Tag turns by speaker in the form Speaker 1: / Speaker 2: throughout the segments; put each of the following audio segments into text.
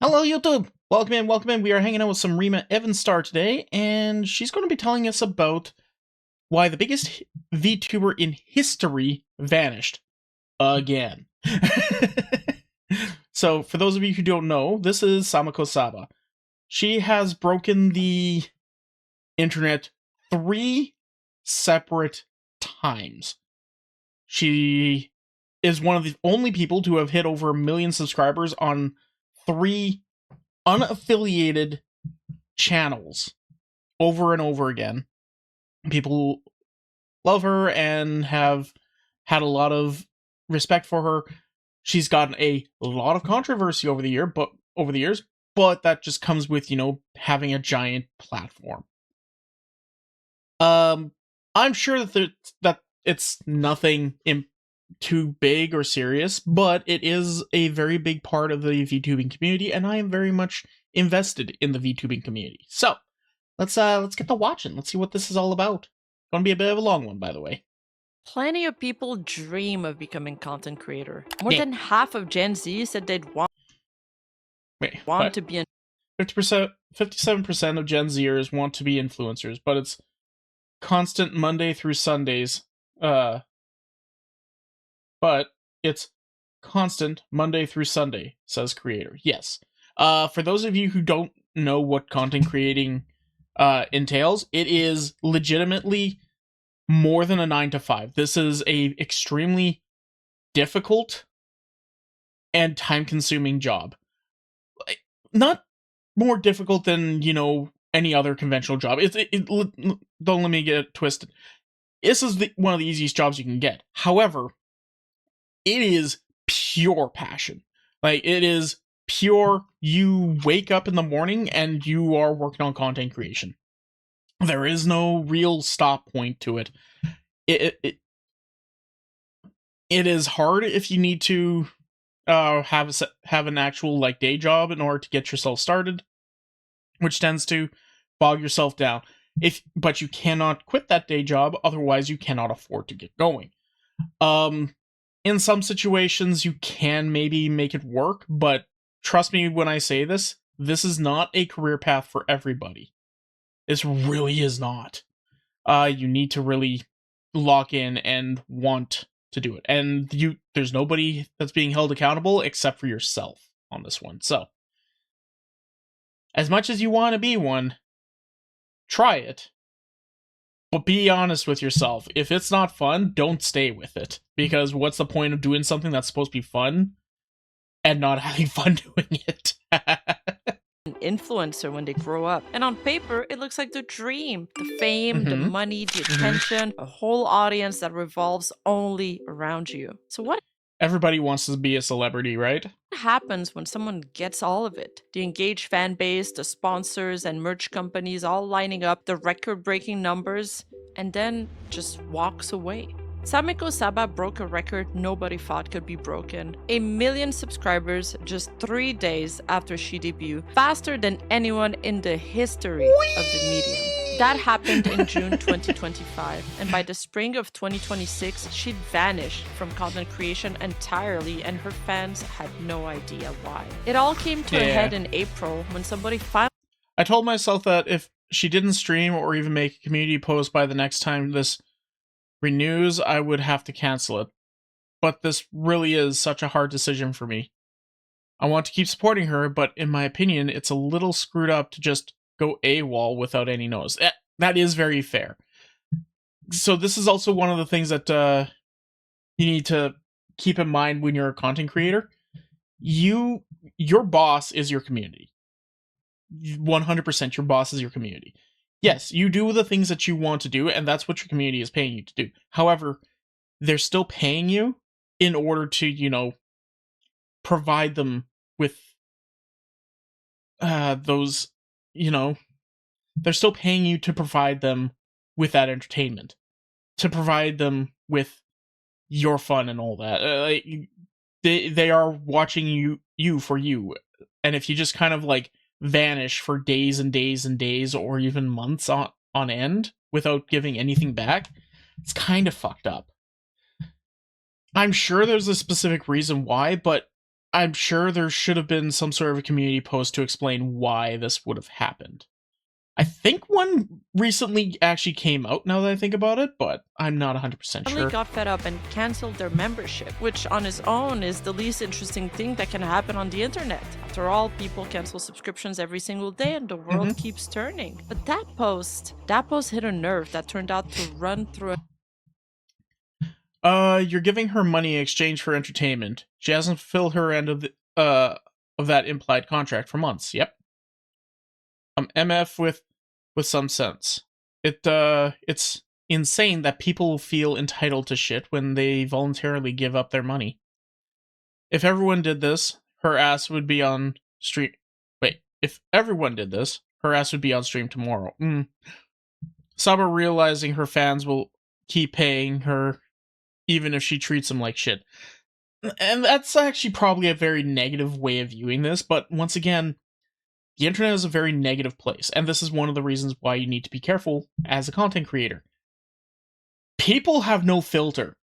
Speaker 1: Hello, YouTube! Welcome in, welcome in. We are hanging out with some Rima Evenstar today, and she's going to be telling us about why the biggest VTuber in history vanished. Again. So, for those of you who don't know, this is Sameko Saba. She has broken the internet 3 separate times. She is one of the only people to have hit over 1 million subscribers on 3 unaffiliated channels over and over again. People love her and have had a lot of respect for her. She's gotten a lot of controversy over the years, but that just comes with, having a giant platform. I'm sure that it's nothing too big or serious, but it is a very big part of the VTubing community, and I am very much invested in the VTubing community. So, let's get to watching. Let's see what this is all about. Gonna be a bit of a long one, by the way.
Speaker 2: Plenty of people dream of becoming content creator. More
Speaker 1: Yeah.
Speaker 2: than half of Gen Z said they'd want to be an
Speaker 1: 57% of Gen Zers want to be influencers, but it's constant Monday through Sundays. But it's constant Monday through Sunday, says creator. Yes. For those of you who don't know what content creating entails, it is legitimately more than a 9 to 5. This is a extremely difficult and time-consuming job. Not more difficult than, any other conventional job. Don't let me get it twisted. This is one of the easiest jobs you can get. However, it is pure passion. Like, it is pure, you wake up in the morning and you are working on content creation. There is no real stop point to it. It is hard if you need to have an actual day job in order to get yourself started, which tends to bog yourself down. But you cannot quit that day job, otherwise you cannot afford to get going. In some situations you can maybe make it work, but trust me when I say this is not a career path for everybody. This really is not. You need to really lock in and want to do it. And there's nobody that's being held accountable except for yourself on this one. So, as much as you want to be one, try it. But be honest with yourself. If it's not fun, don't stay with it. Because what's the point of doing something that's supposed to be fun and not having fun doing it?
Speaker 2: influencer when they grow up. And on paper, it looks like the dream. The fame, the money, the attention, a whole audience that revolves only around you. So what
Speaker 1: Everybody wants to be a celebrity, right?
Speaker 2: happens when someone gets all of it? The engaged fan base, the sponsors and merch companies all lining up, the record-breaking numbers, and then just walks away. Sameko Saba broke a record nobody thought could be broken. 1 million subscribers just 3 days after she debuted, faster than anyone in the history of the medium. That happened in June 2025, and by the spring of 2026, she'd vanished from content creation entirely, and her fans had no idea why. It all came to a head in April when somebody finally...
Speaker 1: I told myself that if she didn't stream or even make a community post by the next time this renews, I would have to cancel it. But this really is such a hard decision for me. I want to keep supporting her, but in my opinion, it's a little screwed up to just go AWOL without any notice. That is very fair. So this is also one of the things that you need to keep in mind when you're a content creator. Your boss is your community. 100% your boss is your community. Yes, you do the things that you want to do, and that's what your community is paying you to do. However, they're still paying you in order to, provide them with those, they're still paying you to provide them with that entertainment, to provide them with your fun and all that. They are watching you for you, and if you just kind of vanish for days and days and days, or even months on end without giving anything back, it's kind of fucked up. I'm sure there's a specific reason why, but I'm sure there should have been some sort of a community post to explain why this would have happened. I think one recently actually came out now that I think about it, but I'm not 100%
Speaker 2: Finally
Speaker 1: sure.
Speaker 2: got fed up and canceled their membership, which on its own is the least interesting thing that can happen on the internet. After all, people cancel subscriptions every single day and the world keeps turning. But that post hit a nerve that turned out to run through
Speaker 1: You're giving her money in exchange for entertainment. She hasn't fulfilled her end of that implied contract for months. Yep. MF with some sense. It's insane that people feel entitled to shit when they voluntarily give up their money. If everyone did this, her ass would be on stream. Wait, if everyone did this, her ass would be on stream tomorrow. Saba realizing her fans will keep paying her even if she treats them like shit. And that's actually probably a very negative way of viewing this, but once again, the internet is a very negative place, and this is one of the reasons why you need to be careful as a content creator. People have no filter.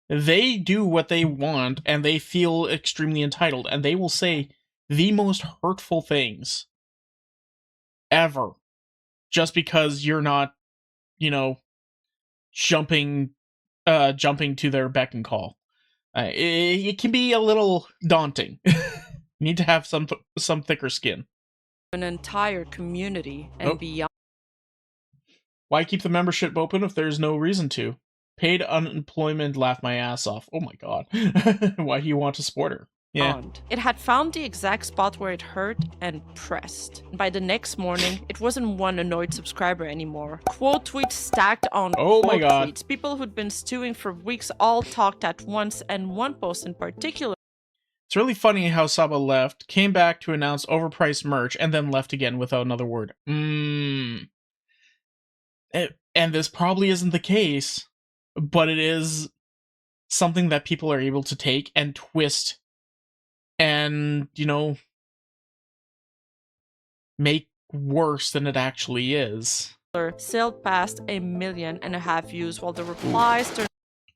Speaker 1: They do what they want, and they feel extremely entitled, and they will say the most hurtful things ever just because you're not, jumping to their beck and call. It can be a little daunting. You need to have some thicker skin.
Speaker 2: an entire community and beyond.
Speaker 1: Why keep the membership open if there's no reason to? Paid unemployment laughed my ass off. Oh my god. Why do you want to support her? Yeah.
Speaker 2: It had found the exact spot where it hurt and pressed. By the next morning, it wasn't one annoyed subscriber anymore. Quote tweets stacked on quote tweets. People who'd been stewing for weeks all talked at once, and one post in particular.
Speaker 1: It's really funny how Saba left, came back to announce overpriced merch, and then left again without another word. And this probably isn't the case, but it is something that people are able to take and twist and, make worse than it actually is.
Speaker 2: Sailed past 1.5 million views, while the replies turned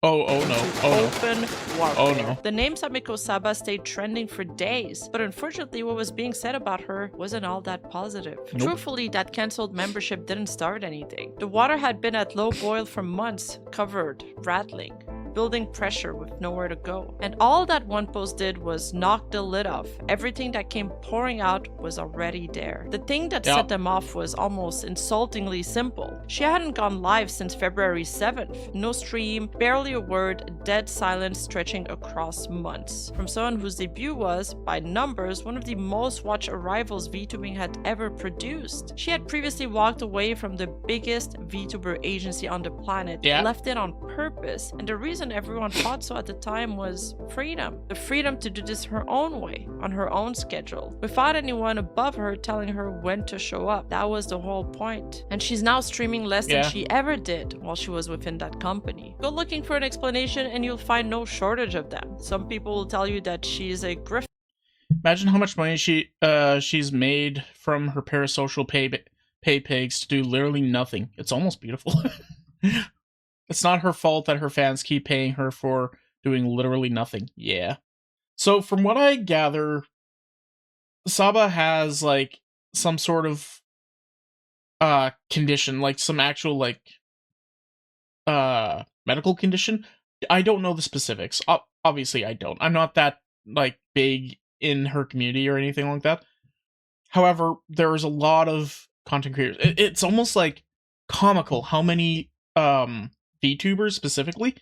Speaker 2: open warfare.
Speaker 1: Oh no.
Speaker 2: The name Sameko Saba stayed trending for days, but unfortunately what was being said about her wasn't all that positive.
Speaker 1: Nope.
Speaker 2: Truthfully, that cancelled membership didn't start anything. The water had been at low boil for months, covered, rattling, building pressure with nowhere to go. And all that one post did was knock the lid off. Everything that came pouring out was already there. The thing that set them off was almost insultingly simple. She hadn't gone live since February 7th. No stream, barely a word, dead silence stretching across months. From someone whose debut was, by numbers, one of the most watched arrivals VTubing had ever produced. She had previously walked away from the biggest VTuber agency on the planet, left it on purpose, and the reason everyone thought so at the time was freedom. The freedom to do this her own way, on her own schedule, without anyone above her telling her when to show up. That was the whole point. And she's now streaming less than she ever did while she was within that company. Go looking for an explanation and you'll find no shortage of them. Some people will tell you that she's a grifter.
Speaker 1: Imagine how much money she's made from her parasocial pay pigs to do literally nothing. It's almost beautiful. It's not her fault that her fans keep paying her for doing literally nothing. Yeah. So from what I gather, Saba has like some sort of condition, like some actual like medical condition. I don't know the specifics. Obviously I don't. I'm not that like big in her community or anything like that. However, there's a lot of content creators. It's almost like comical how many VTubers specifically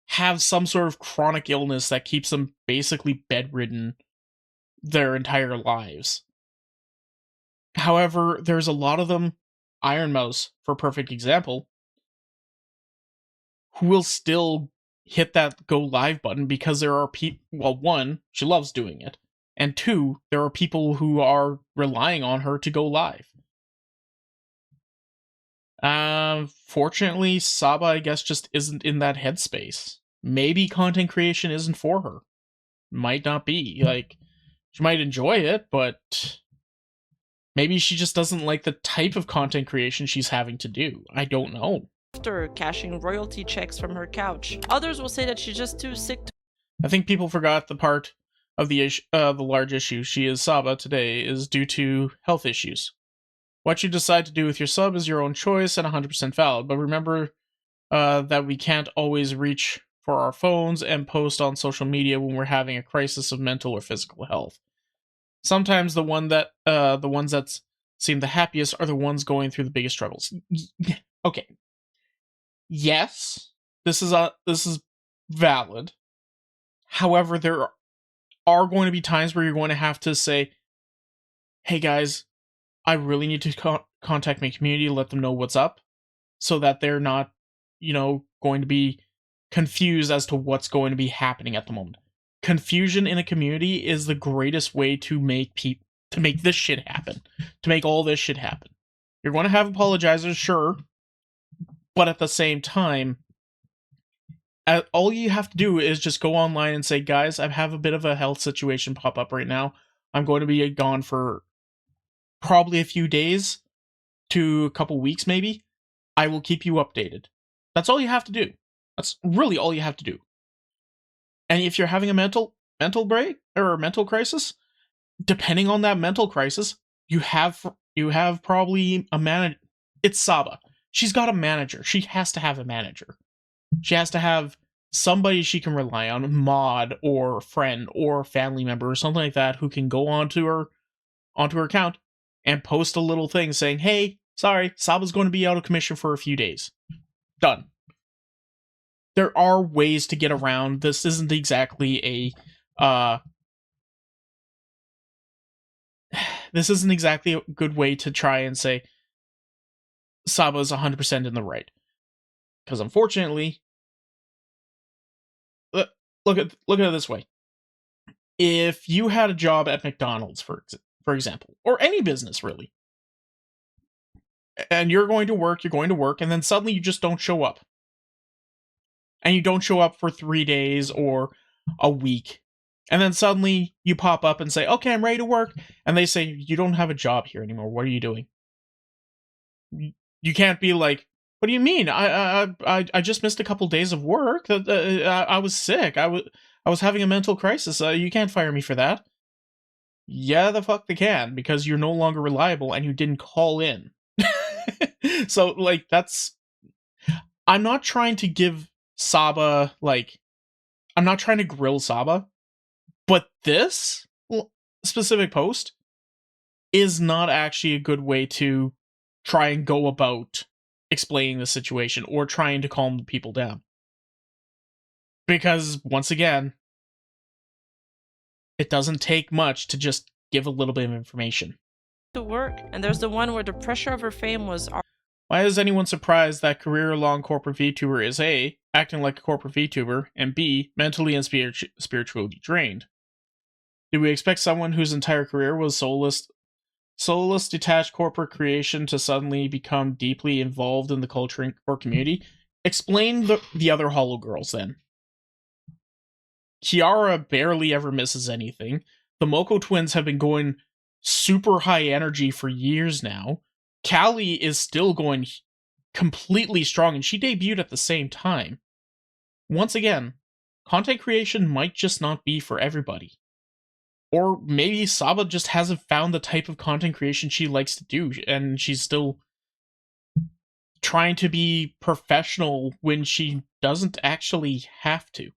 Speaker 1: have some sort of chronic illness that keeps them basically bedridden their entire lives. However, there's a lot of them, Iron Mouse for a perfect example, who will still hit that go live button because there are people, well, one, she loves doing it, and two, there are people who are relying on her to go live. Fortunately, Saba, I guess, just isn't in that headspace. Maybe content creation isn't for her. Might not be. Like, she might enjoy it, but maybe she just doesn't like the type of content creation she's having to do. I don't know.
Speaker 2: After cashing royalty checks from her couch. Others will say that she's just too sick to.
Speaker 1: I think people forgot the part of the large issue she is Saba today is due to health issues. What you decide to do with your sub is your own choice and 100% valid, but remember that we can't always reach for our phones and post on social media when we're having a crisis of mental or physical health. Sometimes the ones that seem the happiest are the ones going through the biggest struggles. Okay. Yes, this is valid. However, there are going to be times where you're going to have to say, "Hey guys, I really need to contact my community, let them know what's up," so that they're not, going to be confused as to what's going to be happening at the moment. Confusion in a community is the greatest way to make this shit happen, to make all this shit happen. You're going to have apologizers, sure, but at the same time, all you have to do is just go online and say, "Guys, I have a bit of a health situation pop up right now. I'm going to be gone for probably a few days to a couple weeks, maybe. I will keep you updated." That's all you have to do. That's really all you have to do. And if you're having a mental break or a mental crisis, depending on that mental crisis, you have probably a manager. It's Saba. She's got a manager. She has to have a manager. She has to have somebody she can rely on, a mod or a friend or a family member or something like that, who can go onto her account and post a little thing saying, "Hey, sorry, Saba's going to be out of commission for a few days." Done. There are ways to get around. This isn't exactly a good way to try and say Saba's 100% in the right. Because unfortunately, look at it this way. If you had a job at McDonald's, for example, or any business really, and you're going to work, and then suddenly you just don't show up. And you don't show up for 3 days or a week. And then suddenly you pop up and say, "Okay, I'm ready to work." And they say, "You don't have a job here anymore. What are you doing?" You can't be like, "What do you mean? I just missed a couple days of work. I was sick. I was having a mental crisis. You can't fire me for that." Yeah, the fuck they can, because you're no longer reliable and you didn't call in. So, like, that's... I'm not trying to give Saba, I'm not trying to grill Saba, but this specific post is not actually a good way to try and go about explaining the situation or trying to calm the people down. Because, once again, it doesn't take much to just give a little bit of information.
Speaker 2: To work, and there's the one where the pressure of her fame was...
Speaker 1: Why is anyone surprised that career-long corporate VTuber is A, acting like a corporate VTuber, and B, mentally and spiritually drained? Do we expect someone whose entire career was soulless, detached corporate creation to suddenly become deeply involved in the culture or community? Explain the other Hollow Girls, then. Kiara barely ever misses anything. The Moko twins have been going super high energy for years now. Callie is still going completely strong, and she debuted at the same time. Once again, content creation might just not be for everybody. Or maybe Saba just hasn't found the type of content creation she likes to do, and she's still trying to be professional when she doesn't actually have to.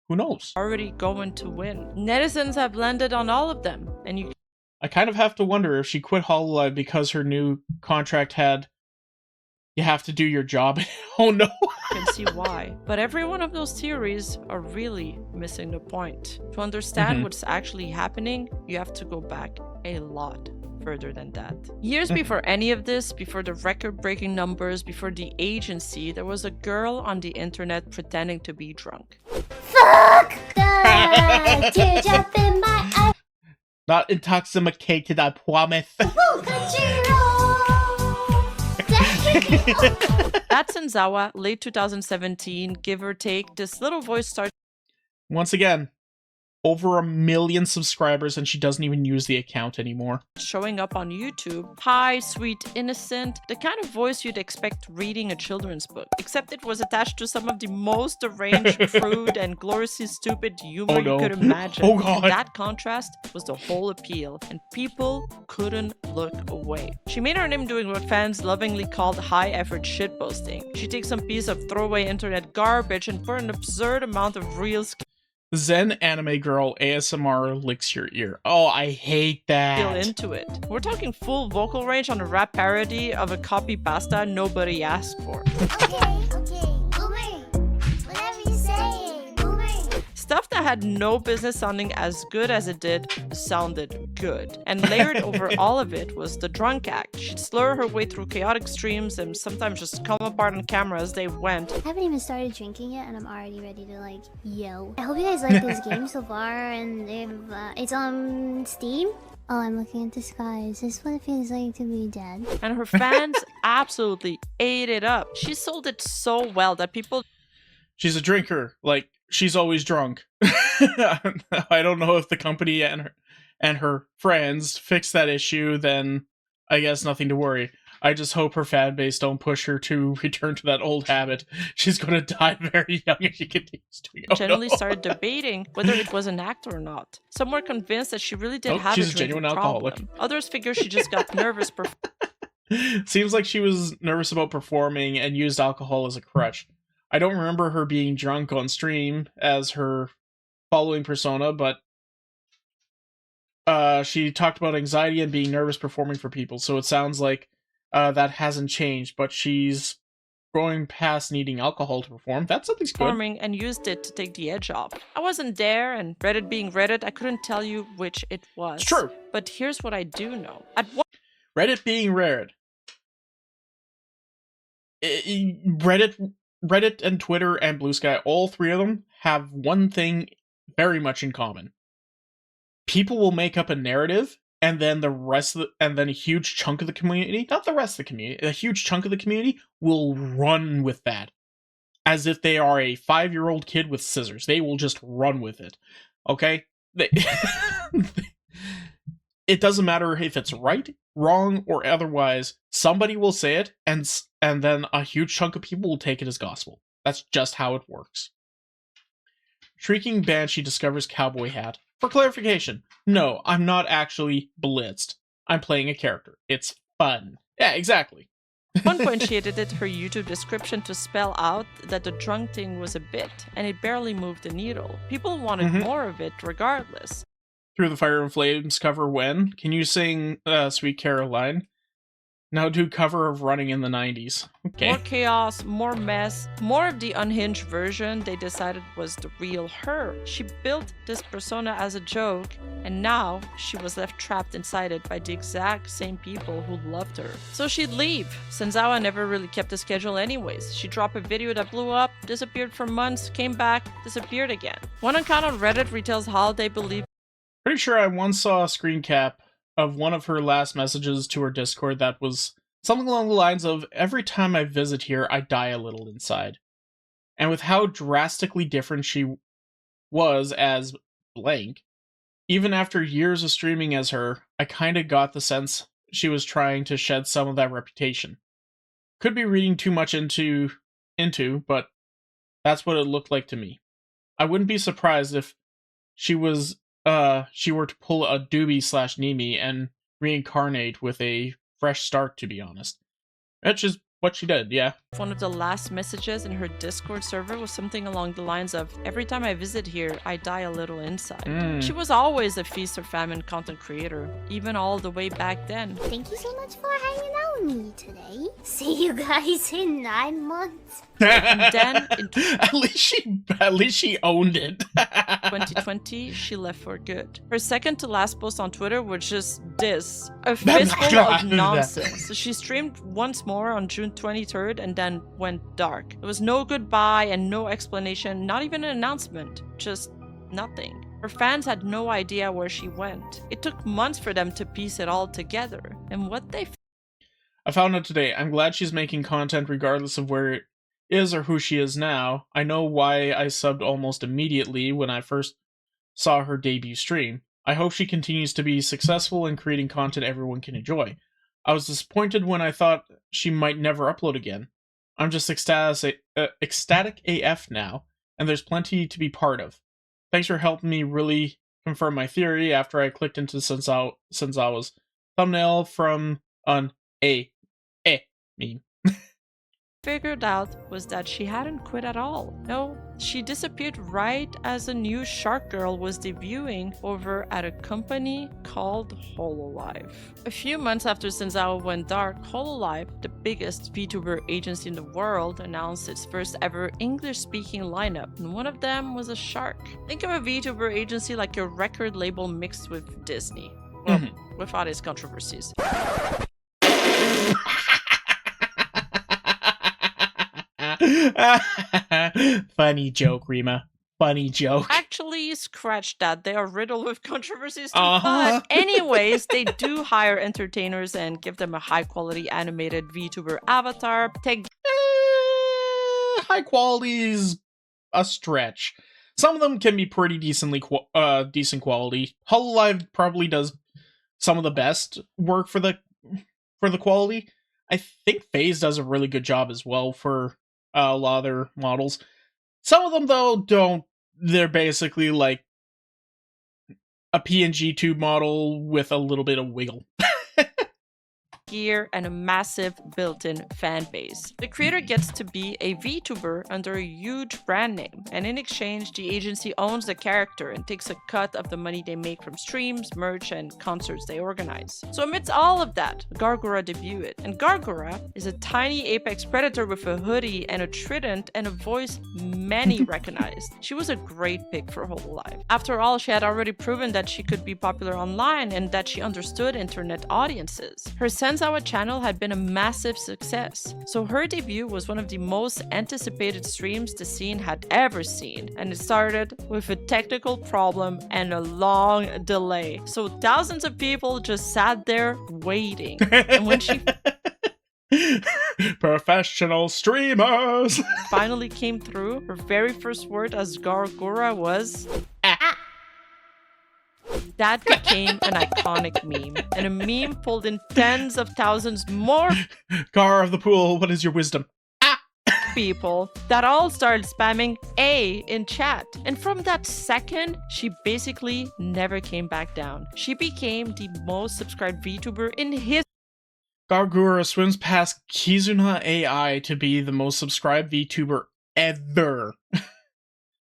Speaker 1: Who knows?
Speaker 2: Already going to win. Netizens have landed on all of them, and
Speaker 1: I kind of have to wonder if she quit Hololive because her new contract had, "You have to do your job." Oh no!
Speaker 2: can see why. But every one of those theories are really missing the point. To understand what's actually happening, you have to go back a lot further than that. Years before any of this, before the record-breaking numbers, before the agency, there was a girl on the internet pretending to be drunk.
Speaker 3: Fuck the teardrop in my eye.
Speaker 1: Not intoxicated, I promise.
Speaker 2: That's Senzawa, late 2017, give or take. This little voice starts...
Speaker 1: Once again, over 1 million subscribers and she doesn't even use the account anymore.
Speaker 2: Showing up on YouTube. Hi, sweet, innocent. The kind of voice you'd expect reading a children's book. Except it was attached to some of the most deranged, crude, and gloriously stupid humor you could imagine.
Speaker 1: Oh god.
Speaker 2: And that contrast was the whole appeal, and people couldn't look away. She made her name doing what fans lovingly called high-effort shitposting. She takes some piece of throwaway internet garbage and put an absurd amount of real
Speaker 1: Zen anime girl ASMR licks your ear. Oh, I hate that.
Speaker 2: skill into it. We're talking full vocal range on a rap parody of a copy pasta nobody asked for.
Speaker 3: Okay, Boomer. Whatever you say, Boomer.
Speaker 2: Stuff that had no business sounding as good as it did sounded good. And layered over all of it was the drunk act. She'd slur her way through chaotic streams and sometimes just come apart on camera as they went.
Speaker 3: I haven't even started drinking yet, and I'm already ready to like yell. I hope you guys like this game so far, and if it's on Steam. Oh, I'm looking at the sky. Is this what it feels like to be dead?
Speaker 2: And her fans absolutely ate it up. She sold it so well that people
Speaker 1: She's a drinker. Like, she's always drunk. I don't know if the company and her friends fix that issue, then I guess nothing to worry. I just hope her fan base don't push her to return to that old habit. She's gonna die very young if she continues doing it.
Speaker 2: generally started debating whether it was an act or not. Some were convinced that she really did have
Speaker 1: she's
Speaker 2: a
Speaker 1: a genuine
Speaker 2: drinking
Speaker 1: alcoholic.
Speaker 2: problem. Others figure she just got nervous
Speaker 1: Seems like she was nervous about performing and used alcohol as a crutch. I don't remember her being drunk on stream as her following persona, but she talked about anxiety and being nervous performing for people, so it sounds like that hasn't changed, but she's going past needing alcohol to perform. That's something's good.
Speaker 2: performing and used it to take the edge off. I wasn't there, and Reddit being Reddit, I couldn't tell you which it was.
Speaker 1: It's true.
Speaker 2: But here's what I do know. At one
Speaker 1: Reddit being Reddit. Reddit and Twitter and Blue Sky, all three of them have one thing very much in common. People will make up a narrative, and then a huge chunk of the community, not the rest of the community, a huge chunk of the community will run with that. As if they are a 5-year-old kid with scissors. They will just run with it. Okay? It doesn't matter if it's right, wrong, or otherwise. Somebody will say it, and then a huge chunk of people will take it as gospel. That's just how it works. Shrieking Banshee discovers cowboy hat. For clarification, no, I'm not actually blitzed. I'm playing a character. It's fun. Yeah, exactly.
Speaker 2: At one point, she edited her YouTube description to spell out that the drunk thing was a bit, and it barely moved the needle. People wanted more of it regardless.
Speaker 1: Through the Fire and Flames cover when? Can you sing Sweet Caroline? Now do cover of Running in the 90s. Okay.
Speaker 2: More chaos, more mess, more of the unhinged version they decided was the real her. She built this persona as a joke, and now she was left trapped inside it by the exact same people who loved her. So she'd leave. Senzawa never really kept a schedule anyways. She'd drop a video that blew up, disappeared for months, came back, disappeared again. One account on Reddit retells how they believe
Speaker 1: Pretty sure I once saw a screen cap of one of her last messages to her Discord that was something along the lines of, every time I visit here, I die a little inside. And with how drastically different she was as blank, even after years of streaming as her, I kinda got the sense she was trying to shed some of that reputation. Could be reading too much into, but that's what it looked like to me. I wouldn't be surprised if she were to pull a Doobie/Nemi and reincarnate with a fresh start, to be honest. Which is what she did, yeah.
Speaker 2: one of the last messages in her Discord server was something along the lines of, every time I visit here, I die a little inside. She was always a feast or famine content creator, even all the way back then.
Speaker 3: Thank you so much for hanging out with me today. See you guys in 9 months.
Speaker 2: And then in
Speaker 1: at least she owned it.
Speaker 2: 2020, she left for good. Her second to last post on Twitter was just this, a fistful of nonsense. She streamed once more on June 23rd and then went dark. There was no goodbye and no explanation, not even an announcement, just nothing. Her fans had no idea where she went. It took months for them to piece it all together. And what they
Speaker 1: I found out today. I'm glad she's making content regardless of where it is or who she is now. I know why I subbed almost immediately when I first saw her debut stream. I hope she continues to be successful in creating content everyone can enjoy. I was disappointed when I thought she might never upload again. I'm just ecstatic AF now, and there's plenty to be part of. Thanks for helping me really confirm my theory after I clicked into Senzawa's thumbnail from an meme.
Speaker 2: Figured out was that she hadn't quit at all. No, she disappeared right as a new Shark Girl was debuting over at a company called Hololive. A few months after Senzawa went dark, Hololive, the biggest VTuber agency in the world, announced its first ever English-speaking lineup, and one of them was a shark. Think of a VTuber agency like your record label mixed with Disney. Well, without its controversies.
Speaker 1: Funny joke, Rima. Funny joke.
Speaker 2: Actually, scratch that. They are riddled with controversies too. But anyways, they do hire entertainers and give them a high-quality animated VTuber avatar.
Speaker 1: High quality's a stretch. Some of them can be pretty decent quality. Hololive probably does some of the best work for the quality. I think FaZe does a really good job as well for a lot of their models. Some of them, though, don't. They're basically like a PNG tube model with a little bit of wiggle.
Speaker 2: Gear and a massive built-in fan base. The creator gets to be a VTuber under a huge brand name, and in exchange, the agency owns the character and takes a cut of the money they make from streams, merch, and concerts they organize. So amidst all of that, Gura debuted, and Gura is a tiny apex predator with a hoodie and a trident and a voice many recognized. She was a great pick for Hololive. After all, she had already proven that she could be popular online and that she understood internet audiences. Her Senzawa channel had been a massive success, so her debut was one of the most anticipated streams the scene had ever seen, and it started with a technical problem and a long delay. So thousands of people just sat there waiting. And when she
Speaker 1: professional streamers
Speaker 2: finally came through, her very first word as Gura was ah. That became an iconic meme, and a meme pulled in tens of thousands more
Speaker 1: Gar of the pool, what is your wisdom?
Speaker 2: people that all started spamming A in chat. And from that second, she basically never came back down. She became the most subscribed VTuber in history.
Speaker 1: Gura swims past Kizuna AI to be the most subscribed VTuber ever.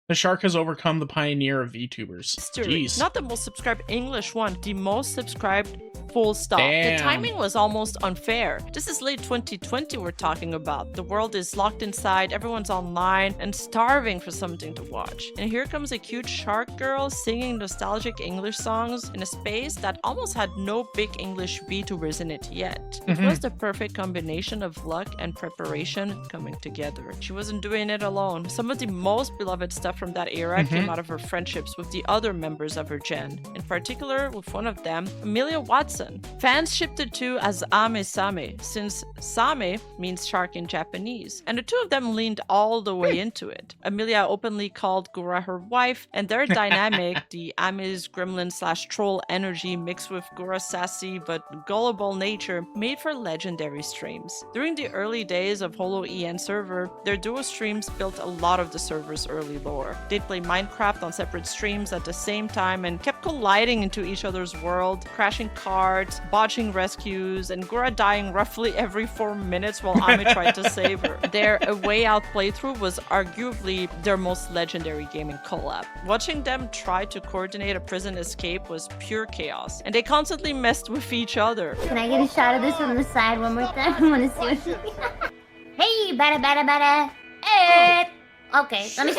Speaker 1: The shark has overcome the pioneer of VTubers. Jeez.
Speaker 2: Not the most subscribed English one, the most subscribed full stop.
Speaker 1: Damn.
Speaker 2: The timing was almost unfair. This is late 2020 we're talking about. The world is locked inside, everyone's online, and starving for something to watch. And here comes a cute shark girl singing nostalgic English songs in a space that almost had no big English VTubers in it yet. It was the perfect combination of luck and preparation coming together. She wasn't doing it alone. Some of the most beloved stuff from that era came out of her friendships with the other members of her gen, in particular with one of them, Amelia Watson. Fans shipped the two as Ame Same, since Same means shark in Japanese, and the two of them leaned all the way into it. Amelia openly called Gura her wife, and their dynamic, the Ame's gremlin/troll energy mixed with Gura's sassy but gullible nature, made for legendary streams. During the early days of Holo EN server, their duo streams built a lot of the server's early lore. They'd play Minecraft on separate streams at the same time and kept colliding into each other's world, crashing cars, botching rescues, and Gura dying roughly every 4 minutes while Ame tried to save her. Their A Way Out playthrough was arguably their most legendary gaming collab. Watching them try to coordinate a prison escape was pure chaos, and they constantly messed with each other.
Speaker 3: Can I get a shot of this from the side one more time? I want to see what Hey, bada. Hey! Okay, let me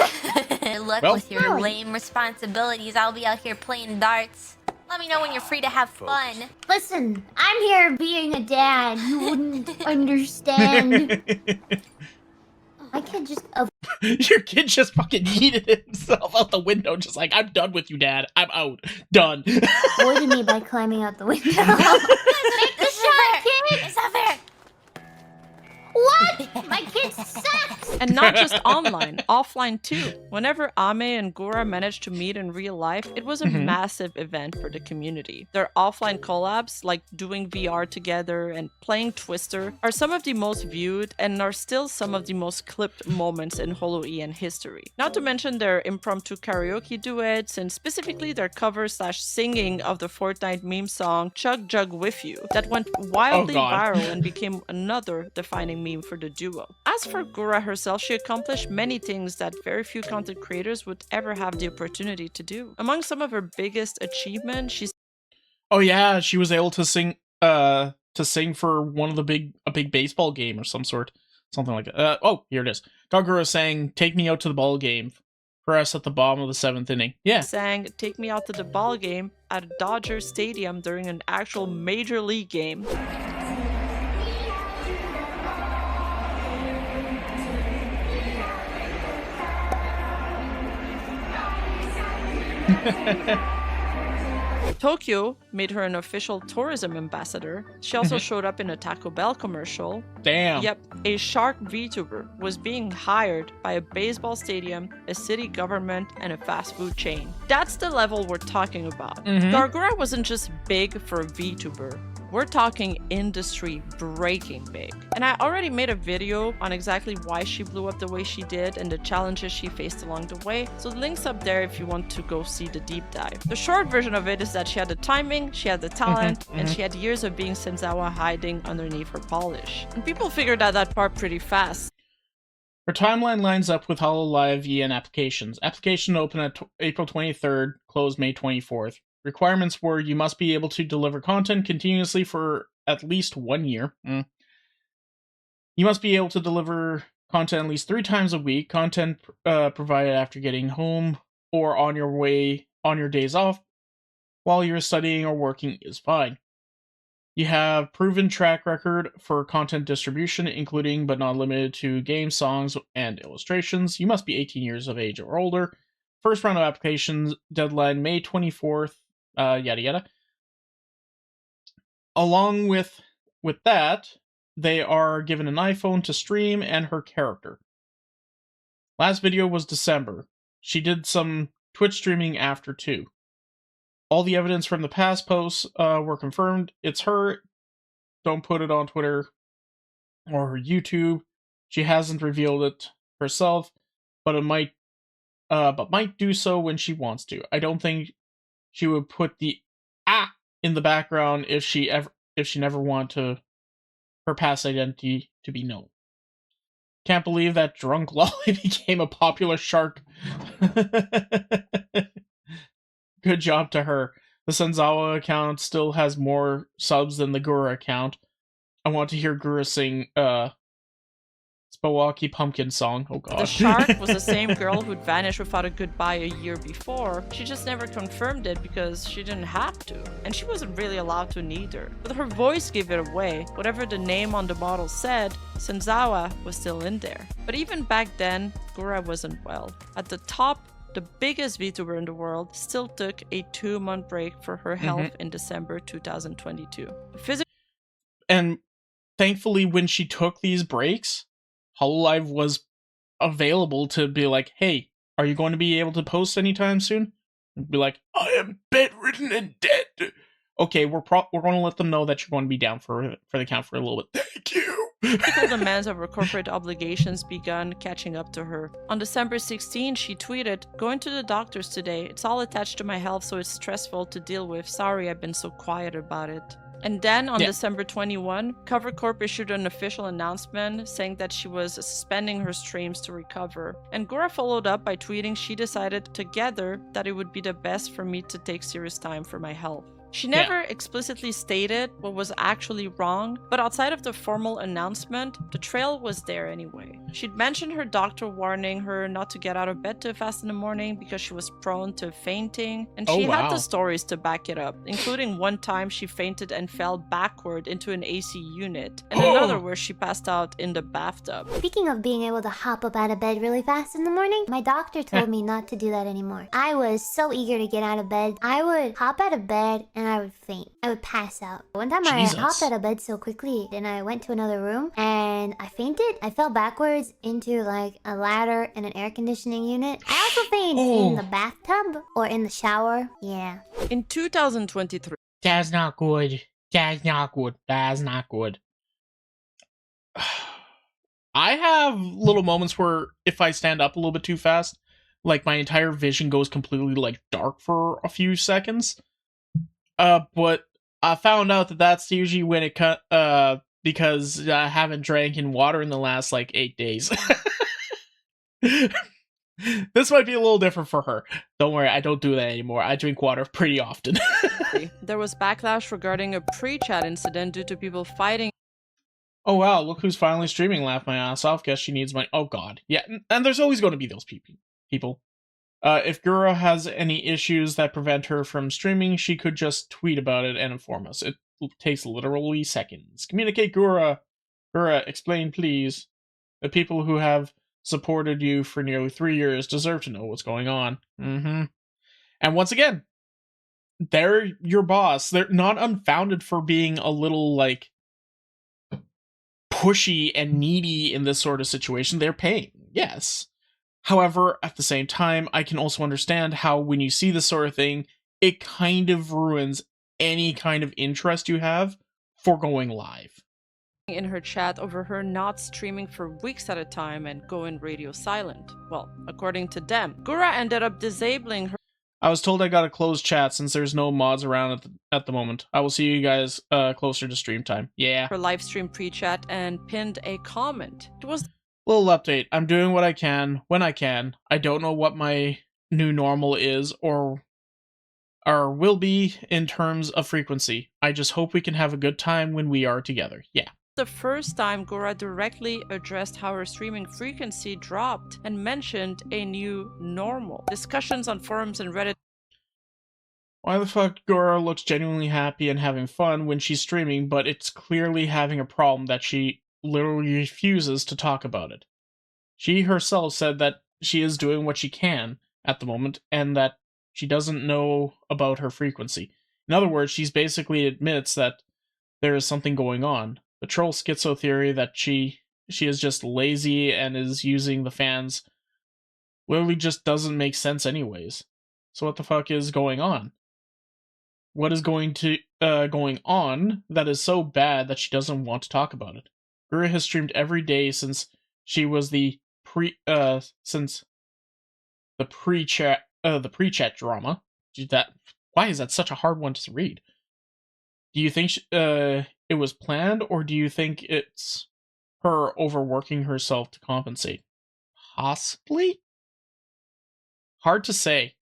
Speaker 4: Good luck with your lame responsibilities. I'll be out here playing darts. Let me know when you're free to have fun.
Speaker 3: Listen, I'm here being a dad. You wouldn't understand. My kid just...
Speaker 1: Your kid just fucking yeeted himself out the window, just like, I'm done with you, Dad. I'm out. Done.
Speaker 3: avoided me by climbing out the window.
Speaker 4: Make the shot, kid! It's not fair!
Speaker 3: What? My kid sucks!
Speaker 2: And not just online, offline too. Whenever Ame and Gura managed to meet in real life, it was a massive event for the community. Their offline collabs, like doing VR together and playing Twister, are some of the most viewed and are still some of the most clipped moments in Holo-en history. Not to mention their impromptu karaoke duets and specifically their cover/singing of the Fortnite meme song Chug Jug With You that went wildly viral and became another defining meme for the duo. As for Gura herself, she accomplished many things that very few content creators would ever have the opportunity to do. Among some of her biggest achievements, she's
Speaker 1: Oh yeah, she was able to sing for one of the a big baseball game or some sort, something like that. Oh, here it is. Gura sang "Take Me Out to the Ball Game" for us at the bottom of the 7th inning. Yeah.
Speaker 2: sang "Take Me Out to the Ball Game" at Dodger Stadium during an actual major league game. Tokyo made her an official tourism ambassador. She also showed up in a Taco Bell commercial.
Speaker 1: Damn.
Speaker 2: Yep, a shark VTuber was being hired by a baseball stadium, a city government, and a fast food chain. That's the level we're talking about. Gura wasn't just big for a VTuber. We're talking industry breaking big. And I already made a video on exactly why she blew up the way she did and the challenges she faced along the way, so the link's up there if you want to go see the deep dive. The short version of it is that she had the timing, she had the talent, and she had years of being Senzawa hiding underneath her polish. And people figured out that part pretty fast.
Speaker 1: Her timeline lines up with Hololive EN applications. Application open at April 23rd, closed May 24th. Requirements were you must be able to deliver content continuously for at least 1 year. You must be able to deliver content at least 3 times a week. Content provided after getting home or on your days off while you're studying or working is fine. You have proven track record for content distribution, including but not limited to games, songs, and illustrations. You must be 18 years of age or older. First round of applications, deadline May 24th, yada yada. Along with that, they are given an iPhone to stream and her character. Last video was December. She did some Twitch streaming after too. All the evidence from the past posts were confirmed. It's her. Don't put it on Twitter or her YouTube. She hasn't revealed it herself, but might do so when she wants to. I don't think she would put the in the background if she never wanted her past identity to be known. Can't believe that drunk Lolly became a popular shark. Good job to her. The Senzawa account still has more subs than the Gura account. I want to hear Gura sing Spawaki Pumpkin song. Oh god.
Speaker 2: The shark was the same girl who'd vanished without a goodbye a year before. She just never confirmed it because she didn't have to. And she wasn't really allowed to neither. But her voice gave it away. Whatever the name on the model said, Senzawa was still in there. But even back then, Gura wasn't well. At the top, the biggest VTuber in the world still took a 2-month break for her health in December 2022.
Speaker 1: And thankfully, when she took these breaks, Hololive was available to be like, hey, are you going to be able to post anytime soon? And be like, I am bedridden and dead. Okay, we're going to let them know that you're going to be down for the account for a little bit. Thank you.
Speaker 2: Physical demands of her corporate obligations begun catching up to her. On December 16, she tweeted, "Going to the doctors today. It's all attached to my health, so it's stressful to deal with. Sorry, I've been so quiet about it." And then on December 21, Cover Corp issued an official announcement saying that she was suspending her streams to recover. And Gura followed up by tweeting she decided together that it would be the best for me to take serious time for my health. She never explicitly stated what was actually wrong, but outside of the formal announcement, the trail was there anyway. She'd mentioned her doctor warning her not to get out of bed too fast in the morning because she was prone to fainting, and she had the stories to back it up, including one time she fainted and fell backward into an AC unit, and another where she passed out in the bathtub.
Speaker 3: Speaking of being able to hop up out of bed really fast in the morning, my doctor told me not to do that anymore. I was so eager to get out of bed. I would hop out of bed and and I would faint. I would pass out. One time I hopped
Speaker 1: Jesus.
Speaker 3: out of bed so quickly, then I went to another room and I fainted. I fell backwards into like a ladder and an air conditioning unit. I also faint in the bathtub or in the shower. Yeah.
Speaker 2: In 2023,
Speaker 1: That's not good. That's not good. That's not good. I have little moments where if I stand up a little bit too fast, like my entire vision goes completely like dark for a few seconds. But I found out that that's usually when it because I haven't drank in water in the last like 8 days. This might be a little different for her. Don't worry, I don't do that anymore. I drink water pretty often.
Speaker 2: there was backlash regarding a pre-chat incident due to people fighting
Speaker 1: Oh wow, look who's finally streaming, laugh my ass off, guess she needs money. Oh god. Yeah, and there's always going to be those people. If Gura has any issues that prevent her from streaming, she could just tweet about it and inform us. It takes literally seconds. Communicate, Gura. Gura, explain please. The people who have supported you for nearly 3 years deserve to know what's going on. And once again, they're your boss. They're not unfounded for being a little, like, pushy and needy in this sort of situation. They're paying, yes. However, at the same time, I can also understand how when you see this sort of thing, it kind of ruins any kind of interest you have for going live.
Speaker 2: in her chat over her not streaming for weeks at a time and going radio silent. Well, according to them, Gura ended up disabling her.
Speaker 1: I was told I gotta close chat since there's no mods around at the moment. I will see you guys closer to stream time. Yeah.
Speaker 2: Her live stream pre-chat and pinned a comment. It was
Speaker 1: Little update. I'm doing what I can when I can. I don't know what my new normal is or will be in terms of frequency. I just hope we can have a good time when we are together. Yeah.
Speaker 2: the first time Gura directly addressed how her streaming frequency dropped and mentioned a new normal. Discussions on forums and Reddit.
Speaker 1: Why the fuck Gura looks genuinely happy and having fun when she's streaming, but it's clearly having a problem that she literally refuses to talk about it. She herself said that she is doing what she can at the moment and that she doesn't know about her frequency. In other words, she's basically admits that there is something going on. The troll schizo theory that she is just lazy and is using the fans literally just doesn't make sense anyways. So what the fuck is going on? What is going on that is so bad that she doesn't want to talk about it? Gura has streamed every day since she was the pre-chat drama. Why is that such a hard one to read? Do you think it was planned, or do you think it's her overworking herself to compensate? Possibly? Hard to say.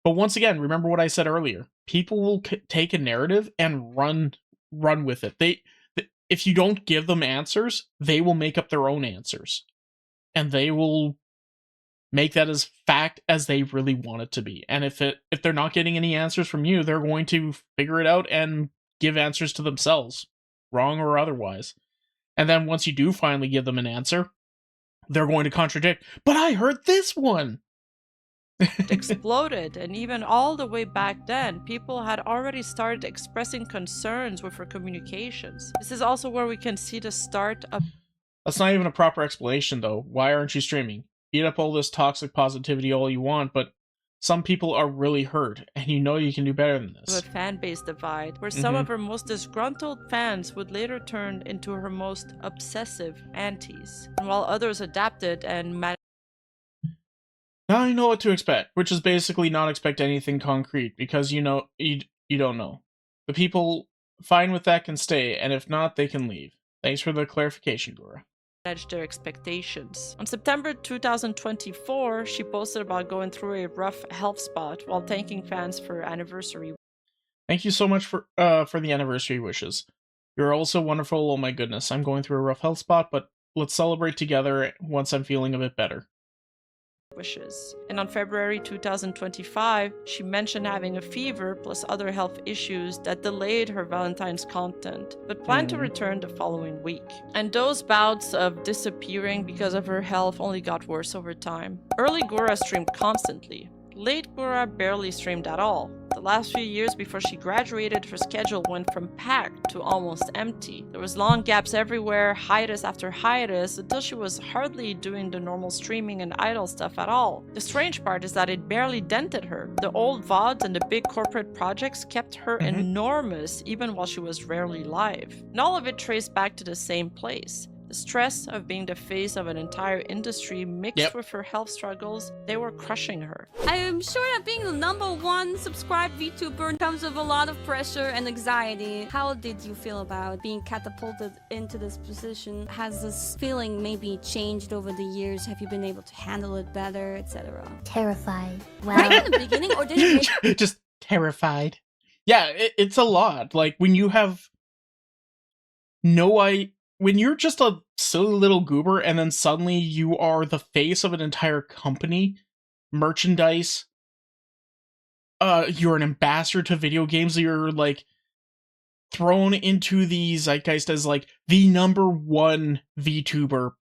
Speaker 1: But once again, remember what I said earlier. People will take a narrative and run with it. If you don't give them answers, they will make up their own answers. And they will make that as fact as they really want it to be. And if they're not getting any answers from you, they're going to figure it out and give answers to themselves, wrong or otherwise. And then once you do finally give them an answer, they're going to contradict, but I heard this one!
Speaker 2: exploded, and even all the way back then, people had already started expressing concerns with her communications. This is also where we can see the start of.
Speaker 1: That's not even a proper explanation, though. Why aren't you streaming? Eat up all this toxic positivity all you want, but some people are really hurt, and you know you can do better than this.
Speaker 2: A fan base divide, where some of her most disgruntled fans would later turn into her most obsessive antis, and while others adapted and
Speaker 1: Now you know what to expect, which is basically not expect anything concrete, because you don't know. The people fine with that can stay, and if not, they can leave. Thanks for the clarification, Gura.
Speaker 2: manage their expectations. On September 2024, she posted about going through a rough health spot while thanking fans for anniversary.
Speaker 1: Thank you so much for the anniversary wishes. You're also wonderful. Oh my goodness, I'm going through a rough health spot, but let's celebrate together once I'm feeling a bit better.
Speaker 2: Wishes. And on February 2025, she mentioned having a fever plus other health issues that delayed her Valentine's content, but planned to return the following week. And those bouts of disappearing because of her health only got worse over time. Early Gura streamed constantly. Late Gura barely streamed at all. The last few years before she graduated, her schedule went from packed to almost empty. There was long gaps everywhere, hiatus after hiatus, until she was hardly doing the normal streaming and idol stuff at all. The strange part is that it barely dented her. The old VODs and the big corporate projects kept her enormous even while she was rarely live. And all of it traced back to the same place. The stress of being the face of an entire industry mixed with her health struggles, they were crushing her.
Speaker 5: I am sure that being the #1 subscribed VTuber comes with a lot of pressure and anxiety. How did you feel about being catapulted into this position? Has this feeling maybe changed over the years? Have you been able to handle it better, etc.?
Speaker 3: Terrified.
Speaker 5: Right
Speaker 3: Wow.
Speaker 5: in the beginning, or did it make
Speaker 1: Just terrified. Yeah, it's a lot. Like, when you have when you're just a silly little goober and then suddenly you are the face of an entire company, merchandise, you're an ambassador to video games, you're like thrown into the zeitgeist as like the #1 VTuber,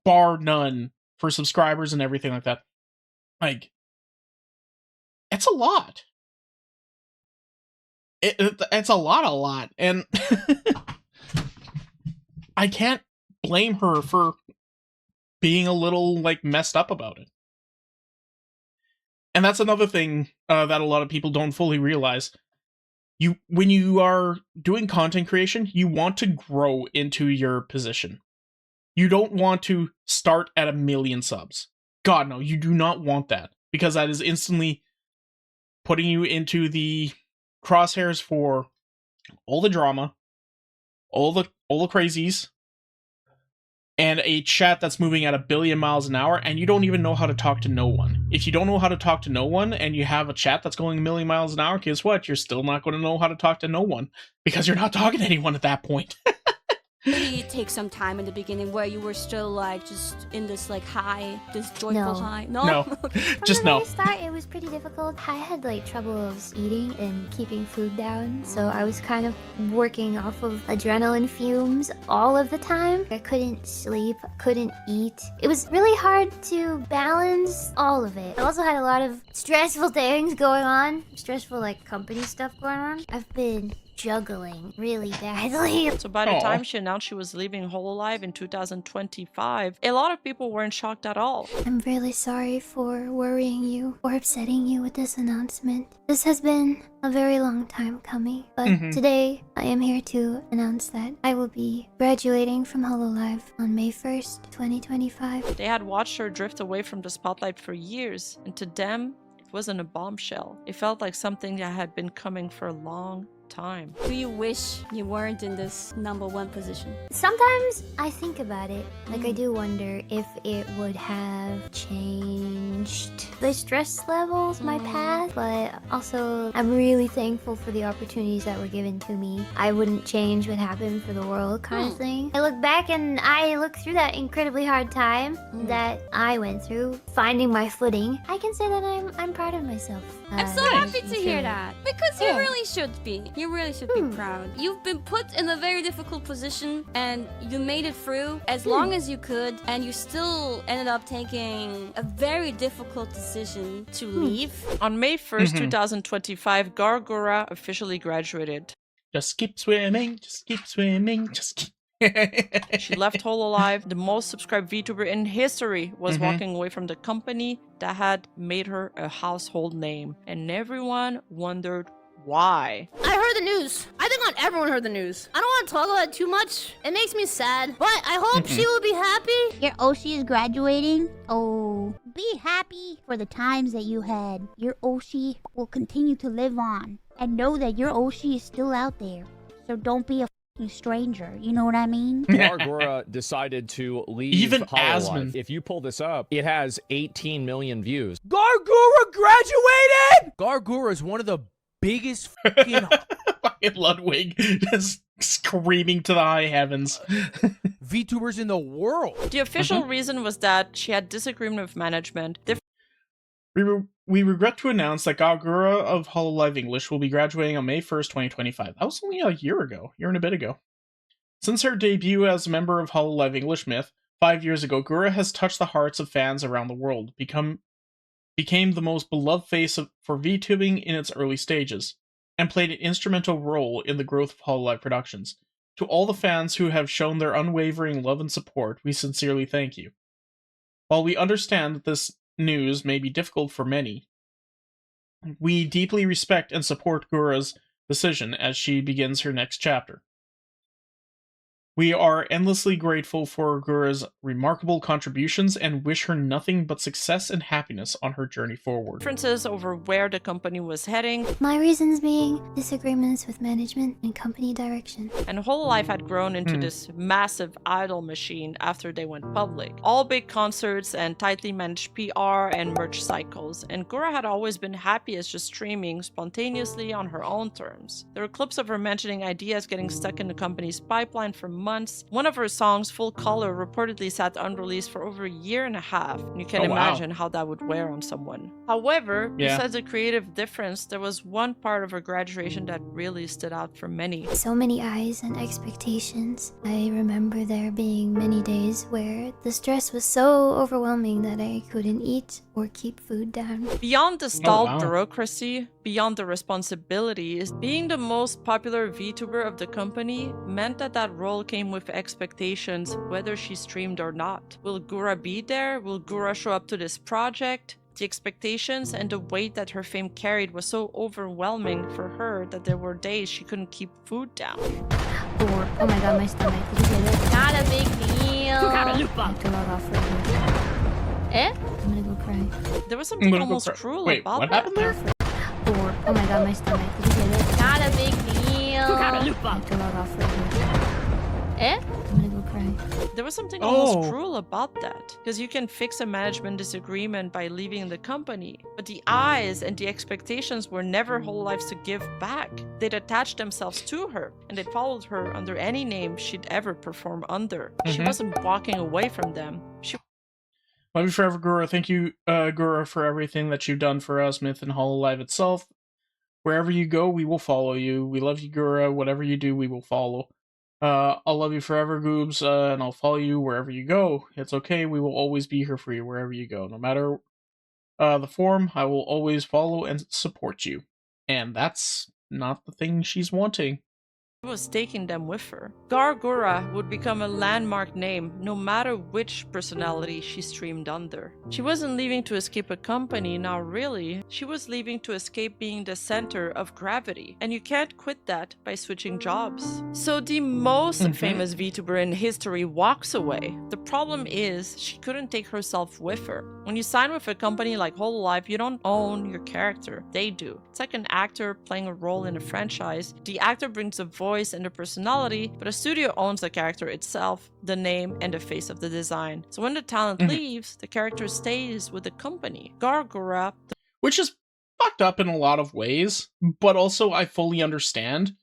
Speaker 1: bar none, for subscribers and everything like that. Like, it's a lot. It's a lot, and I can't blame her for being a little, like, messed up about it. And that's another thing that a lot of people don't fully realize. When you are doing content creation, you want to grow into your position. You don't want to start at 1 million subs. God, no, you do not want that. Because that is instantly putting you into the crosshairs for all the drama, all the crazies, and a chat that's moving at 1 billion miles an hour, and you don't even know how to talk to no one. If you don't know how to talk to no one, and you have a chat that's going 1 million miles an hour, guess what? You're still not going to know how to talk to no one, because you're not talking to anyone at that point.
Speaker 5: Did it take some time in the beginning where you were still like just in this like high, this joyful
Speaker 3: No.
Speaker 5: high?
Speaker 1: No.
Speaker 3: From
Speaker 1: Just
Speaker 3: the
Speaker 1: no.
Speaker 3: very start, it was pretty difficult. I had like troubles eating and keeping food down, so I was kind of working off of adrenaline fumes all of the time. I couldn't sleep, couldn't eat. It was really hard to balance all of it. I also had a lot of stressful things going on, stressful like company stuff going on. I've been juggling really badly.
Speaker 2: So by the
Speaker 1: Aw.
Speaker 2: time she announced she was leaving Hololive in 2025, a lot of people weren't shocked at all.
Speaker 3: I'm really sorry for worrying you or upsetting you with this announcement. This has been a very long time coming, but today I am here to announce that I will be graduating from Hololive on May 1st, 2025.
Speaker 2: They had watched her drift away from the spotlight for years, and to them, it wasn't a bombshell. It felt like something that had been coming for a long time.
Speaker 5: Do you wish you weren't in this #1 position?
Speaker 3: Sometimes I think about it. Like, I do wonder if it would have changed the stress levels, my path, but also I'm really thankful for the opportunities that were given to me. I wouldn't change what happened for the world, kind of thing. I look back and I look through that incredibly hard time that I went through, finding my footing. I can say that I'm proud of myself.
Speaker 5: I'm so happy to hear that, because you
Speaker 3: Yeah.
Speaker 5: really should be. You really should be proud. You've been put in a very difficult position and you made it through as long as you could, and you still ended up taking a very difficult decision to leave.
Speaker 2: On May 1st, 2025, Gura officially graduated.
Speaker 1: Just keep swimming, just keep swimming, just keep...
Speaker 2: She left Hololive. The most subscribed VTuber in history was walking away from the company that had made her a household name. And everyone wondered why.
Speaker 6: I heard the news. I think not everyone heard the news. I don't want to talk about it too much. It makes me sad. But I hope she will be happy.
Speaker 7: Your Oshi is graduating? Oh, be happy for the times that you had. Your Oshi will continue to live on. And know that your Oshi is still out there. So don't be a f***ing stranger. You know what I mean?
Speaker 8: Gura decided to leave
Speaker 1: Even
Speaker 8: Hololive.
Speaker 1: Asmon.
Speaker 8: If you pull this up, it has 18 million views.
Speaker 9: Gargura graduated! Gargura is one of the biggest fucking
Speaker 1: Fucking Ludwig just screaming to the high heavens.
Speaker 9: VTubers in the world.
Speaker 2: The official reason was that she had disagreement with management.
Speaker 1: We regret to announce that Gura of Hololive English will be graduating on May 1st, 2025. That was only a year and a bit ago. Since her debut as a member of Hololive English Myth 5 years ago, Gura has touched the hearts of fans around the world, becoming became the most beloved face for VTubing in its early stages, and played an instrumental role in the growth of Hololive Productions. To all the fans who have shown their unwavering love and support, we sincerely thank you. While we understand that this news may be difficult for many, we deeply respect and support Gura's decision as she begins her next chapter. We are endlessly grateful for Gura's remarkable contributions and wish her nothing but success and happiness on her journey forward.
Speaker 2: Differences over where the company was heading,
Speaker 3: My reasons being disagreements with management and company direction.
Speaker 2: and Hololive had grown into this massive idol machine after they went public. All big concerts and tightly managed PR and merch cycles, and Gura had always been happy as just streaming spontaneously on her own terms. There were clips of her mentioning ideas getting stuck in the company's pipeline for months. One of her songs, Full Color, reportedly sat unreleased for over a year and a half. You can imagine how that would wear on someone. However, besides the creative difference, there was one part of her graduation that really stood out for many.
Speaker 3: So many eyes and expectations. I remember there being many days where the stress was so overwhelming that I couldn't eat or keep food down.
Speaker 2: Beyond the stalled bureaucracy, beyond the responsibilities, being the most popular VTuber of the company meant that role came with expectations, whether she streamed or not. Will Gura be there? Will Gura show up to this project? The expectations and the weight that her fame carried was so overwhelming for her that there were days she couldn't keep food down.
Speaker 3: Or, oh my god, my stomach. Did you hear that?
Speaker 6: Not a big deal.
Speaker 3: I have to log off for a minute.
Speaker 6: Eh?
Speaker 3: I'm gonna go cry.
Speaker 2: There was something almost cruel about
Speaker 1: what
Speaker 2: that.
Speaker 1: happened there?
Speaker 3: Or, oh my god, my stomach. Did you hear that?
Speaker 6: Not a big deal.
Speaker 3: I have to log off for a minute.
Speaker 6: Eh?
Speaker 3: I'm gonna go cry.
Speaker 2: There was something almost cruel about that, because you can fix a management disagreement by leaving the company, but the eyes and the expectations were never Hololive's to give back. They'd attached themselves to her, and they followed her under any name she'd ever perform under. She wasn't walking away from them. She
Speaker 1: Love you forever, Gura. Thank you, Gura, for everything that you've done for us, Myth and Hololive itself. Wherever you go, we will follow you. We love you, Gura. Whatever you do, we will follow. I'll love you forever, Goobs, and I'll follow you wherever you go. It's okay, we will always be here for you wherever you go. No matter the form, I will always follow and support you. And that's not the thing she's wanting.
Speaker 2: was taking them with her. Gura would become a landmark name no matter which personality she streamed under. She wasn't leaving to escape a company, now really. She was leaving to escape being the center of gravity. And you can't quit that by switching jobs. So the most famous VTuber in history walks away. The problem is she couldn't take herself with her. When you sign with a company like Hololive, you don't own your character. They do. It's like an actor playing a role in a franchise. The actor brings a voice and a personality, but a studio owns the character itself, the name, and the face of the design. So when the talent leaves, the character stays with the company. Gura,
Speaker 1: which is fucked up in a lot of ways, but also I fully understand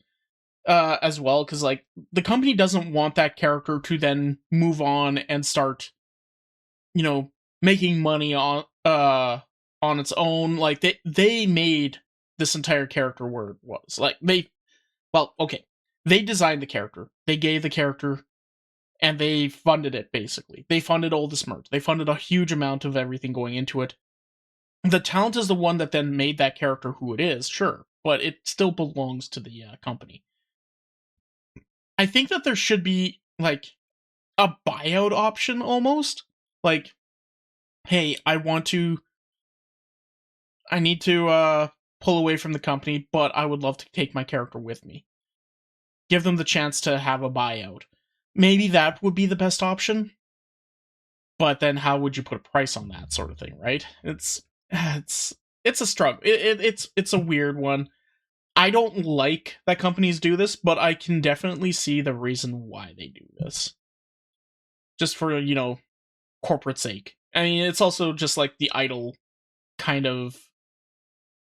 Speaker 1: as well, because like the company doesn't want that character to then move on and start, you know, making money on its own. Like they made this entire character where it was. Like they designed the character, they gave the character, and they funded it, basically. They funded all this merch. They funded a huge amount of everything going into it. The talent is the one that then made that character who it is, sure, but it still belongs to the company. I think that there should be, like, a buyout option, almost. Like, hey, I need to pull away from the company, but I would love to take my character with me. Give them the chance to have a buyout. Maybe that would be the best option. But then how would you put a price on that sort of thing, right? It's a struggle. It's a weird one. I don't like that companies do this, but I can definitely see the reason why they do this. Just for, you know, corporate sake. I mean, it's also just like the idol kind of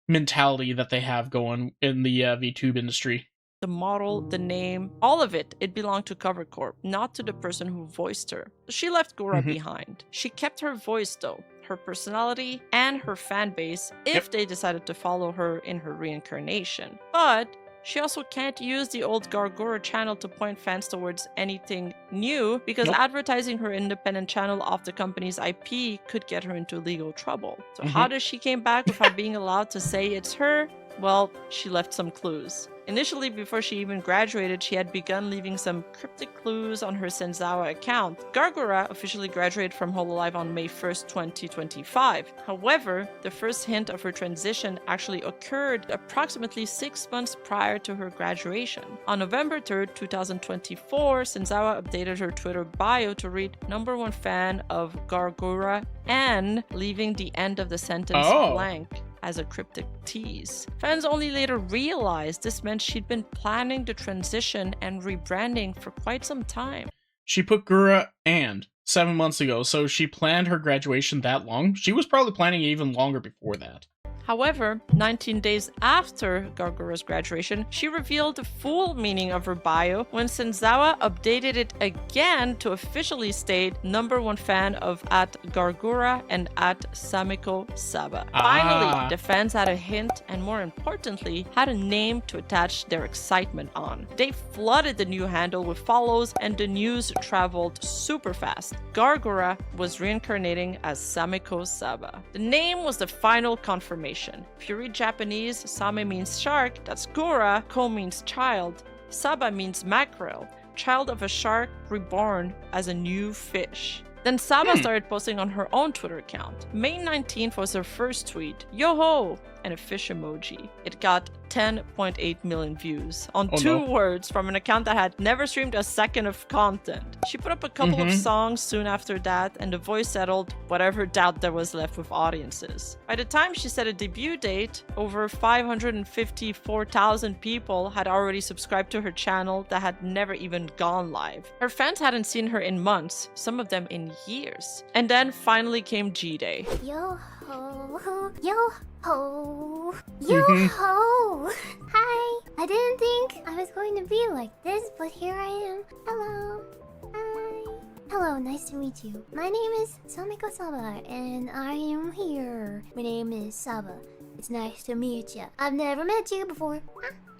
Speaker 1: mentality that they have going in the VTube industry.
Speaker 2: the model, the name, all of it, it belonged to Cover Corp, not to the person who voiced her. She left Gura behind. She kept her voice though, her personality, and her fan base if they decided to follow her in her reincarnation. But She also can't use the old Gura channel to point fans towards anything new because
Speaker 1: Nope.
Speaker 2: advertising her independent channel off the company's IP could get her into legal trouble. So how does she came back without being allowed to say it's her? Well, she left some clues. Initially, before she even graduated, she had begun leaving some cryptic clues on her Senzawa account. Gura officially graduated from Hololive on May 1st, 2025. However, the first hint of her transition actually occurred approximately 6 months prior to her graduation. On November 3rd, 2024, Senzawa updated her Twitter bio to read #1 fan of Gura and leaving the end of the sentence blank as a cryptic tease. Fans only later realized this meant she'd been planning the transition and rebranding for quite some time.
Speaker 1: She put Gura and 7 months ago, so she planned her graduation that long. She was probably planning it even longer before that.
Speaker 2: However, 19 days after Gura's graduation, she revealed the full meaning of her bio when Senzawa updated it again to officially state #1 fan of @Gura and @Sameko Saba. Finally, the fans had a hint and, more importantly, had a name to attach their excitement on. They flooded the new handle with follows and the news traveled super fast. Gura was reincarnating as Sameko Saba. The name was the final confirmation. If you read Japanese, Same means shark, that's Gura, Ko means child, Saba means mackerel, child of a shark reborn as a new fish. Then Saba started posting on her own Twitter account. May 19th was her first tweet, yo-ho, and a fish emoji. It got 10.8 million views on two words from an account that had never streamed a second of content. She put up a couple of songs soon after that, and the voice settled whatever doubt there was left with audiences. By the time she set a debut date, over 554,000 people had already subscribed to her channel that had never even gone live. Her fans hadn't seen her in months, some of them in years. And then finally came G-Day.
Speaker 3: Yo ho, yo ho, yo ho. Hi. I didn't think I was going to be like this, but here I am. Hello. Hi. Hello, nice to meet you. My name is Sameko Saba, and I am here. My name is Saba. It's nice to meet you. I've never met you before.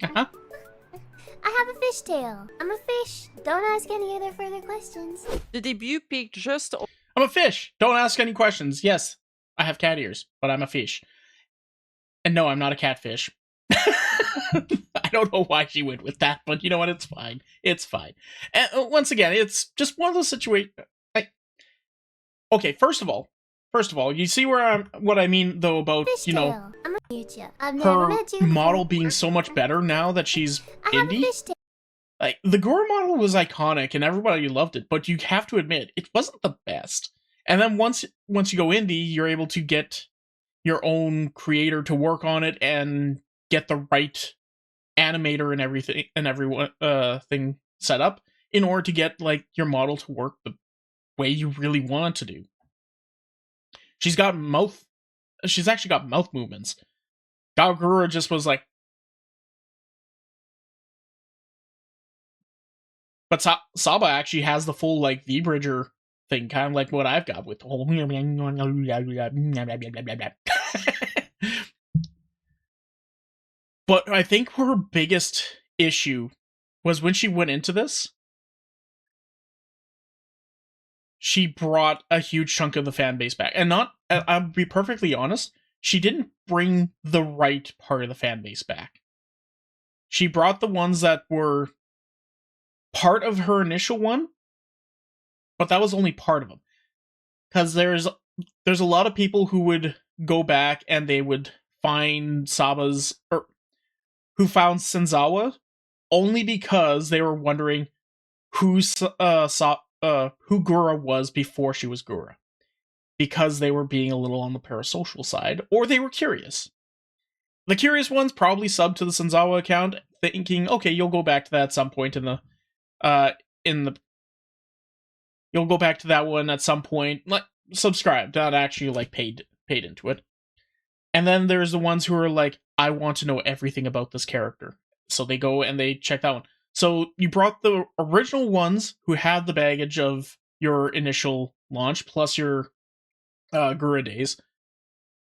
Speaker 3: I have a fishtail. I'm a fish. Don't ask any other further questions.
Speaker 2: The debut peaked just
Speaker 1: I'm a fish. Don't ask any questions. Yes, I have cat ears, but I'm a fish. And no, I'm not a catfish. I don't know why she went with that, but you know what? It's fine. It's fine. And once again, it's just one of those situations. Okay, first of all, you see what I mean though about
Speaker 3: Fishtail.
Speaker 1: you know
Speaker 3: I'm a future. I've never met you
Speaker 1: her
Speaker 3: before.
Speaker 1: model being so much better now that she's
Speaker 3: I have
Speaker 1: indie.
Speaker 3: a fishtail.
Speaker 1: Like the Gura model was iconic and everybody loved it, but you have to admit it wasn't the best. And then once you go indie, you're able to get your own creator to work on it and get the right animator and everything and everyone thing set up in order to get like your model to work the way you really want it to do. She's actually got mouth movements. Gura just was like, but Saba actually has the full like V-Bridger thing, kind of like what I've got with the whole. But I think her biggest issue was when she went into this, she brought a huge chunk of the fan base back. And I'll be perfectly honest, she didn't bring the right part of the fan base back. She brought the ones that were part of her initial one, but that was only part of them. Because there's a lot of people who would go back and they would find who found Senzawa only because they were wondering who Gura was before she was Gura. Because they were being a little on the parasocial side, or they were curious. The curious ones probably subbed to the Senzawa account, thinking, okay, you'll go back to that at some point you'll go back to that one at some point, like subscribe, not actually like paid into it. And then there's the ones who are like, I want to know everything about this character. So they go and they check that one. So you brought the original ones who had the baggage of your initial launch, plus your Gura days,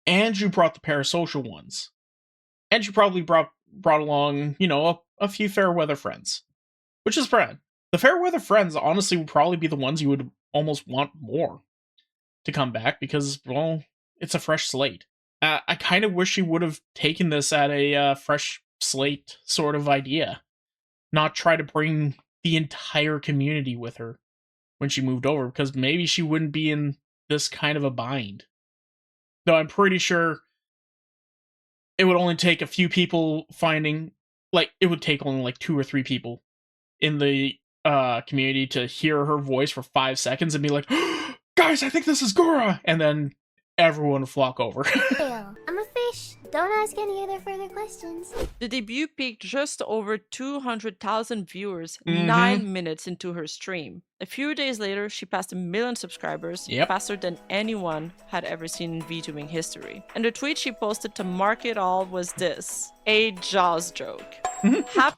Speaker 1: and you brought the parasocial ones. And you probably brought along, you know, a few fair weather friends, which is fine. The fair weather friends honestly would probably be the ones you would almost want more to come back because, well, it's a fresh slate. I kind of wish she would have taken this at a fresh slate sort of idea, not try to bring the entire community with her when she moved over, because maybe she wouldn't be in this kind of a bind. Though I'm pretty sure it would only take a few people finding, like, it would take only like 2 or 3 people in the community to hear her voice for 5 seconds and be like, guys, I think this is Gura! And then everyone would flock over.
Speaker 3: I'm a fish. Don't ask any other further questions.
Speaker 2: The debut peaked just over 200,000 viewers 9 minutes into her stream. A few days later, she passed 1 million subscribers, faster than anyone had ever seen in VTubing history. And the tweet she posted to mark it all was this: a Jaws joke. Half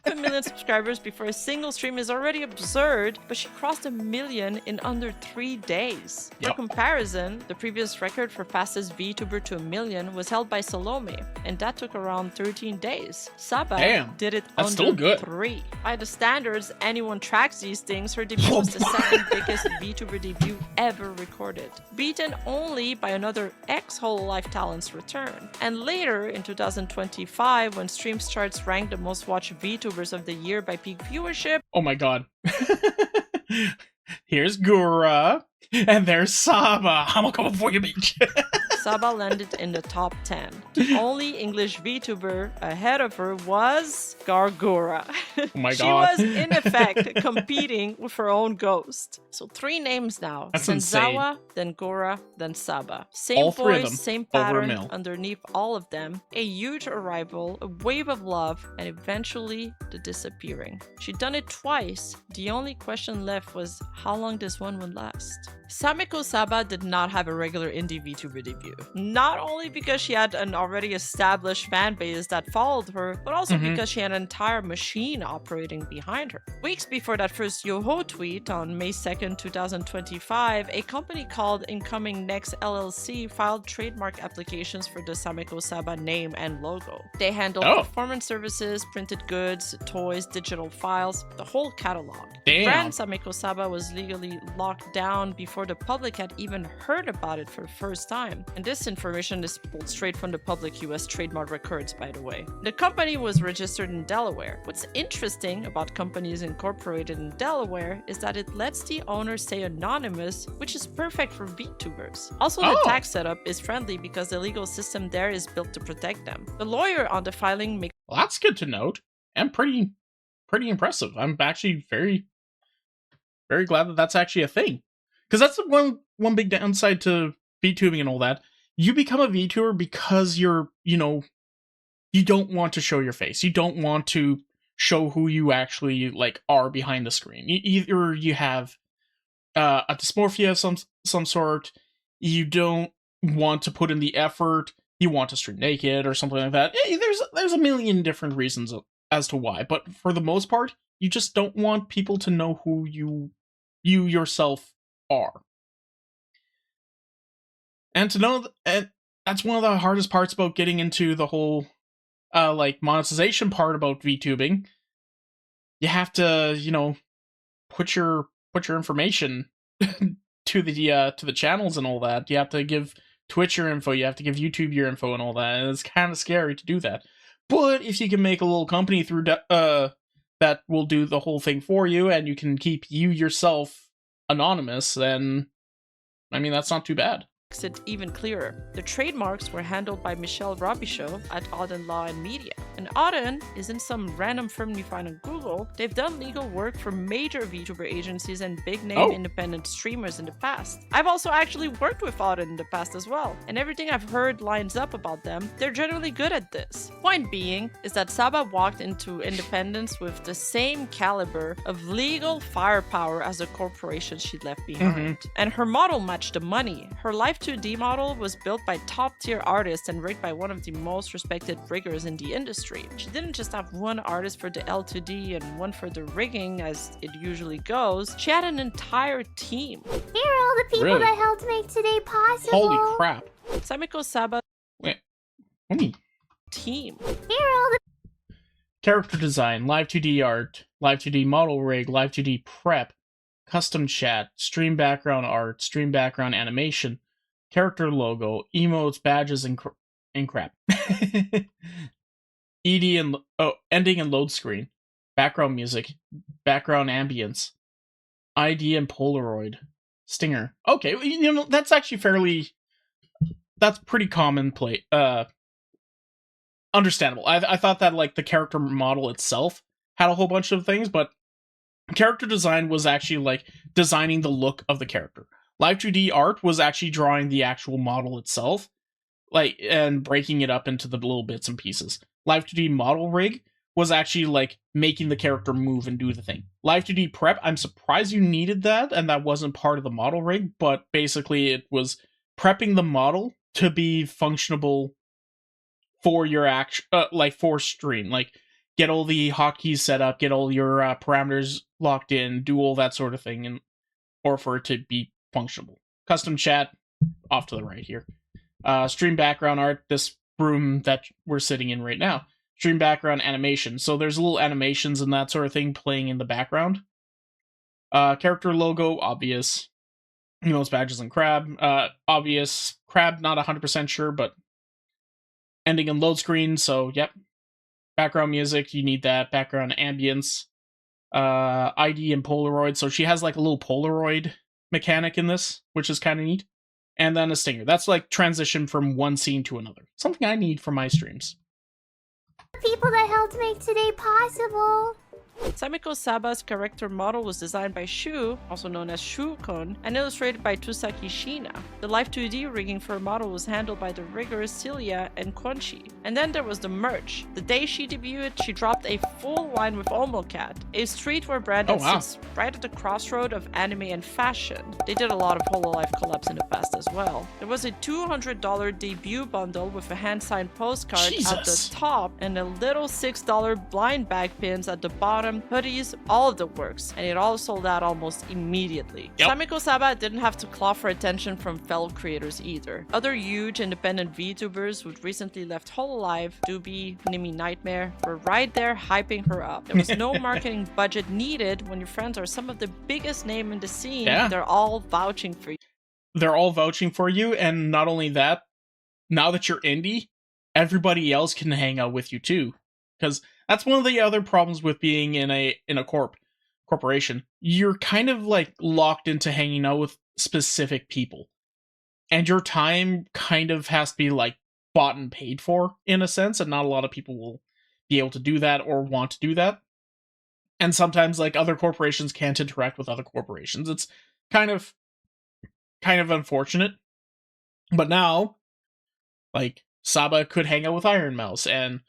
Speaker 2: 1 million subscribers before a single stream is already absurd, but she crossed 1 million in under 3 days. For comparison, the previous record for fastest VTuber to 1 million was held by Salome, and that took around 13 days. Saba did it under 3. By the standards anyone tracks these things, her debut was the second biggest VTuber debut ever recorded, beaten only by another ex-Hololive talent's return. And later, in 2025, when Streams Charts ranked the most watched VTubers of the year by peak viewership.
Speaker 1: Oh my god. Here's Gura, and there's Saba. I'm gonna come for you, bitch.
Speaker 2: Saba landed in the top 10. The only English VTuber ahead of her was Gura.
Speaker 1: Oh my god.
Speaker 2: She was, in effect, competing with her own ghost. So 3 names now.
Speaker 1: That's
Speaker 2: Senzawa,
Speaker 1: insane.
Speaker 2: then Gura, then Saba. Same
Speaker 1: All 3 of
Speaker 2: voice,
Speaker 1: them
Speaker 2: same
Speaker 1: over
Speaker 2: pattern
Speaker 1: 1 mil.
Speaker 2: underneath all of them. A huge arrival, a wave of love, and eventually the disappearing. She'd done it twice. The only question left was how long this one would last. Sameko Saba did not have a regular indie VTuber debut. Not only because she had an already established fan base that followed her, but also because she had an entire machine operating behind her. Weeks before that first yo-ho tweet on May 2nd, 2025, a company called Incoming Next LLC filed trademark applications for the Sameko Saba name and logo. They handled performance services, printed goods, toys, digital files, the whole catalog. The brand Sameko Saba was legally locked down before the public had even heard about it for the first time. And this information is pulled straight from the public US trademark records, by the way. The company was registered in Delaware. What's interesting about companies incorporated in Delaware is that it lets the owner stay anonymous, which is perfect for VTubers. Also, the tax setup is friendly because the legal system there is built to protect them. The lawyer on the filing makes...
Speaker 1: Well, that's good to note, and pretty impressive. I'm actually very glad that that's actually a thing. Because that's one big downside to VTubing and all that. You become a VTuber because you're, you don't want to show your face. You don't want to show who you actually, like, are behind the screen. Either you have a dysmorphia of some sort, you don't want to put in the effort, you want to stream naked or something like that. There's a million different reasons as to why, but for the most part, you just don't want people to know who you yourself are. And to know and that's one of the hardest parts about getting into the whole like monetization part about VTubing. You have to, put your information to the channels and all that. You have to give Twitch your info, you have to give YouTube your info and all that. And it's kind of scary to do that. But if you can make a little company through that will do the whole thing for you, and you can keep you yourself anonymous, then I mean, that's not too bad.
Speaker 2: It even clearer. The trademarks were handled by Michelle Robichaud at Auden Law and Media. And Auden isn't some random firm you find on Google. They've done legal work for major VTuber agencies and big-name independent streamers in the past. I've also actually worked with Auden in the past as well, and everything I've heard lines up about them. They're generally good at this. Point being is that Saba walked into independence with the same caliber of legal firepower as the corporation she'd left behind. And her model matched the money. Her life 2D model was built by top-tier artists and rigged by one of the most respected riggers in the industry. She didn't just have one artist for the L2D and one for the rigging, as it usually goes. She had an entire team.
Speaker 3: Here are all the people that helped make today possible.
Speaker 1: Holy crap.
Speaker 2: Sameko Saba
Speaker 1: Wait. What do you mean?
Speaker 2: team.
Speaker 3: Here are all the
Speaker 1: character design, live 2D art, live 2D model rig, live 2D prep, custom chat, stream background art, stream background animation, character logo, emotes, badges, and crap. ED and ending and load screen, background music, background ambience, ID and Polaroid, stinger. Okay, you know, that's actually that's pretty commonplace. Understandable. I thought that like the character model itself had a whole bunch of things, but character design was actually like designing the look of the character. Live 2D art was actually drawing the actual model itself, like, and breaking it up into the little bits and pieces. Live 2D model rig was actually like making the character move and do the thing. Live 2D prep, I'm surprised you needed that, and that wasn't part of the model rig, but basically it was prepping the model to be functionable for your action, like for stream, like get all the hotkeys set up, get all your parameters locked in, do all that sort of thing, and or for it to be functional. Custom chat, off to the right here. Stream background art, this room that we're sitting in right now. Stream background animation, so there's little animations and that sort of thing playing in the background. Character logo, obvious. Emotes, badges, and crab, obvious. Crab, not 100% sure, but ending and load screen, so yep. Background music, you need that. Background ambience. ID and Polaroid, so she has like a little Polaroid mechanic in this, which is kind of neat. And then a stinger. That's like transition from one scene to another. Something I need for my streams.
Speaker 3: People that helped make today possible.
Speaker 2: Sameko Saba's character model was designed by Shu, also known as Shu-kun, and illustrated by Tusaki Shina. The live 2D rigging for her model was handled by the riggers Celia and Quanchi. And then there was the merch. The day she debuted, she dropped a full line with Omocat, a streetwear brand that sits right at the crossroad of anime and fashion. They did a lot of HoloLive collabs in the past as well. There was a $200 debut bundle with a hand-signed postcard at the top and a little $6 blind bag pins at the bottom, hoodies, all of the works, and it all sold out almost immediately. Sameko Saba didn't have to claw for attention from fellow creators either. Other huge independent VTubers who recently left HoloLive, Vtube, Nimi Nightmare, were right there hyping her up. There was no marketing budget needed when your friends are some of the biggest name in the scene. They're all vouching for you.
Speaker 1: They're all vouching for you, and not only that, now that you're indie, everybody else can hang out with you too. Because that's one of the other problems with being in a corporation. You're kind of like locked into hanging out with specific people, and your time kind of has to be like bought and paid for in a sense, and not a lot of people will be able to do that or want to do that. And sometimes like other corporations can't interact with other corporations. It's kind of unfortunate. But now, like, Saba could hang out with Iron Mouse, and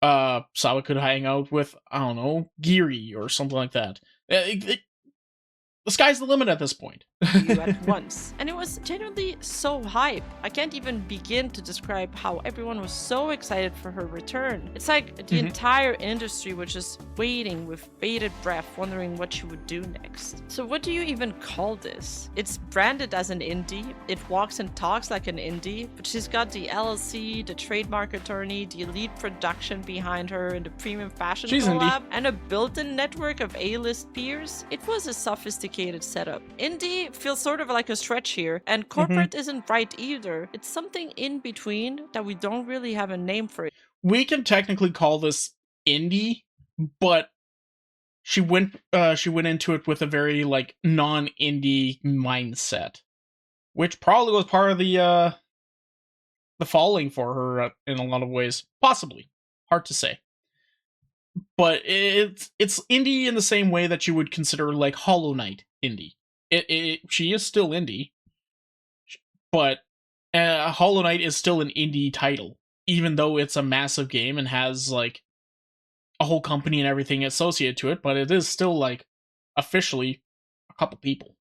Speaker 1: Saba could hang out with, I don't know, Geary or something like that. The sky's the limit at this point.
Speaker 2: You at once. And it was genuinely so hype. I can't even begin to describe how everyone was so excited for her return. It's like the entire industry was just waiting with bated breath, wondering what she would do next. So what do you even call this? It's branded as an indie. It walks and talks like an indie, but she's got the LLC, the trademark attorney, the elite production behind her, and the premium fashion collab, and a built-in network of A-list peers. It was a sophisticated setup. Indie feels sort of like a stretch here, and corporate isn't right either. It's something in between that we don't really have a name for it.
Speaker 1: We can technically call this indie, but she went into it with a very like non-indie mindset, which probably was part of the falling for her in a lot of ways. Possibly, hard to say. But it's indie in the same way that you would consider like Hollow Knight indie. She is still indie, but Hollow Knight is still an indie title, even though it's a massive game and has like a whole company and everything associated to it. But it is still like officially a couple people.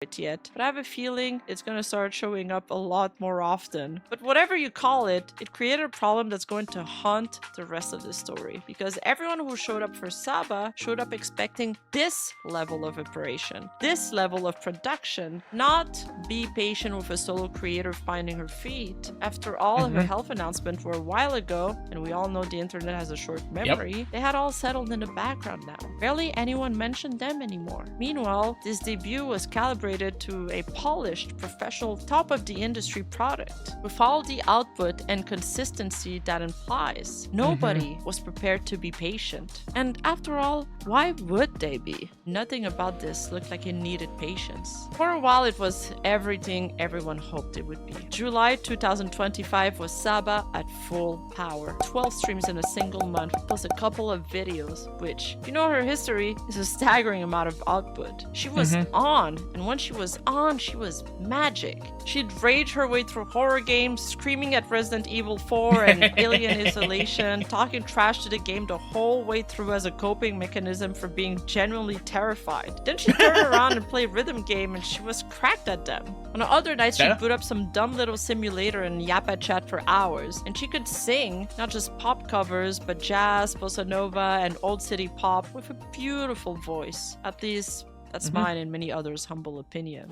Speaker 2: it yet, but I have a feeling it's gonna start showing up a lot more often. But whatever you call it, it created a problem that's going to haunt the rest of the story, because everyone who showed up for Saba showed up expecting this level of operation, this level of production, not be patient with a solo creator finding her feet. After all, her health announcements were a while ago, and we all know the internet has a short memory. They had all settled in the background now. Barely anyone mentioned them anymore. Meanwhile, this debut was calibrated to a polished, professional, top-of-the-industry product. With all the output and consistency that implies, nobody was prepared to be patient. And after all, why would they be? Nothing about this looked like it needed patience. For a while, it was everything everyone hoped it would be. July 2025 was Saba at full power. 12 streams in a single month, plus a couple of videos, which, if you know her history, is a staggering amount of output. She was on, and when she was on, she was magic. She'd rage her way through horror games, screaming at Resident Evil 4 and Alien Isolation, talking trash to the game the whole way through as a coping mechanism for being genuinely terrified. Then she'd turn around and play rhythm game, and she was cracked at them. On other nights, she'd boot up some dumb little simulator and yap at chat for hours, and she could sing, not just pop covers, but jazz, bossa nova, and old city pop with a beautiful voice. At least, that's mine and many others' humble opinion.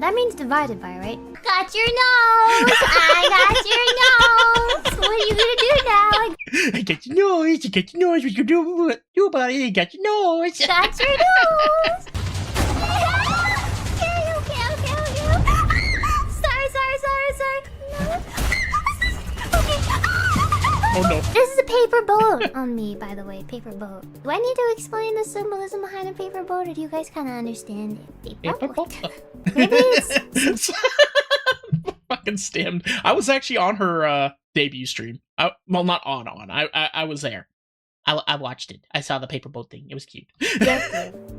Speaker 3: That means divided by, right? Got your nose! I got your nose! What are you gonna do now?
Speaker 1: I got your nose. I got your nose. What you do about it? I got your nose.
Speaker 3: Got your nose! Okay. Sorry.
Speaker 1: Oh no.
Speaker 3: This is a paper boat on me, by the way. Paper boat. Do I need to explain the symbolism behind a paper boat, or do you guys kind of understand it? Paper boat. Maybe it's
Speaker 1: fucking stemmed. I was actually on her debut stream. Well, not on. I was there. I watched it. I saw the paper boat thing. It was cute.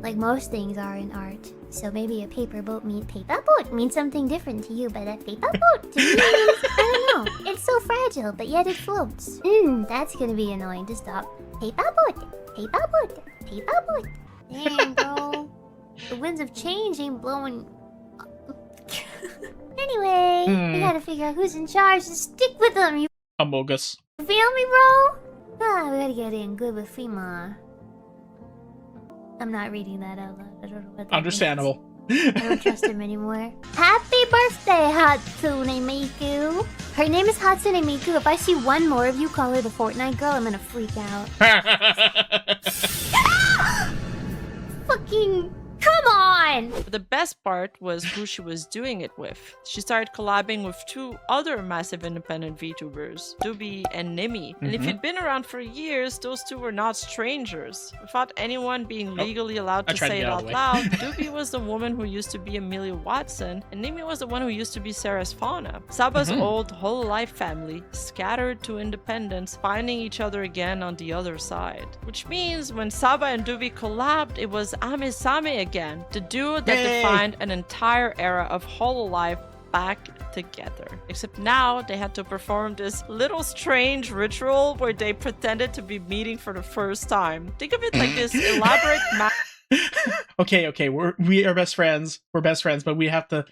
Speaker 3: like most things are in art. So maybe a paper boat means something different to you, but a paper boat to me means, I don't know. It's so fragile, but yet it floats. That's gonna be annoying to stop. Paper boat. Damn, bro. The winds of change ain't blowing. Anyway, we gotta figure out who's in charge and stick with them. You
Speaker 1: Amogus.
Speaker 3: feel me, bro? Ah, we gotta get in good with Fima. I'm not reading that out loud. I don't know what that
Speaker 1: Understandable.
Speaker 3: means. I don't trust him anymore. Happy birthday, Hatsune Miku! Her name is Hatsune Miku. If I see one more of you call her the Fortnite girl, I'm gonna freak out. Fucking... Come on!
Speaker 2: But the best part was who she was doing it with. She started collabing with two other massive independent VTubers, Vtube and Nimi. And if you'd been around for years, those two were not strangers. Without anyone being legally allowed to say it out loud, Vtube was the woman who used to be Amelia Watson, and Nimi was the one who used to be Sarah's Fauna. Saba's old whole life family scattered to independence, finding each other again on the other side. Which means when Saba and Vtube collabed, it was Ame Same again. The duo that defined an entire era of hololive back together. Except now they had to perform this little strange ritual where they pretended to be meeting for the first time. Think of it like this elaborate
Speaker 1: Okay, we are best friends. We're best friends, but we have to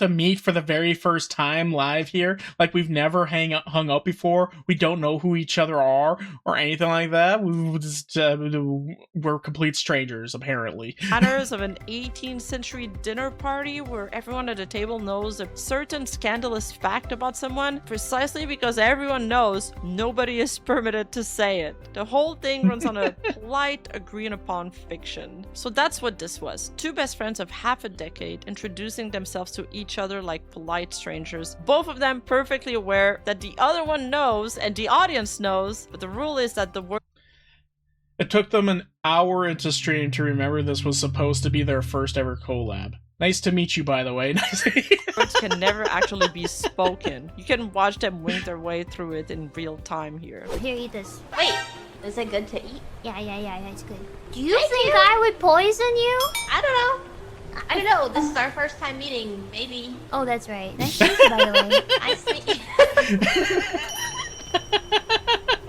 Speaker 1: meet for the very first time live here. Like we've never hung out before. We don't know who each other are or anything like that. We're complete strangers, apparently.
Speaker 2: Manners of an 18th century dinner party where everyone at the table knows a certain scandalous fact about someone precisely because everyone knows nobody is permitted to say it. The whole thing runs on a polite, agreed upon fiction. So that's what this was. Two best friends of half a decade introducing themselves to each other like polite strangers, both of them perfectly aware that the other one knows and the audience knows, but the rule is that the word
Speaker 1: It took them an hour into stream to remember this was supposed to be their first ever collab. Nice to meet you, by the way.
Speaker 2: words can never actually be spoken. You can watch them wing their way through it in real time here.
Speaker 3: Here, eat this.
Speaker 6: Wait, is it good to eat?
Speaker 3: Yeah, it's good. Do you think I would poison you?
Speaker 6: I don't know. I don't know. This is our first time meeting. Maybe.
Speaker 3: Oh, that's right. Nice to meet you, by the way.
Speaker 6: I see.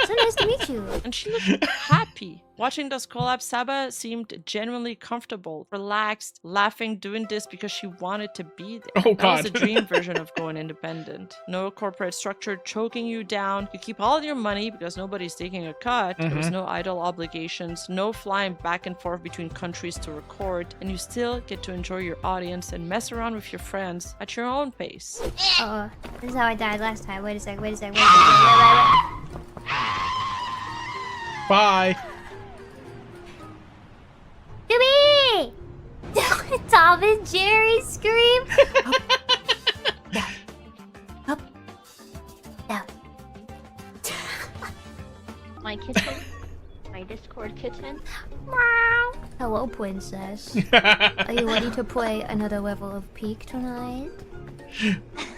Speaker 3: So nice to to meet you.
Speaker 2: And she looked happy. Watching this collab, Saba seemed genuinely comfortable, relaxed, laughing, doing this because she wanted to be there.
Speaker 1: Oh,
Speaker 2: That was the
Speaker 1: God.
Speaker 2: dream version of going independent. No corporate structure choking you down. You keep all your money because nobody's taking a cut. There was no idle obligations, no flying back and forth between countries to record, and you still get to enjoy your audience and mess around with your friends at your own pace.
Speaker 3: Uh-oh. This is how I died last time. Wait a sec, wait a sec, wait a sec. Wait.
Speaker 1: Bye.
Speaker 3: Jimmy! Tom and Jerry scream. Up. Down.
Speaker 7: My kitchen. My Discord kitchen.
Speaker 3: Meow. Hello, princess. Are you ready to play another level of Peak tonight?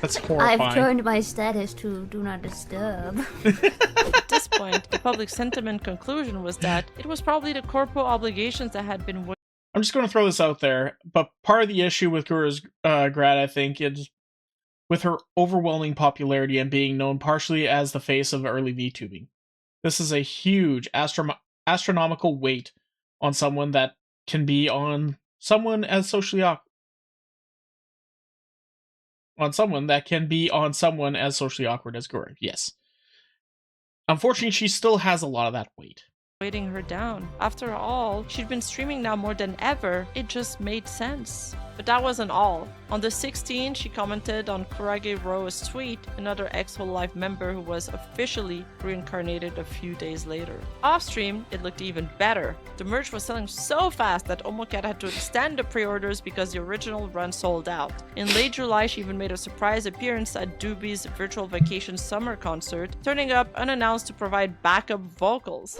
Speaker 1: That's horrifying.
Speaker 3: I've turned my status to Do Not Disturb.
Speaker 2: At this point, the public sentiment conclusion was that it was probably the corpo obligations that had been
Speaker 1: I'm just going to throw this out there, but part of the issue with Gura's grad, I think, is with her overwhelming popularity and being known partially as the face of early VTubing. This is a huge astronomical weight on someone that can be on someone as socially awkward. On someone that can be on someone as socially awkward as Gura, yes. Unfortunately, she still has a lot of that weight.
Speaker 2: weighting her down. After all, she'd been streaming now more than ever. It just made sense. But that wasn't all. On the 16th, she commented on Kurage Roa's tweet, another ex-Hololive member who was officially reincarnated a few days later. Off-stream, it looked even better. The merch was selling so fast that Omocat had to extend the pre-orders because the original run sold out. In late July, she even made a surprise appearance at Vtube's Virtual Vacation Summer concert, turning up unannounced to provide backup vocals.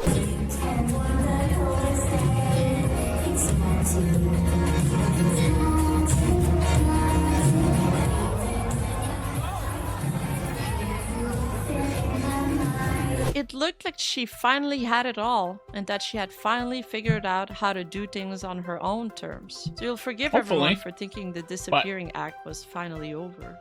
Speaker 2: It looked like she finally had it all, and that she had finally figured out how to do things on her own terms. So you'll forgive everyone for thinking the disappearing act was finally over.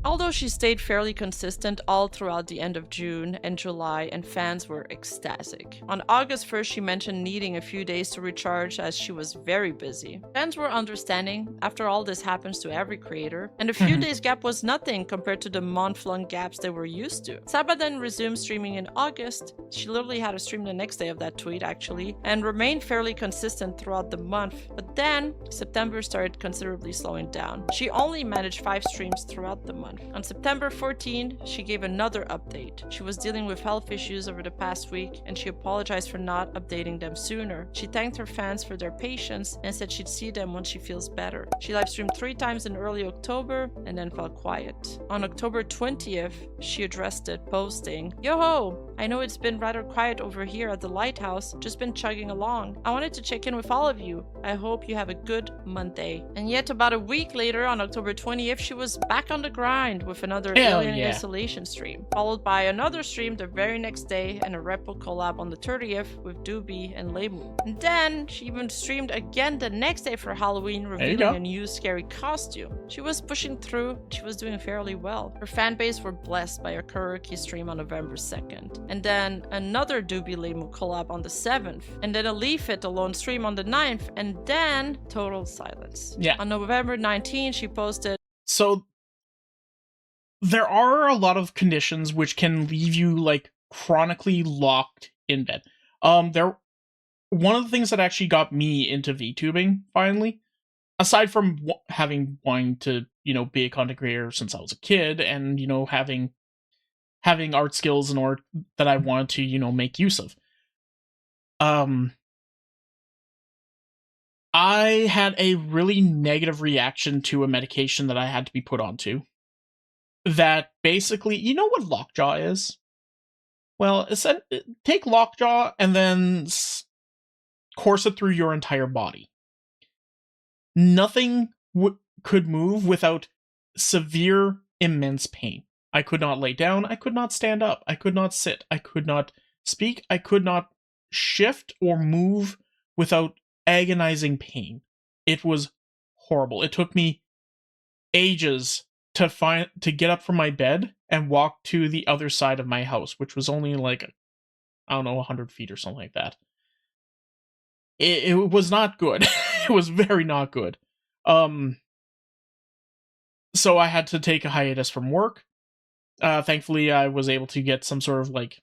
Speaker 2: Although she stayed fairly consistent all throughout the end of June and July, and fans were ecstatic. On August 1st, she mentioned needing a few days to recharge as she was very busy. Fans were understanding. After all, this happens to every creator. And a few days gap was nothing compared to the month-long gaps they were used to. Saba then resumed streaming in August. She literally had a stream the next day of that tweet, actually, and remained fairly consistent throughout the month. But then, September started considerably slowing down. She only managed 5 streams throughout the month. On September 14, she gave another update. She was dealing with health issues over the past week, and she apologized for not updating them sooner. She thanked her fans for their patience and said she'd see them when she feels better. She livestreamed 3 times in early October and then fell quiet. On October 20th, she addressed it, posting, "Yo-ho! I know it's been rather quiet over here at the lighthouse, just been chugging along. I wanted to check in with all of you. I hope you have a good Monday." And yet about a week later, on October 20th, she was back on the grind with another Alien Isolation stream, followed by another stream the very next day and a Repo collab on the 30th with Doobie and Lemu. And then she even streamed again the next day for Halloween, revealing a new scary costume. She was pushing through, she was doing fairly well. Her fan base were blessed by a karaoke stream on November 2nd, and then another Doobie Lemu collab on the 7th, and then a Leaf It Alone stream on the 9th, and then total silence. On November 19th, she posted,
Speaker 1: So there are a lot of conditions which can leave you like chronically locked in bed. One of the things that actually got me into VTubing finally, aside from wanting to, be a content creator since I was a kid, and having art skills and art that I wanted to make use of. I had a really negative reaction to a medication that I had to be put onto. That basically, you know what lockjaw is? Well, take lockjaw and then course it through your entire body. Nothing could move without severe, immense pain. I could not lay down, I could not stand up, I could not sit, I could not speak, I could not shift or move without agonizing pain. It was horrible. It took me ages to get up from my bed and walk to the other side of my house, which was only like I don't know, 100 feet or something like that. It was not good. It was very not good. So I had to take a hiatus from work. Thankfully, I was able to get some sort of, like,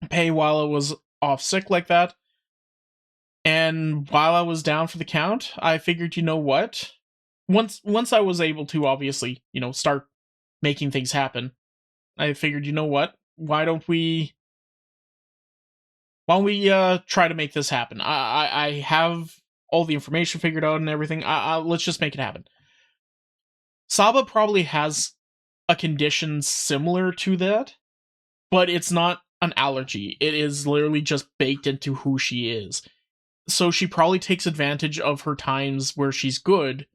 Speaker 1: pay while I was off sick like that. And while I was down for the count, I figured, you know what? Once I was able to, obviously, start making things happen, I figured, you know what? Why don't we try to make this happen? I have all the information figured out and everything. Let's just make it happen. Saba probably has a condition similar to that, but it's not an allergy. It is literally just baked into who she is. So she probably takes advantage of her times where she's good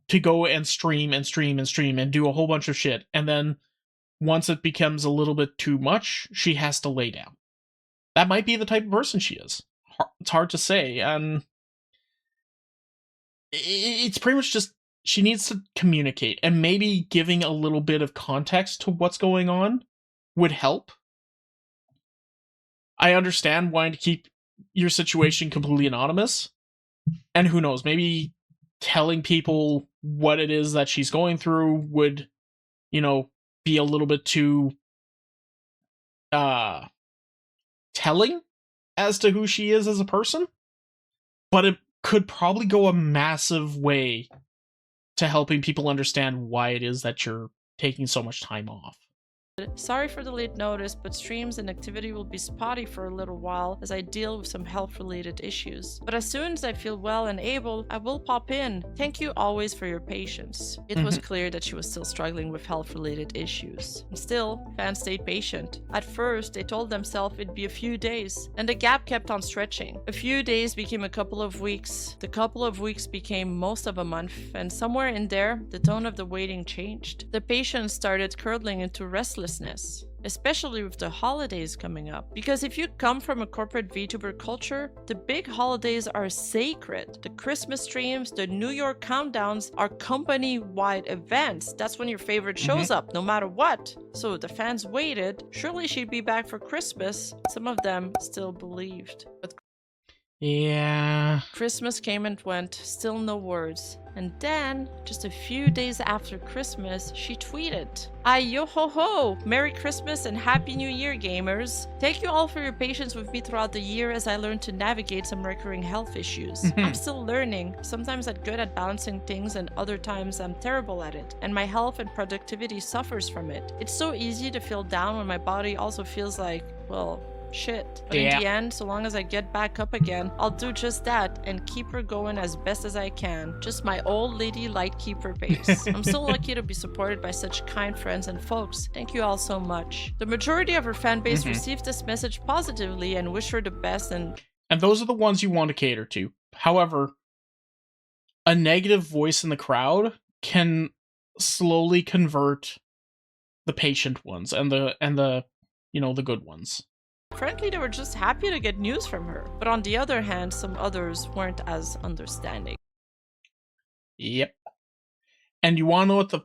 Speaker 1: to go and stream and stream and stream and do a whole bunch of shit. And then once it becomes a little bit too much, she has to lay down. That might be the type of person she is. It's hard to say. And it's pretty much just she needs to communicate, and maybe giving a little bit of context to what's going on would help. I understand wanting to keep your situation completely anonymous, and who knows, maybe telling people what it is that she's going through would, be a little bit too telling as to who she is as a person, but it could probably go a massive way to helping people understand why it is that you're taking so much time off.
Speaker 2: Sorry for the late notice, but streams and activity will be spotty for a little while as I deal with some health-related issues. But as soon as I feel well and able, I will pop in. Thank you always for your patience. It was clear that she was still struggling with health-related issues. And still, fans stayed patient. At first, they told themselves it'd be a few days, and the gap kept on stretching. A few days became a couple of weeks. The couple of weeks became most of a month, and somewhere in there, the tone of the waiting changed. The patience started curdling into restlessness, especially with the holidays coming up. Because if you come from a corporate VTuber culture, the big holidays are sacred. The Christmas streams, the New York countdowns are company-wide events. That's when your favorite shows up, no matter what. So the fans waited. Surely she'd be back for Christmas. Some of them still believed. But
Speaker 1: yeah.
Speaker 2: Christmas came and went, still no words. And then, just a few days after Christmas, she tweeted, "Yo ho ho! Merry Christmas and Happy New Year, gamers! Thank you all for your patience with me throughout the year as I learned to navigate some recurring health issues. I'm still learning. Sometimes I'm good at balancing things and other times I'm terrible at it. And my health and productivity suffers from it. It's so easy to feel down when my body also feels like, well, shit. But in the end, so long as I get back up again, I'll do just that and keep her going as best as I can. Just my old lady light keeper pace. I'm so lucky to be supported by such kind friends and folks. Thank you all so much." The majority of her fan base received this message positively and wish her the best, and
Speaker 1: those are the ones you want to cater to. However, a negative voice in the crowd can slowly convert the patient ones and the the good ones.
Speaker 2: frankly, they were just happy to get news from her. But on the other hand, some others weren't as understanding.
Speaker 1: Yep. And you want to know what the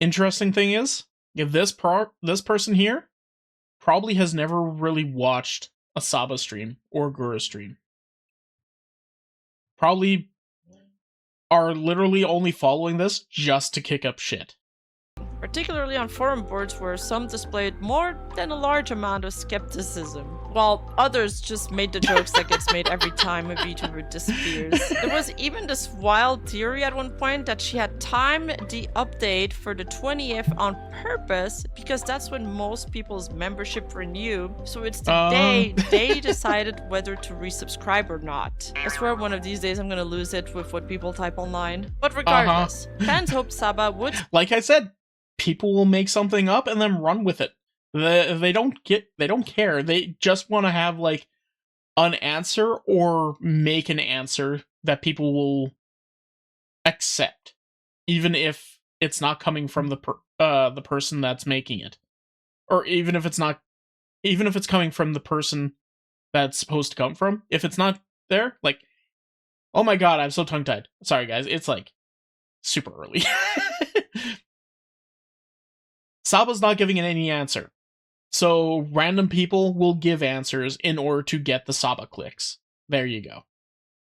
Speaker 1: interesting thing is? If this person here probably has never really watched a Saba stream or Gura stream. Probably are literally only following this just to kick up shit.
Speaker 2: Particularly on forum boards where some displayed more than a large amount of skepticism, while others just made the jokes that gets made every time a VTuber disappears. There was even this wild theory at one point that she had timed the update for the 20th on purpose because that's when most people's membership renew, so it's the day they decided whether to resubscribe or not. I swear one of these days I'm gonna lose it with what people type online. But regardless, fans hoped Saba would...
Speaker 1: Like I said, people will make something up and then run with it. They don't care. They just want to have like an answer or make an answer that people will accept, even if it's not coming from the person that's making it, or even if it's coming from the person that's supposed to come from. If it's not there, like, oh my god, I'm so tongue-tied. Sorry guys, it's like super early. Saba's not giving it any answer. So random people will give answers in order to get the Saba clicks. There you go.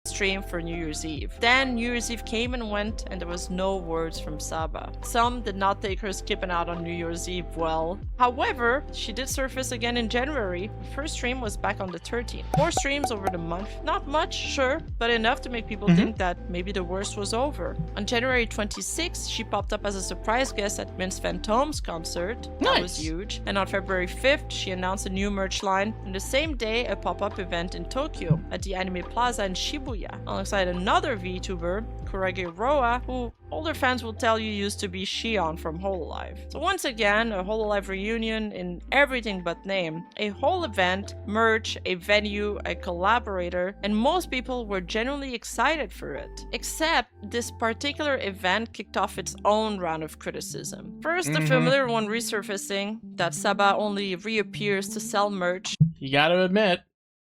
Speaker 2: Stream for New Year's Eve. Then New Year's Eve came and went, and there was no words from Saba. Some did not take her skipping out on New Year's Eve well. However, she did surface again in January. Her first stream was back on the 13th. 4 streams over the month. Not much, sure, but enough to make people think that maybe the worst was over. On January 26th, she popped up as a surprise guest at Vince Fantome's concert. That was huge. And on February 5th, she announced a new merch line. And the same day, a pop-up event in Tokyo at the Anime Plaza in Shibuya, alongside another VTuber, Kurage Roa, who older fans will tell you used to be Shion from Hololive. So once again, a Hololive reunion in everything but name. A whole event, merch, a venue, a collaborator, and most people were genuinely excited for it. Except this particular event kicked off its own round of criticism. First, the familiar one resurfacing, that Saba only reappears to sell merch.
Speaker 1: You gotta admit,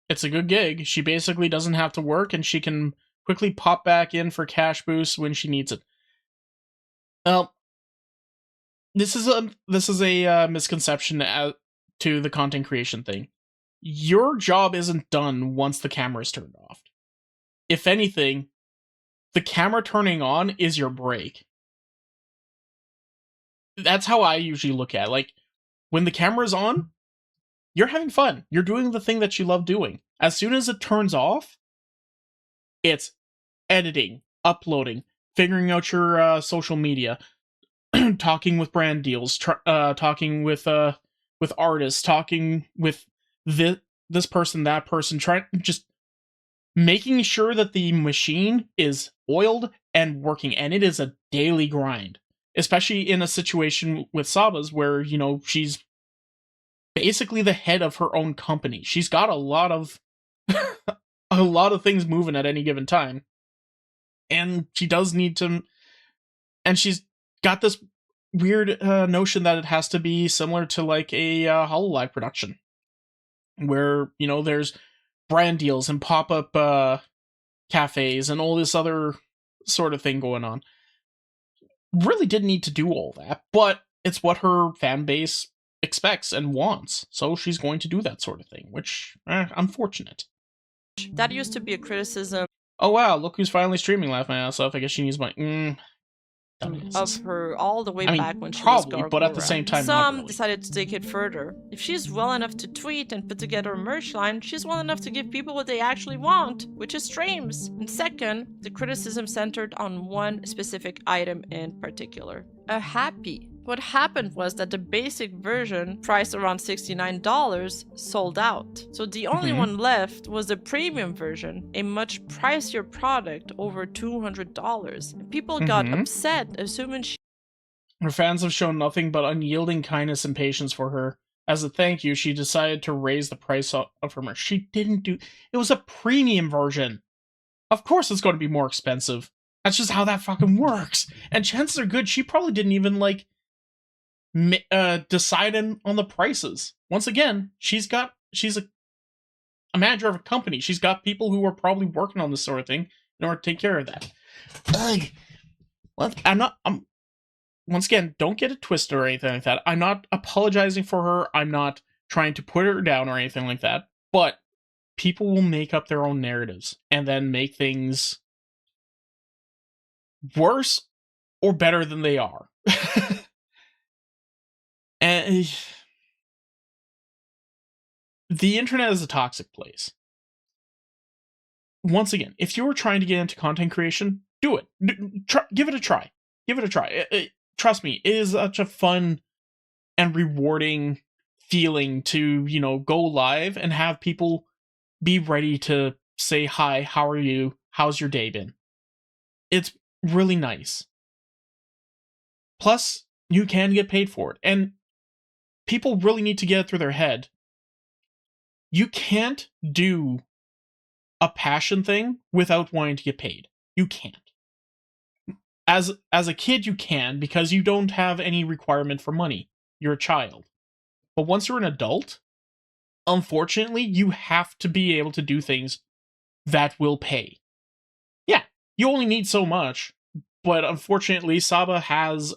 Speaker 1: it's a good gig. She basically doesn't have to work, and she can quickly pop back in for cash boosts when she needs it. Well, this is a misconception to the content creation thing. Your job isn't done once the camera is turned off. If anything, the camera turning on is your break. That's how I usually look at it. Like, when the camera's on, you're having fun. You're doing the thing that you love doing. As soon as it turns off, it's editing, uploading, figuring out your social media, talking with brand deals, talking with artists, talking with this person, that person, just making sure that the machine is oiled and working. And it is a daily grind, especially in a situation with Saba's where, you know, she's basically the head of her own company. She's got a lot of a lot of things moving at any given time, and she does need to. And she's got this weird notion that it has to be similar to like a Hololive production, where, you know, there's brand deals and pop-up cafes and all this other sort of thing going on. Really didn't need to do all that, but it's what her fan base expects and wants, so she's going to do that sort of thing, which, unfortunate.
Speaker 2: That used to be a criticism.
Speaker 1: Oh wow, look who's finally streaming, laugh my ass off. I guess she needs my
Speaker 2: Of her all the way back when she
Speaker 1: probably,
Speaker 2: was
Speaker 1: but at the
Speaker 2: Gura.
Speaker 1: same time,
Speaker 2: Some
Speaker 1: not really.
Speaker 2: decided to take it further. If she's well enough to tweet and put together a merch line, she's well enough to give people what they actually want, which is streams. And second, the criticism centered on one specific item in particular: a happy. What happened was that the basic version, priced around $69, sold out. So the only one left was the premium version, a much pricier product, over $200. And people got upset, assuming
Speaker 1: her fans have shown nothing but unyielding kindness and patience for her. As a thank you, she decided to raise the price of her merch. She didn't do... It was a premium version. Of course it's going to be more expensive. That's just how that fucking works. And chances are good she probably didn't even, like, decide on the prices. Once again, she's a manager of a company. She's got people who are probably working on this sort of thing in order to take care of that. Well, once again, don't get it twisted or anything like that. I'm not apologizing for her. I'm not trying to put her down or anything like that. But people will make up their own narratives and then make things worse or better than they are. And the internet is a toxic place. Once again, if you're trying to get into content creation, do it. Give it a try. Give it a try. Trust me, it is such a fun and rewarding feeling to, you know, go live and have people be ready to say, hi, how are you? How's your day been? It's really nice. Plus, you can get paid for it. And people really need to get it through their head. You can't do a passion thing without wanting to get paid. You can't. As a kid, you can, because you don't have any requirement for money. You're a child. But once you're an adult, unfortunately, you have to be able to do things that will pay. Yeah, you only need so much, but unfortunately, Saba has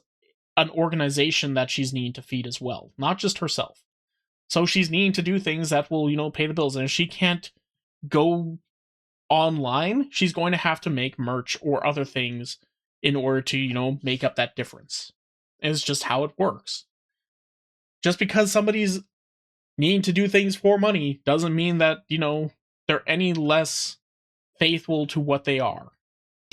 Speaker 1: an organization that she's needing to feed as well, not just herself. So she's needing to do things that will, you know, pay the bills. And if she can't go online, she's going to have to make merch or other things in order to, you know, make up that difference. It's just how it works. Just because somebody's needing to do things for money doesn't mean that, you know, they're any less faithful to what they are.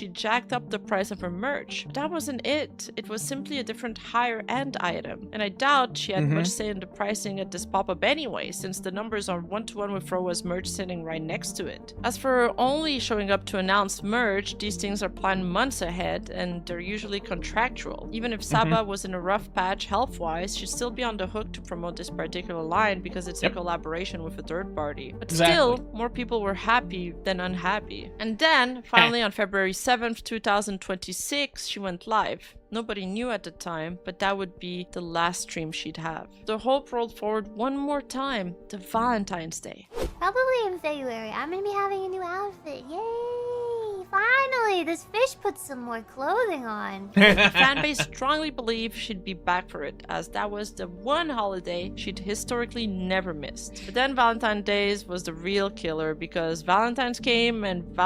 Speaker 2: She jacked up the price of her merch. But that wasn't it. It was simply a different higher-end item. And I doubt she had much say in the pricing at this pop-up anyway, since the numbers are one-to-one with Roa's merch sitting right next to it. As for only showing up to announce merch, these things are planned months ahead, and they're usually contractual. Even if Saba was in a rough patch health-wise, she'd still be on the hook to promote this particular line because it's a collaboration with a third party. But still, more people were happy than unhappy. And then, finally on February 7th, 2026, she went live. Nobody knew at the time, but that would be the last stream she'd have. The hope rolled forward one more time to Valentine's Day.
Speaker 3: Probably in February. I'm gonna be having a new outfit. Yay! Finally, this fish put some more clothing on.
Speaker 2: The fanbase strongly believed she'd be back for it, as that was the one holiday she'd historically never missed. But then Valentine's Day was the real killer, because Valentine's came and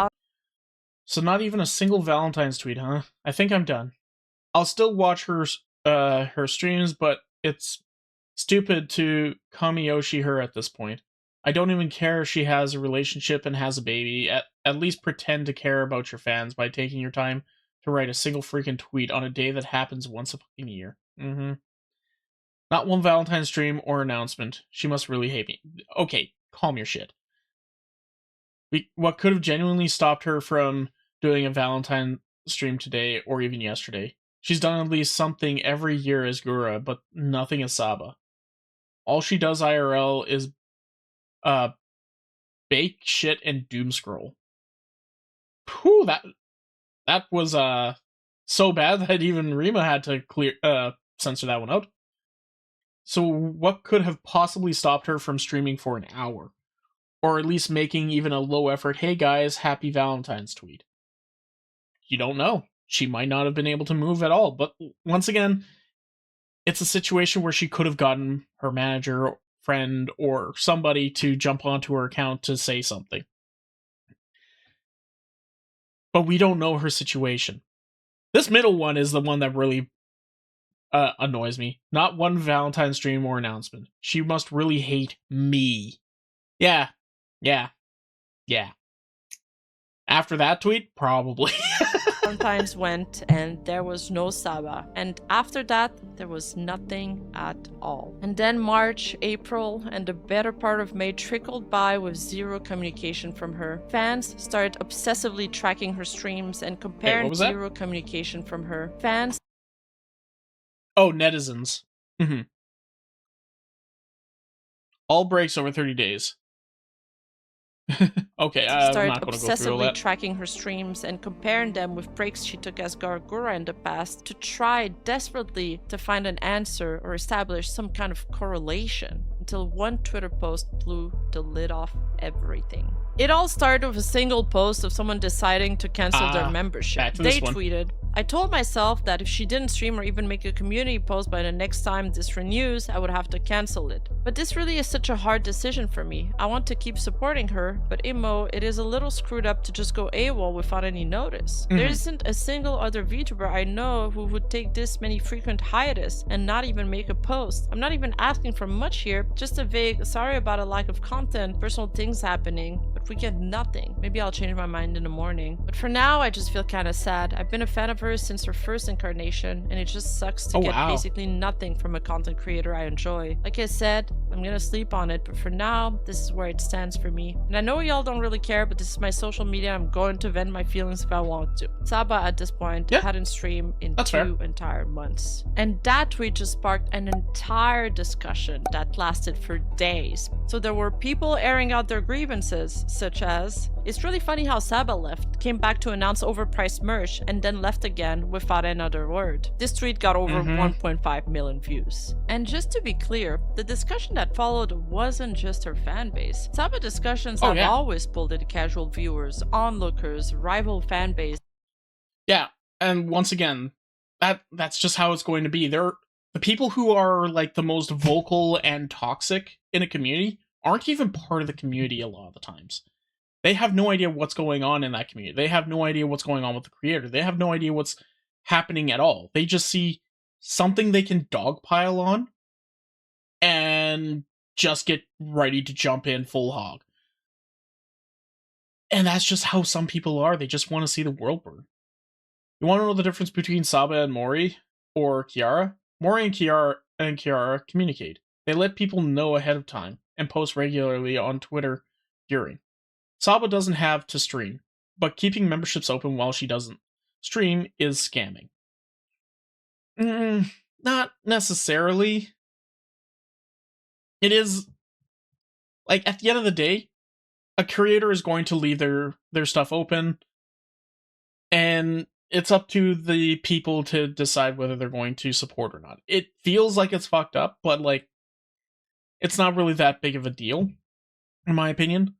Speaker 1: So not even a single Valentine's tweet, huh? I think I'm done. I'll still watch her streams, but it's stupid to Kamiyoshi her at this point. I don't even care if she has a relationship and has a baby. At least pretend to care about your fans by taking your time to write a single freaking tweet on a day that happens once a fucking year. Not one Valentine's stream or announcement. She must really hate me. Okay, calm your shit. What could have genuinely stopped her from doing a Valentine stream today or even yesterday? She's done at least something every year as Gura, but nothing as Saba. All she does IRL is bake shit and doom scroll. Whew, that was so bad that even Rima had to censor that one out. So what could have possibly stopped her from streaming for an hour? Or at least making even a low effort, hey guys, happy Valentine's tweet? You don't know. She might not have been able to move at all, but once again, it's a situation where she could have gotten her manager, friend, or somebody to jump onto her account to say something. But we don't know her situation. This middle one is the one that really annoys me. Not one Valentine's stream or announcement. She must really hate me. Yeah. After that tweet, probably.
Speaker 2: Valentine's went and there was no Saba. And after that, there was nothing at all. And then March, April, and the better part of May trickled by with zero communication from her. Fans started obsessively tracking her streams and comparing zero communication from her. Fans...
Speaker 1: Oh, netizens. All breaks over 30 days. Okay, I'm
Speaker 2: started
Speaker 1: not going to go through all
Speaker 2: obsessively
Speaker 1: that.
Speaker 2: tracking her streams and comparing them with breaks she took as Gura in the past to try desperately to find an answer or establish some kind of correlation, until one Twitter post blew the lid off everything. It all started with a single post of someone deciding to cancel their membership. They tweeted, I told myself that if she didn't stream or even make a community post by the next time this renews, I would have to cancel it. But this really is such a hard decision for me. I want to keep supporting her, but Immo, it is a little screwed up to just go AWOL without any notice. There isn't a single other VTuber I know who would take this many frequent hiatus and not even make a post. I'm not even asking for much here, just a vague, sorry about a lack of content, personal things happening, but we get nothing. Maybe I'll change my mind in the morning. But for now, I just feel kind of sad. I've been a fan of her since her first incarnation, and it just sucks to get basically nothing from a content creator I enjoy. Like I said, I'm gonna sleep on it, but for now, this is where it stands for me. And I know y'all don't really care, but this is my social media. I'm going to vent my feelings if I want to. Saba at this point hadn't streamed in 2 entire months. And that tweet just sparked an entire discussion that lasted for days. So there were people airing out their grievances, such as, it's really funny how Saba left, came back to announce overpriced merch, and then left again without another word. This tweet got over 1.5 million views. And just to be clear, the discussion that followed wasn't just her fanbase. Saba discussions have always pulled in casual viewers, onlookers, rival fanbase.
Speaker 1: Yeah, and once again, that's just how it's going to be. the people who are like the most vocal and toxic in a community aren't even part of the community a lot of the times. They have no idea what's going on in that community. They have no idea what's going on with the creator. They have no idea what's happening at all. They just see something they can dogpile on and just get ready to jump in full hog. And that's just how some people are. They just want to see the world burn. You want to know the difference between Saba and Mori or Kiara? Mori and Kiara communicate. They let people know ahead of time and post regularly on Twitter during. Saba doesn't have to stream, but keeping memberships open while she doesn't stream is scamming. Not necessarily. It is, like, at the end of the day, a creator is going to leave their stuff open, and it's up to the people to decide whether they're going to support or not. It feels like it's fucked up, but, like, it's not really that big of a deal, in my opinion.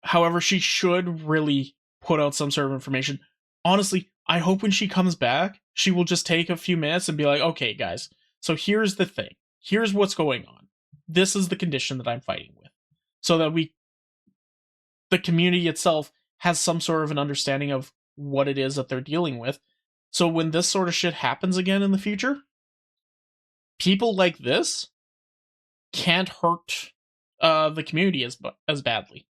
Speaker 1: However, she should really put out some sort of information. Honestly, I hope when she comes back, she will just take a few minutes and be like, okay, guys, so here's the thing. Here's what's going on. This is the condition that I'm fighting with. So that the community itself has some sort of an understanding of what it is that they're dealing with. So when this sort of shit happens again in the future, people like this can't hurt the community as badly.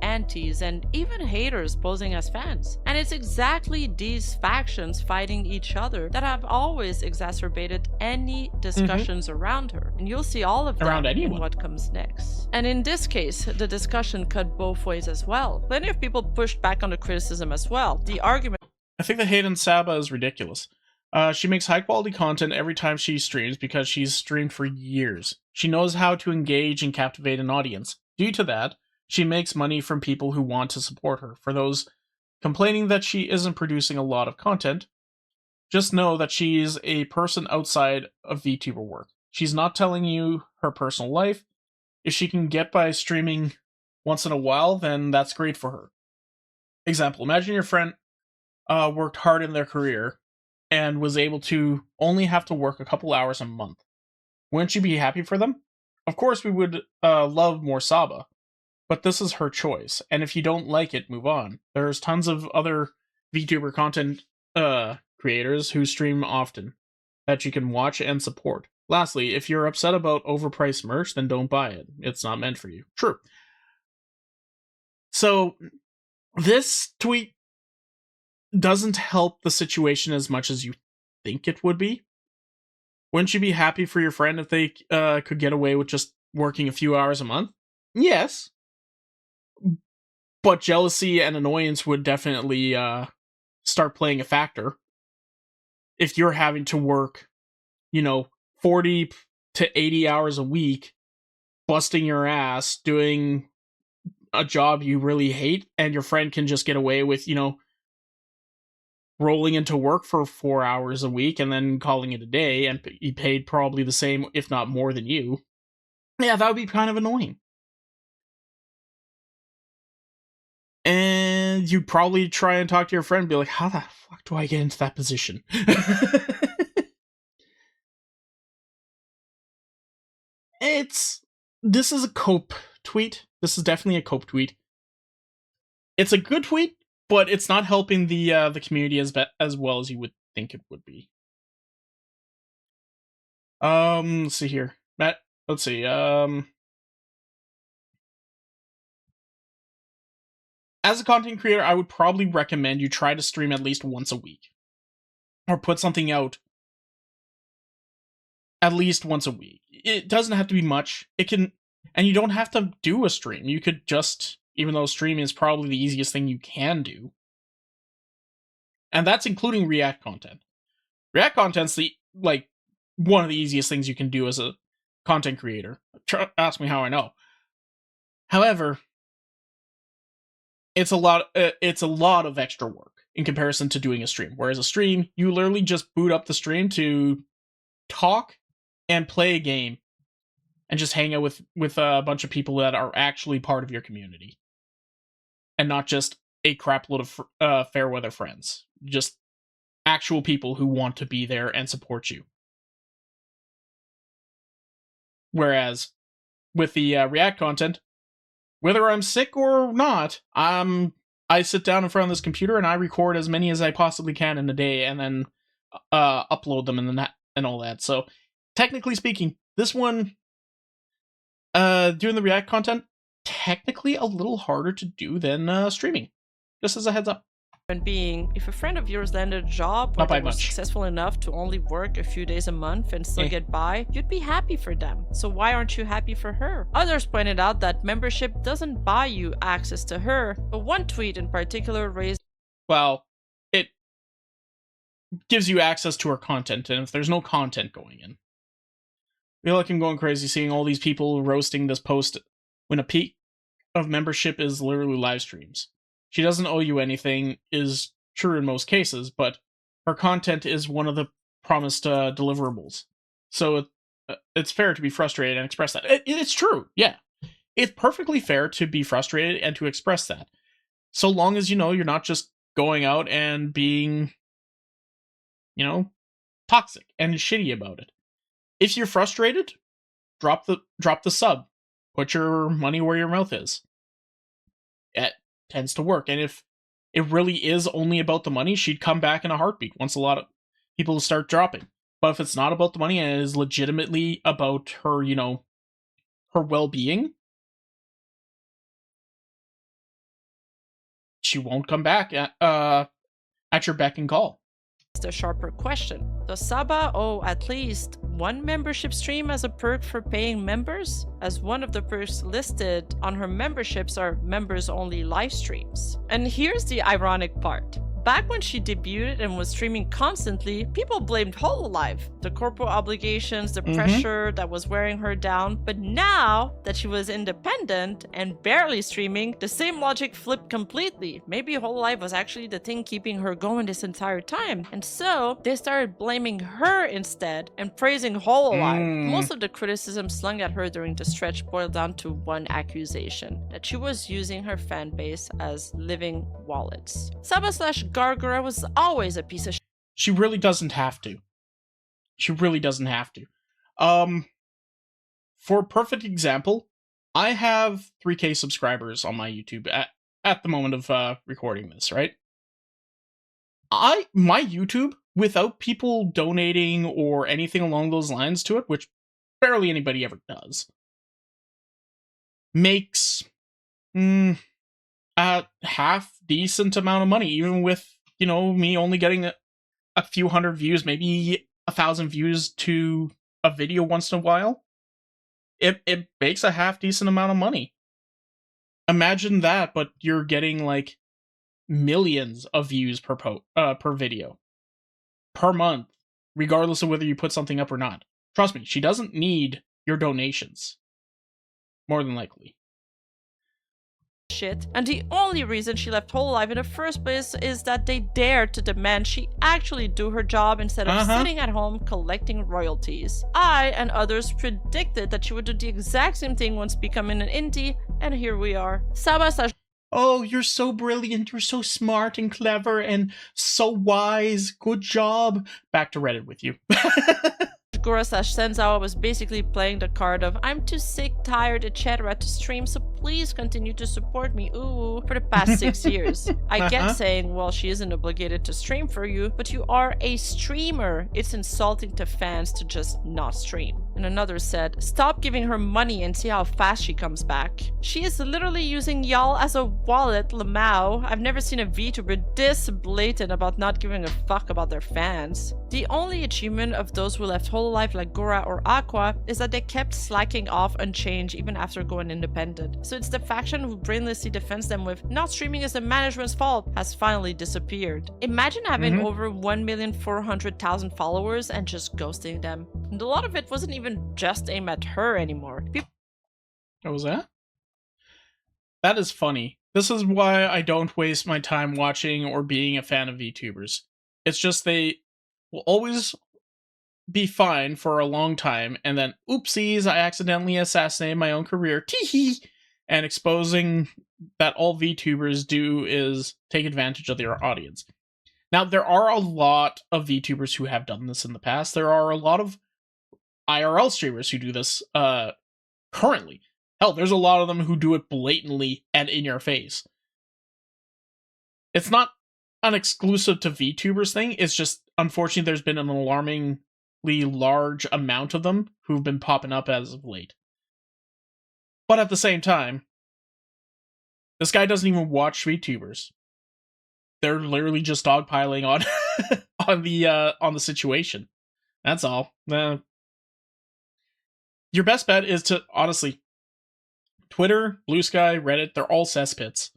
Speaker 2: Antis, and even haters posing as fans. And it's exactly these factions fighting each other that have always exacerbated any discussions around her. And you'll see all of them in what comes next. And in this case, the discussion cut both ways as well. Plenty of people pushed back on the criticism as well. The argument...
Speaker 1: I think the hate on Saba is ridiculous. She makes high-quality content every time she streams because she's streamed for years. She knows how to engage and captivate an audience. Due to that, she makes money from people who want to support her. For those complaining that she isn't producing a lot of content, just know that she's a person outside of VTuber work. She's not telling you her personal life. If she can get by streaming once in a while, then that's great for her. Example, imagine your friend worked hard in their career and was able to only have to work a couple hours a month. Wouldn't you be happy for them? Of course we would love more Saba. But this is her choice, and if you don't like it, move on. There's tons of other VTuber content creators who stream often that you can watch and support. Lastly, if you're upset about overpriced merch, then don't buy it. It's not meant for you. True. So, this tweet doesn't help the situation as much as you think it would be. Wouldn't you be happy for your friend if they could get away with just working a few hours a month? Yes. But jealousy and annoyance would definitely start playing a factor. If you're having to work, 40 to 80 hours a week, busting your ass, doing a job you really hate, and your friend can just get away with, rolling into work for 4 hours a week and then calling it a day, and he paid probably the same, if not more than you. Yeah, that would be kind of annoying. And you'd probably try and talk to your friend and be like, how the fuck do I get into that position? This is a cope tweet. This is definitely a cope tweet. It's a good tweet, but it's not helping the community as well as you would think it would be. Let's see here. Matt, let's see. As a content creator, I would probably recommend you try to stream at least once a week. Or put something out at least once a week. It doesn't have to be much. And you don't have to do a stream. You could just, even though streaming is probably the easiest thing you can do. And that's including React content. React content's one of the easiest things you can do as a content creator. Ask me how I know. However, it's a lot of extra work in comparison to doing a stream. Whereas a stream, you literally just boot up the stream to talk and play a game and just hang out with a bunch of people that are actually part of your community. And not just a crap load of fair weather friends. Just actual people who want to be there and support you. Whereas with the React content, whether I'm sick or not, I sit down in front of this computer and I record as many as I possibly can in a day, and then upload them and all that. So technically speaking, this one, doing the React content, technically a little harder to do than streaming. Just as a heads up.
Speaker 2: Being, if a friend of yours landed a job where
Speaker 1: Not by
Speaker 2: they were
Speaker 1: much.
Speaker 2: successful enough to only work a few days a month and still get by, you'd be happy for them. So why aren't you happy for her? Others pointed out that membership doesn't buy you access to her, but one tweet in particular raised,
Speaker 1: Well, it gives you access to her content, and if there's no content going in, I feel like I'm going crazy seeing all these people roasting this post when a peak of membership is literally live streams. She doesn't owe you anything is true in most cases, but her content is one of the promised deliverables. So it's fair to be frustrated and express that. It's true, yeah. It's perfectly fair to be frustrated and to express that. So long as, you're not just going out and being, toxic and shitty about it. If you're frustrated, drop the sub. Put your money where your mouth is. It tends to work. And if it really is only about the money, she'd come back in a heartbeat once a lot of people start dropping. But if it's not about the money and it is legitimately about her, her well-being, she won't come back at your beck and call.
Speaker 2: a sharper question. Does Saba owe at least one membership stream as a perk for paying members? As one of the perks listed on her memberships are members-only live streams. And here's the ironic part. Back when she debuted and was streaming constantly, people blamed Hololive, the corporate obligations, the pressure that was wearing her down. But now that she was independent and barely streaming, the same logic flipped completely. Maybe Hololive was actually the thing keeping her going this entire time. And so they started blaming her instead and praising Hololive. Most of the criticism slung at her during the stretch boiled down to one accusation, that she was using her fan base as living wallets. Saba/Gura was always a piece of shit.
Speaker 1: She really doesn't have to. She really doesn't have to. For a perfect example, I have 3K subscribers on my YouTube at the moment of recording this, right? My YouTube, without people donating or anything along those lines to it, which barely anybody ever does, makes a half decent amount of money, even with, me only getting a few hundred views, maybe 1,000 views to a video once in a while. It makes a half decent amount of money. Imagine that, but you're getting like millions of views per video per month, regardless of whether you put something up or not. Trust me, she doesn't need your donations, more than likely.
Speaker 2: Shit, and the only reason she left Hololive in the first place is that they dared to demand she actually do her job instead of sitting at home collecting royalties. I and others predicted that she would do the exact same thing once becoming an indie, and here we are. Saba/
Speaker 1: Oh, you're so brilliant, you're so smart and clever and so wise, good job. Back to Reddit with you.
Speaker 2: Gura/Senzawa was basically playing the card of I'm too sick, tired, etc. to stream, so please continue to support me, ooh, for the past 6 years. I get saying, well, she isn't obligated to stream for you, but you are a streamer. It's insulting to fans to just not stream. And another said, stop giving her money and see how fast she comes back. She is literally using y'all as a wallet, lamau. I've never seen a VTuber this blatant about not giving a fuck about their fans. The only achievement of those who left Hololive like Gura or Aqua is that they kept slacking off unchanged even after going independent. So it's the faction who brainlessly defends them with not streaming is the management's fault has finally disappeared. Imagine having over 1,400,000 followers and just ghosting them. And a lot of it wasn't even just aimed at her anymore.
Speaker 1: What was that? That is funny. This is why I don't waste my time watching or being a fan of VTubers. It's just they will always be fine for a long time, and then, oopsies, I accidentally assassinated my own career, teehee, and exposing that all VTubers do is take advantage of their audience. Now, there are a lot of VTubers who have done this in the past. There are a lot of IRL streamers who do this currently. Hell, there's a lot of them who do it blatantly and in your face. It's not an exclusive to VTubers thing, it's just, unfortunately, there's been an alarmingly large amount of them who've been popping up as of late. But at the same time, this guy doesn't even watch VTubers. They're literally just dogpiling on on the situation. That's all. Your best bet is to, honestly, Twitter, Blue Sky, Reddit, they're all cesspits.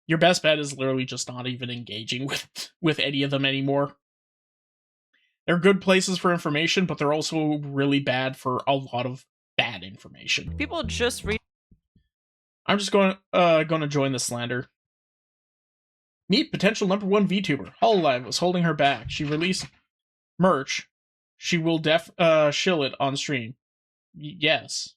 Speaker 1: Your best bet is literally just not even engaging with any of them anymore. They're good places for information, but they're also really bad for a lot of bad information.
Speaker 2: People just read.
Speaker 1: I'm just going to join the slander. Meet potential #1 VTuber. Hololive was holding her back. She released merch. She will shill it on stream. Yes.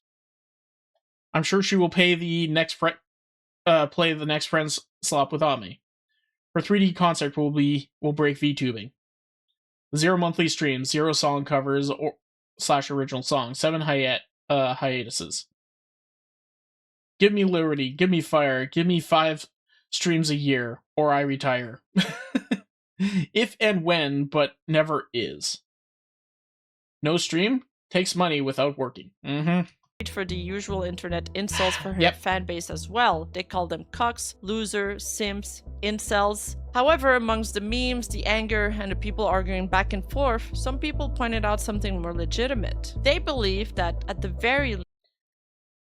Speaker 1: I'm sure she will pay the next play the next friend's slop with Ami. Her 3D concert will break VTubing. 0 monthly streams, 0 song covers or / original songs, 7 hiatuses. Give me liberty, give me fire, give me 5 streams a year, or I retire. If and when, but never is. No stream takes money without working.
Speaker 2: For the usual internet insults for her fan base as well. They call them cucks, loser, simps, incels. However, amongst the memes, the anger, and the people arguing back and forth, some people pointed out something more legitimate. They believe that at the very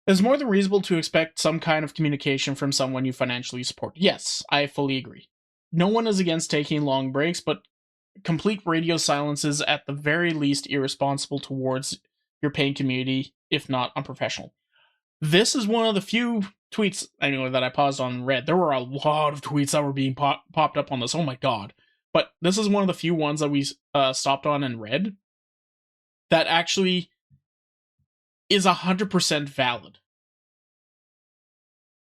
Speaker 1: It's more than reasonable to expect some kind of communication from someone you financially support. Yes, I fully agree. No one is against taking long breaks, but complete radio silence is at the very least irresponsible towards your paying community, if not unprofessional. This is one of the few tweets, anyway, that I paused on and read. There were a lot of tweets that were being popped up on this, oh my god. But this is one of the few ones that we stopped on and read that actually is 100% valid.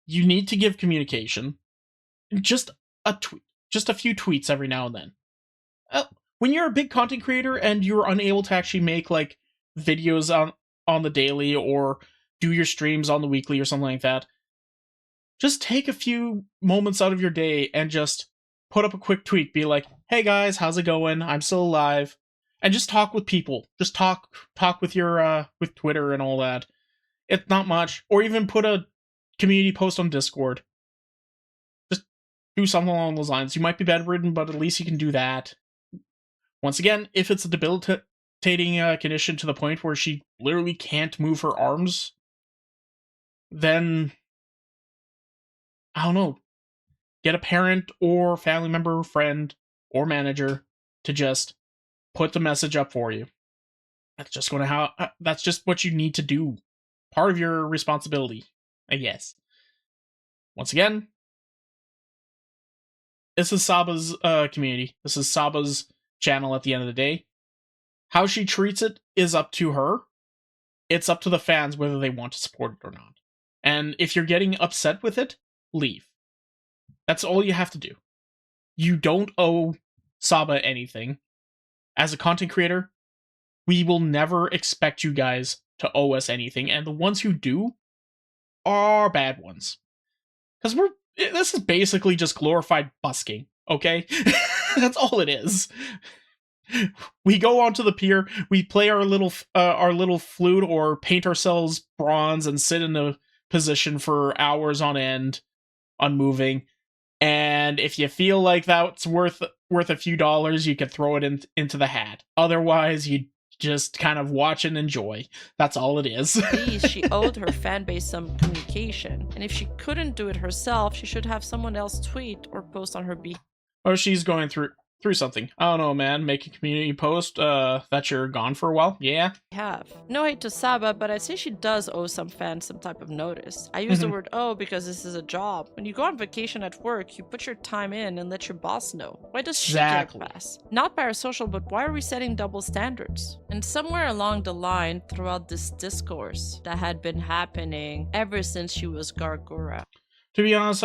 Speaker 1: You need to give communication. Just a tweet. Just a few tweets every now and then. When you're a big content creator and you're unable to actually make, like, videos on the daily or do your streams on the weekly or something like that, just take a few moments out of your day and just put up a quick tweet. Be like, hey guys, how's it going? I'm still alive. And just talk with people. Just talk with your with Twitter and all that. It's not much. Or even put a community post on Discord. Just do something along those lines. You might be bedridden, but at least you can do that. Once again, if it's a debilitating condition to the point where she literally can't move her arms, then I don't know. Get a parent or family member, friend, or manager to just put the message up for you. That's just that's just what you need to do. Part of your responsibility, I guess. Once again, this is Saba's community. This is Saba's channel at the end of the day. How she treats it is up to her. It's up to the fans whether they want to support it or not. And if you're getting upset with it, leave. That's all you have to do. You don't owe Saba anything. As a content creator, we will never expect you guys to owe us anything, and the ones who do are bad ones. Because this is basically just glorified busking, okay? That's all it is. We go onto the pier, we play our little flute or paint ourselves bronze and sit in a position for hours on end, unmoving. And if you feel like that's worth a few dollars, you can throw it into the hat. Otherwise, you just kind of watch and enjoy. That's all it is.
Speaker 2: She owed her fan base some communication, and if she couldn't do it herself, she should have someone else tweet or post on her behalf.
Speaker 1: Oh, she's going through something. I don't know, man. Make a community post that you're gone for a while. Yeah.
Speaker 2: No hate to Saba, but I'd say she does owe some fans some type of notice. I use the word owe because this is a job. When you go on vacation at work, you put your time in and let your boss know. Why does she get a pass? Not parasocial, but why are we setting double standards? And somewhere along the line, throughout this discourse that had been happening ever since she was Gura.
Speaker 1: To be honest,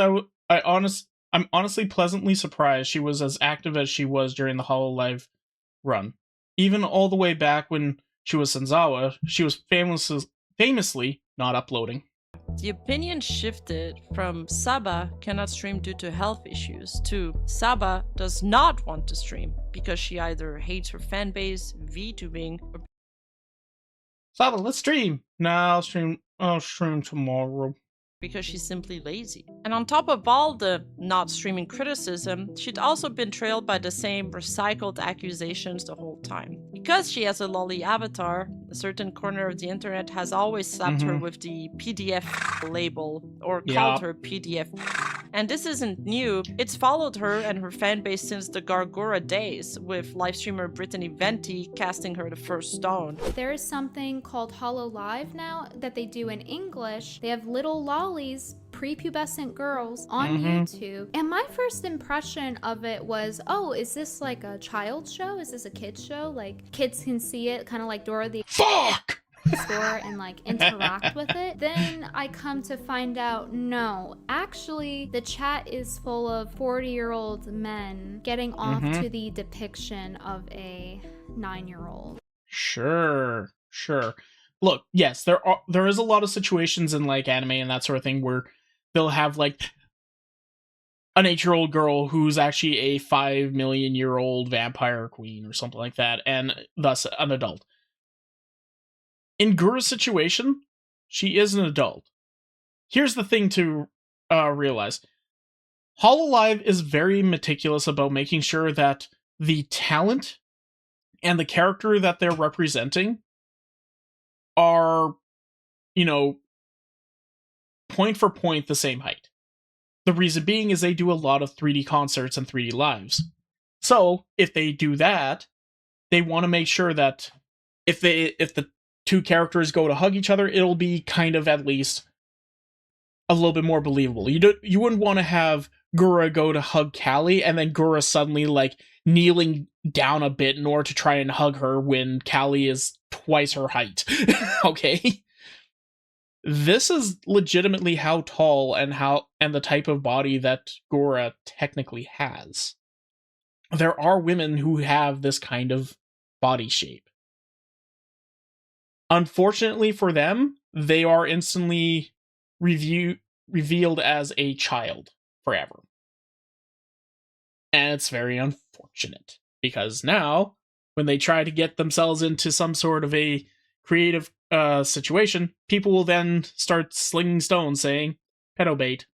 Speaker 1: I'm honestly pleasantly surprised she was as active as she was during the Hololive run. Even all the way back when she was Senzawa, she was famously not uploading.
Speaker 2: The opinion shifted from Saba cannot stream due to health issues to Saba does not want to stream because she either hates her fanbase, VTubing, or
Speaker 1: Saba, let's stream. Nah, I'll stream tomorrow.
Speaker 2: because she's simply lazy. And on top of all the not streaming criticism, she'd also been trailed by the same recycled accusations the whole time. Because she has a lolly avatar, a certain corner of the internet has always slapped her with the PDF label, or called her PDF. And this isn't new, it's followed her and her fanbase since the Gura days, with livestreamer Brittany Venti casting her the first stone.
Speaker 10: There is something called Hollow Live now that they do in English. They have little lollies, prepubescent girls on YouTube. And my first impression of it was, oh, is this like a child show? Is this a kid's show? Like, kids can see it, kind of like Dora the Explorer, and like interact with it. Then I come to find out, no, actually the chat is full of 40-year-old men getting off to the depiction of a 9-year-old.
Speaker 1: Sure. Look, yes, there is a lot of situations in like anime and that sort of thing where they'll have like an 8-year-old girl who's actually a 5 million-year-old vampire queen or something like that, and thus an adult. In Gura's situation, she is an adult. Here's the thing to realize. Hololive is very meticulous about making sure that the talent and the character that they're representing are, point for point the same height. The reason being is they do a lot of 3D concerts and 3D lives. So, if they do that, they want to make sure that if the two characters go to hug each other, it'll be kind of at least a little bit more believable. You wouldn't want to have Gura go to hug Callie and then Gura suddenly like kneeling down a bit in order to try and hug her when Callie is twice her height. Okay? This is legitimately how tall and the type of body that Gura technically has. There are women who have this kind of body shape. Unfortunately for them, they are instantly revealed as a child forever. And it's very unfortunate, because now, when they try to get themselves into some sort of a creative situation, people will then start slinging stones saying, pedo bait.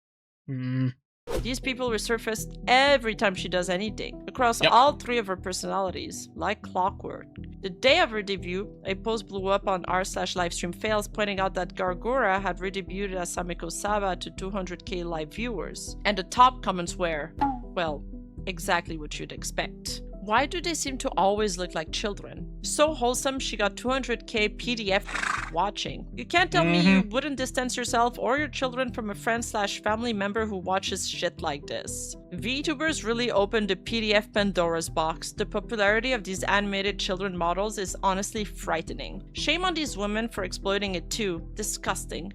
Speaker 2: These people resurfaced every time she does anything, across all three of her personalities, like clockwork. The day of her debut, a post blew up on r/livestream fails pointing out that Gura had redebuted as Sameko Saba to 200k live viewers. And the top comments were, well, exactly what you'd expect. Why do they seem to always look like children? So wholesome, she got 200k PDF watching. You can't tell me you wouldn't distance yourself or your children from a friend/family member who watches shit like this. VTubers really opened the PDF Pandora's box. The popularity of these animated children models is honestly frightening. Shame on these women for exploiting it too. Disgusting.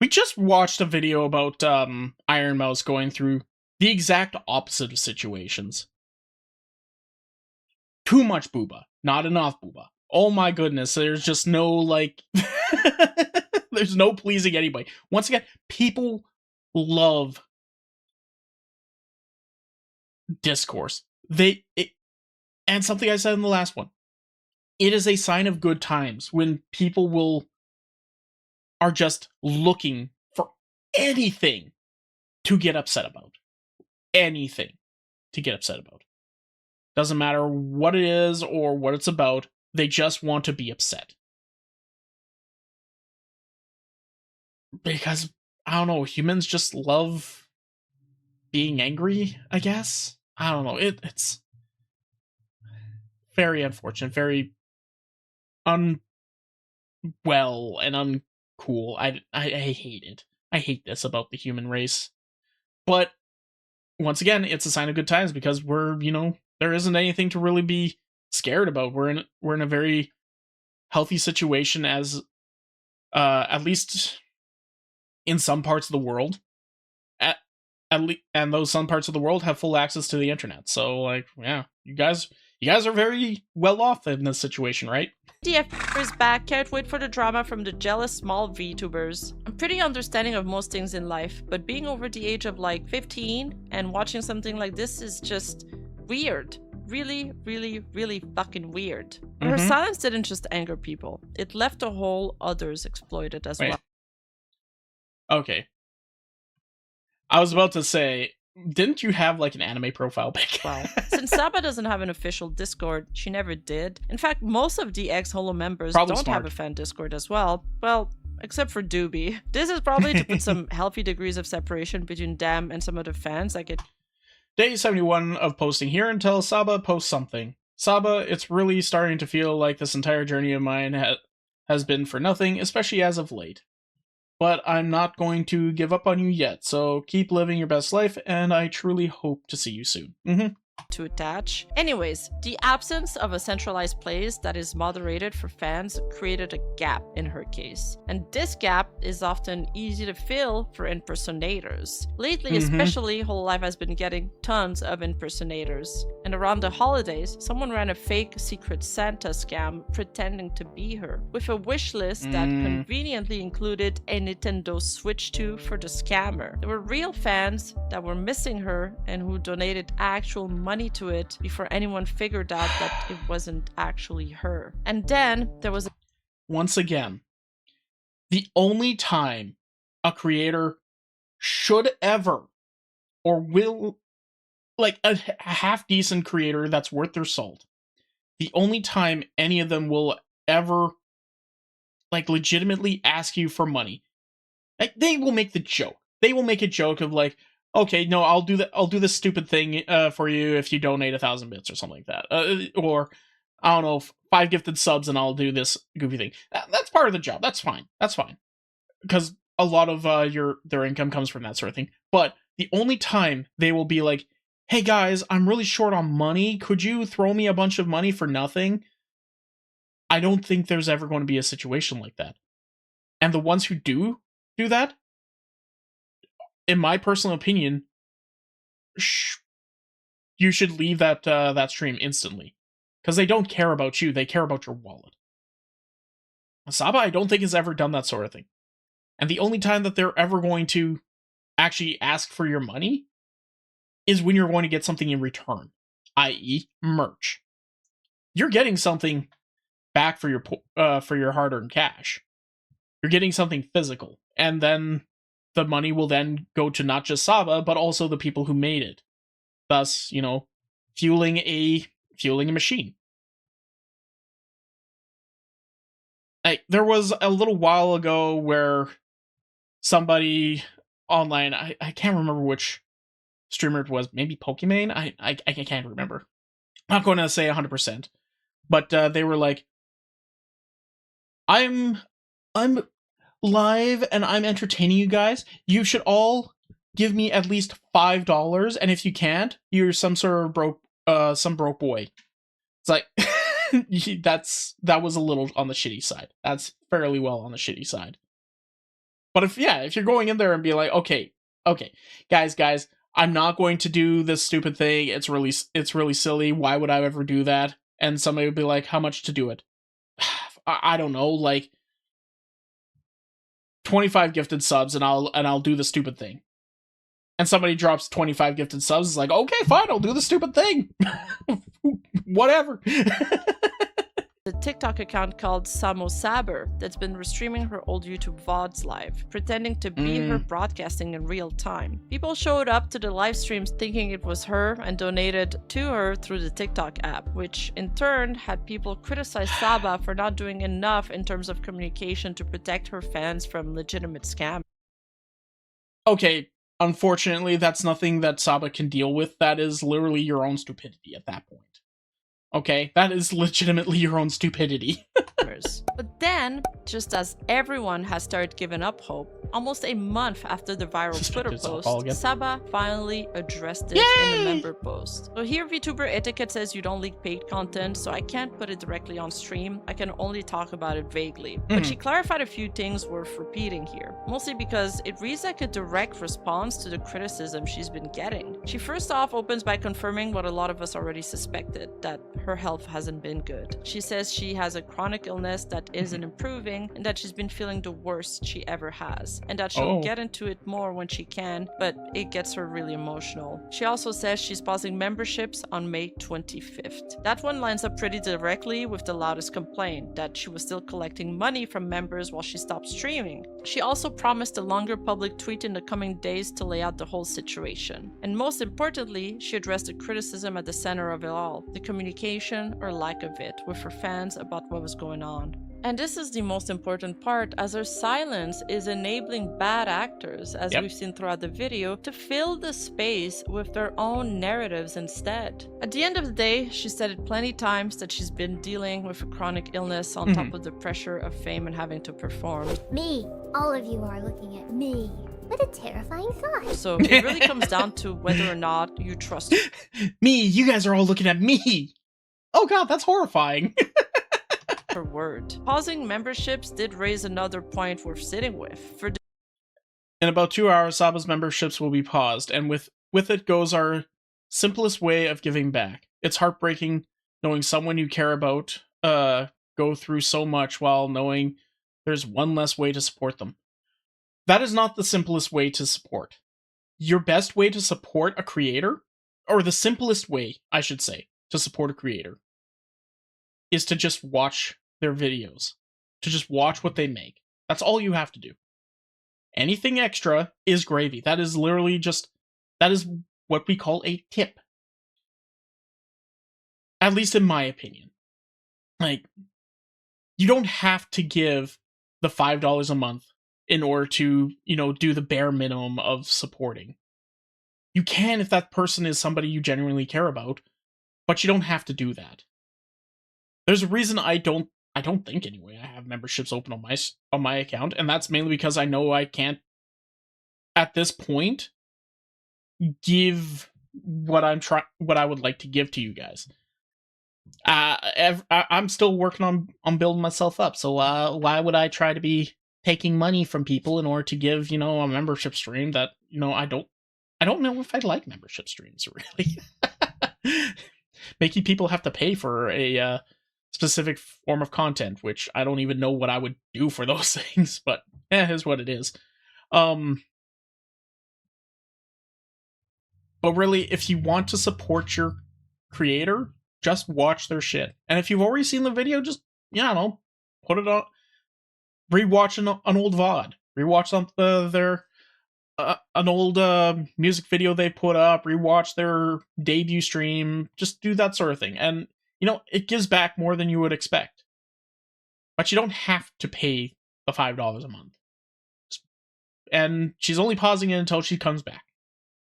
Speaker 1: We just watched a video about Iron Mouse going through the exact opposite of situations. Too much booba, not enough booba. Oh my goodness, there's just no, like... there's no pleasing anybody. Once again, people love discourse. And something I said in the last one. It is a sign of good times when people are just looking for anything to get upset about. Anything to get upset about. Doesn't matter what it is or what it's about, they just want to be upset. Because, I don't know, humans just love being angry, I guess? I don't know, it's very unfortunate, very unwell and uncool. I hate it. I hate this about the human race. But once again, it's a sign of good times because we're, there isn't anything to really be scared about. We're in a very healthy situation as at least in some parts of the world. And those some parts of the world have full access to the internet. So like, yeah, you guys You guys are very well off in this situation, right?
Speaker 2: DF is back. Can't wait for the drama from the jealous small VTubers. I'm pretty understanding of most things in life, but being over the age of like 15 and watching something like this is just weird. Really, really, really fucking weird. Her silence didn't just anger people. It left a hole others exploited as well.
Speaker 1: Okay. I was about to say, didn't you have like an anime profile pic?
Speaker 2: Well, since Saba doesn't have an official Discord, she never did. In fact, most of the ex-Holo members don't have a fan Discord as well. Well, except for Doobie. This is probably to put some healthy degrees of separation between them and some of the fans. Like it.
Speaker 1: Day 71 of posting here until Saba posts something. Saba, it's really starting to feel like this entire journey of mine has been for nothing, especially as of late. But I'm not going to give up on you yet, so keep living your best life, and I truly hope to see you soon.
Speaker 2: To attach. Anyways, the absence of a centralized place that is moderated for fans created a gap in her case. And this gap is often easy to fill for impersonators. Lately, especially, Hololive has been getting tons of impersonators. And around the holidays, someone ran a fake Secret Santa scam pretending to be her, with a wish list that conveniently included a Nintendo Switch 2 for the scammer. There were real fans that were missing her and who donated actual money to it before anyone figured out that it wasn't actually her. And then there was
Speaker 1: once again, the only time a creator should ever or will, like a half decent creator that's worth their salt, the only time any of them will ever like legitimately ask you for money, like they will make the joke. They will make a joke of like, okay, no, I'll do this stupid thing for you if you donate 1,000 bits or something like that. Or, I don't know, 5 gifted subs and I'll do this goofy thing. That's part of the job. That's fine. That's fine. Because a lot of their income comes from that sort of thing. But the only time they will be like, hey guys, I'm really short on money. Could you throw me a bunch of money for nothing? I don't think there's ever going to be a situation like that. And the ones who do that, in my personal opinion, you should leave that stream instantly, because they don't care about you; they care about your wallet. Saba, I don't think, has ever done that sort of thing, and the only time that they're ever going to actually ask for your money is when you're going to get something in return, i.e., merch. You're getting something back for your hard-earned cash. You're getting something physical, and then the money will then go to not just Saba, but also the people who made it. Thus, you know, fueling a machine. Like, there was a little while ago where somebody online, I can't remember which streamer it was, maybe Pokimane? I can't remember. I'm not going to say 100%. But they were like, I'm live and I'm entertaining you guys. You should all give me at least $5, and if you can't, you're some sort of broke boy. It's like that was a little on the shitty side. That's fairly well on the shitty side. But if you're going in there and be like, okay, guys, I'm not going to do this stupid thing. It's really silly. Why would I ever do that? And somebody would be like, how much to do it? I don't know, like 25 gifted subs, and I'll do the stupid thing. And somebody drops 25 gifted subs, it's like, okay, fine, I'll do the stupid thing. Whatever.
Speaker 2: the TikTok account called Sameko Saba that's been restreaming her old YouTube VODs live, pretending to be her broadcasting in real time. People showed up to the live streams thinking it was her and donated to her through the TikTok app, which in turn had people criticize Saba for not doing enough in terms of communication to protect her fans from legitimate scams.
Speaker 1: Okay, unfortunately, that's nothing that Saba can deal with. That is literally your own stupidity at that point. Okay, that is legitimately your own stupidity.
Speaker 2: But then, just as everyone has started giving up hope, Almost a month after the viral Twitter
Speaker 1: Suspected alcohol
Speaker 2: post,
Speaker 1: again.
Speaker 2: Saba finally addressed it in a member post. So here VTuber etiquette says you don't leak paid content, so I can't put it directly on stream. I can only talk about it vaguely. But she clarified a few things worth repeating here, mostly because it reads like a direct response to the criticism she's been getting. She first off opens by confirming what a lot of us already suspected, that her health hasn't been good. She says she has a chronic illness that isn't improving and that she's been feeling the worst she ever has, and that she'll get into it more when she can, but it gets her really emotional. She also says she's pausing memberships on May 25th. That one lines up pretty directly with the loudest complaint, that she was still collecting money from members while she stopped streaming. She also promised a longer public tweet in the coming days to lay out the whole situation. And most importantly, she addressed the criticism at the center of it all, the communication or lack of it with her fans about what was going on. And this is the most important part, as her silence is enabling bad actors, as we've seen throughout the video, to fill the space with their own narratives instead. At the end of the day, she said it plenty times that she's been dealing with a chronic illness on top of the pressure of fame and having to perform.
Speaker 3: Me. All of you are looking at me. What a terrifying thought.
Speaker 2: So it really comes down to whether or not you trust
Speaker 1: Me, you guys are all looking at me. Oh god, that's horrifying.
Speaker 2: her word. Pausing memberships did raise another point worth sitting with.
Speaker 1: In about 2 hours, Saba's memberships will be paused, and with it goes our simplest way of giving back. It's heartbreaking knowing someone you care about go through so much while knowing there's one less way to support them. That is not the simplest way to support. Your best way to support a creator, or the simplest way, I should say, to support a creator, is to just watch their videos, to just watch what they make. That's all you have to do. Anything extra is gravy. That is literally that is what we call a tip. At least in my opinion. Like, you don't have to give the $5 a month in order to, do the bare minimum of supporting. You can if that person is somebody you genuinely care about, but you don't have to do that. There's a reason I don't think anyway I have memberships open on my account, and that's mainly because I know I can't at this point give what I would like to give to you guys. I'm still working on building myself up, so why would I try to be taking money from people in order to give, a membership stream that, I don't know if I like membership streams, really. Making people have to pay for a specific form of content, which I don't even know what I would do for those things, but is what it is. But really, if you want to support your creator, just watch their shit. And if you've already seen the video, just, put it on, rewatch an old VOD, rewatch an old music video they put up, rewatch their debut stream, just do that sort of thing. And, it gives back more than you would expect. But you don't have to pay the $5 a month. And she's only pausing it until she comes back.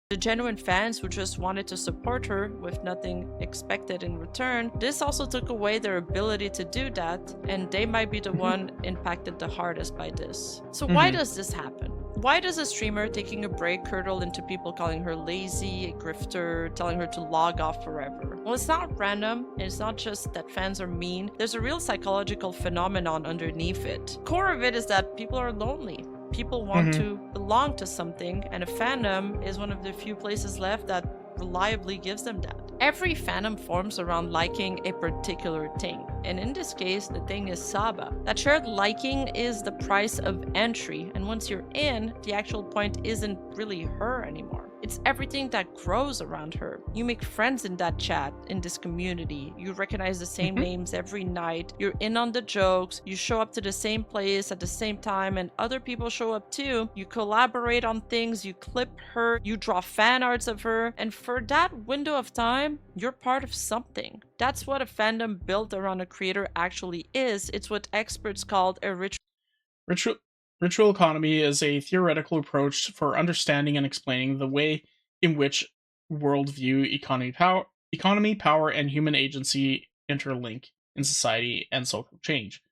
Speaker 2: The genuine fans who just wanted to support her with nothing expected in return, this also took away their ability to do that, and they might be the one impacted the hardest by this. So why does this happen? Why does a streamer taking a break curdle into people calling her lazy, a grifter, telling her to log off forever? Well, it's not random, and it's not just that fans are mean. There's a real psychological phenomenon underneath it. Core of it is that people are lonely. People want to belong to something, and a fandom is one of the few places left that reliably gives them that. Every fandom forms around liking a particular thing, and in this case, the thing is Saba. That shared liking is the price of entry, and once you're in, the actual point isn't really her anymore. It's everything that grows around her. You make friends in that chat, in this community. You recognize the same names every night. You're in on the jokes. You show up to the same place at the same time, and other people show up too. You collaborate on things. You clip her. You draw fan arts of her. And for that window of time, you're part of something. That's what a fandom built around a creator actually is. It's what experts called a
Speaker 1: Ritual economy is a theoretical approach for understanding and explaining the way in which worldview, economy, power, and human agency interlink in society and social change.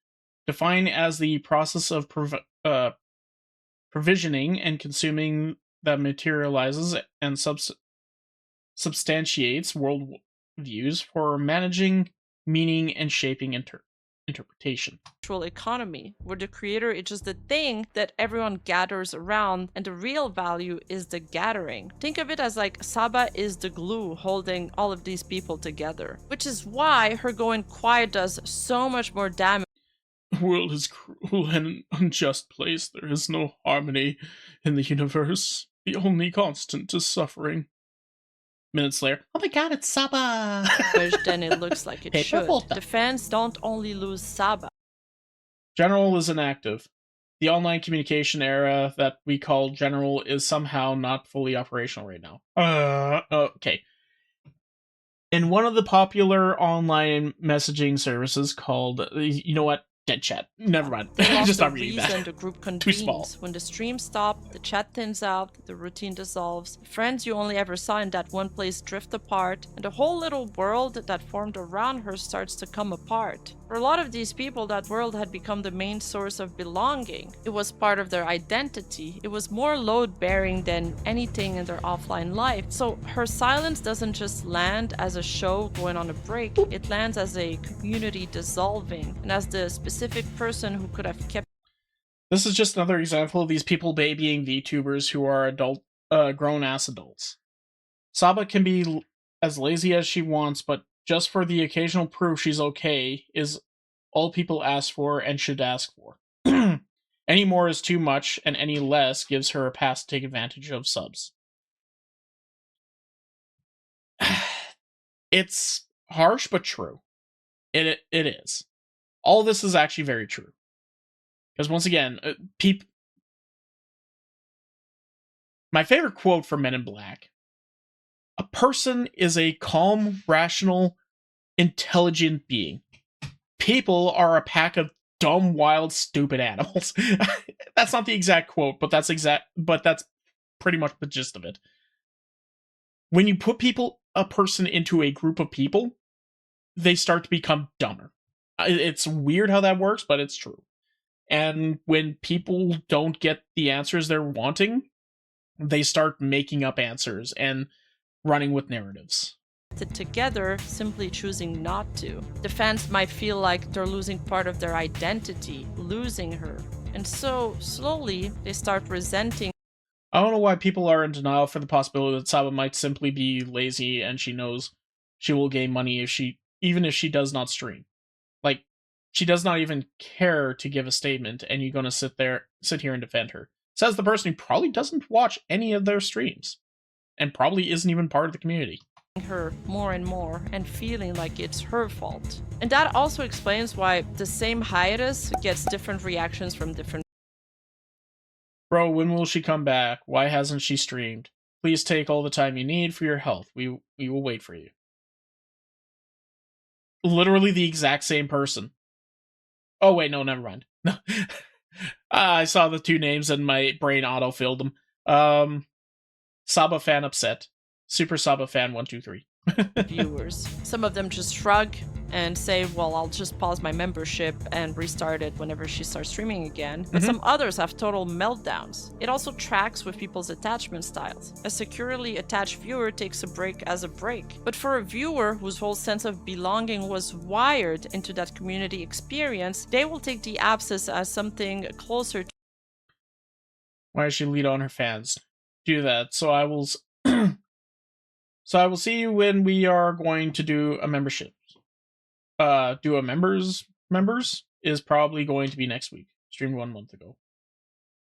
Speaker 1: Defined as the process of provisioning and consuming that materializes and substantiates world views for managing meaning and shaping interpretation.
Speaker 2: Economy, where the creator is just the thing that everyone gathers around, and the real value is the gathering. Think of it as like Saba is the glue holding all of these people together, which is why her going quiet does so much more damage.
Speaker 1: The world is cruel and an unjust place. There is no harmony in the universe. The only constant is suffering. Minutes later, oh my god, it's Saba!
Speaker 2: Than it looks like it should. The fans don't only lose Saba.
Speaker 1: General is inactive. The online communication era that we call General is somehow not fully operational right now. Okay. In one of the popular online messaging services called, you know what? Dead chat. Never mind. Just not reading that.
Speaker 2: The group
Speaker 1: Too small.
Speaker 2: When the stream stops, the chat thins out, the routine dissolves, the friends you only ever saw in that one place drift apart, and the whole little world that formed around her starts to come apart. For a lot of these people, that world had become the main source of belonging. It was part of their identity. It was more load-bearing than anything in their offline life. So her silence doesn't just land as a show going on a break, it lands as a community dissolving, and as the specific person who could have kept.
Speaker 1: This is just another example of these people babying VTubers who are grown-ass adults. Saba can be as lazy as she wants, but just for the occasional proof she's okay is all people ask for and should ask for. Any more is too much, and any less gives her a pass to take advantage of subs. It's harsh, but true. It is. All this is actually very true. Because once again, my favorite quote from Men in Black: a person is a calm, rational, intelligent being. People are a pack of dumb, wild, stupid animals. That's not the exact quote, but that's pretty much the gist of it. When you put a person into a group of people, they start to become dumber. It's weird how that works, but it's true. And when people don't get the answers they're wanting, they start making up answers and running with narratives.
Speaker 2: Together, simply choosing not to. The fans might feel like they're losing part of their identity, losing her. And so, slowly, they start resenting.
Speaker 1: I don't know why people are in denial for the possibility that Saba might simply be lazy and she knows she will gain money even if she does not stream. Like, she does not even care to give a statement, and you're gonna sit here and defend her. Says the person who probably doesn't watch any of their streams, and probably isn't even part of the community.
Speaker 2: Her more and more, and feeling like it's her fault. And that also explains why the same hiatus gets different reactions from different.
Speaker 1: Bro, when will she come back? Why hasn't she streamed? Please take all the time you need for your health. We will wait for you. Literally the exact same person. Oh wait, no, never mind. No. I saw the two names and my brain auto-filled them. Saba fan upset. Super Saba fan 123.
Speaker 2: Viewers. Some of them just shrug and say, well, I'll just pause my membership and restart it whenever she starts streaming again. But some others have total meltdowns. It also tracks with people's attachment styles. A securely attached viewer takes a break as a break. But for a viewer whose whole sense of belonging was wired into that community experience, they will take the abscess as something closer to.
Speaker 1: Why does she lead on her fans? Do that. So I will see you when we are going to do a membership. Do a members is probably going to be next week. Streamed 1 month ago.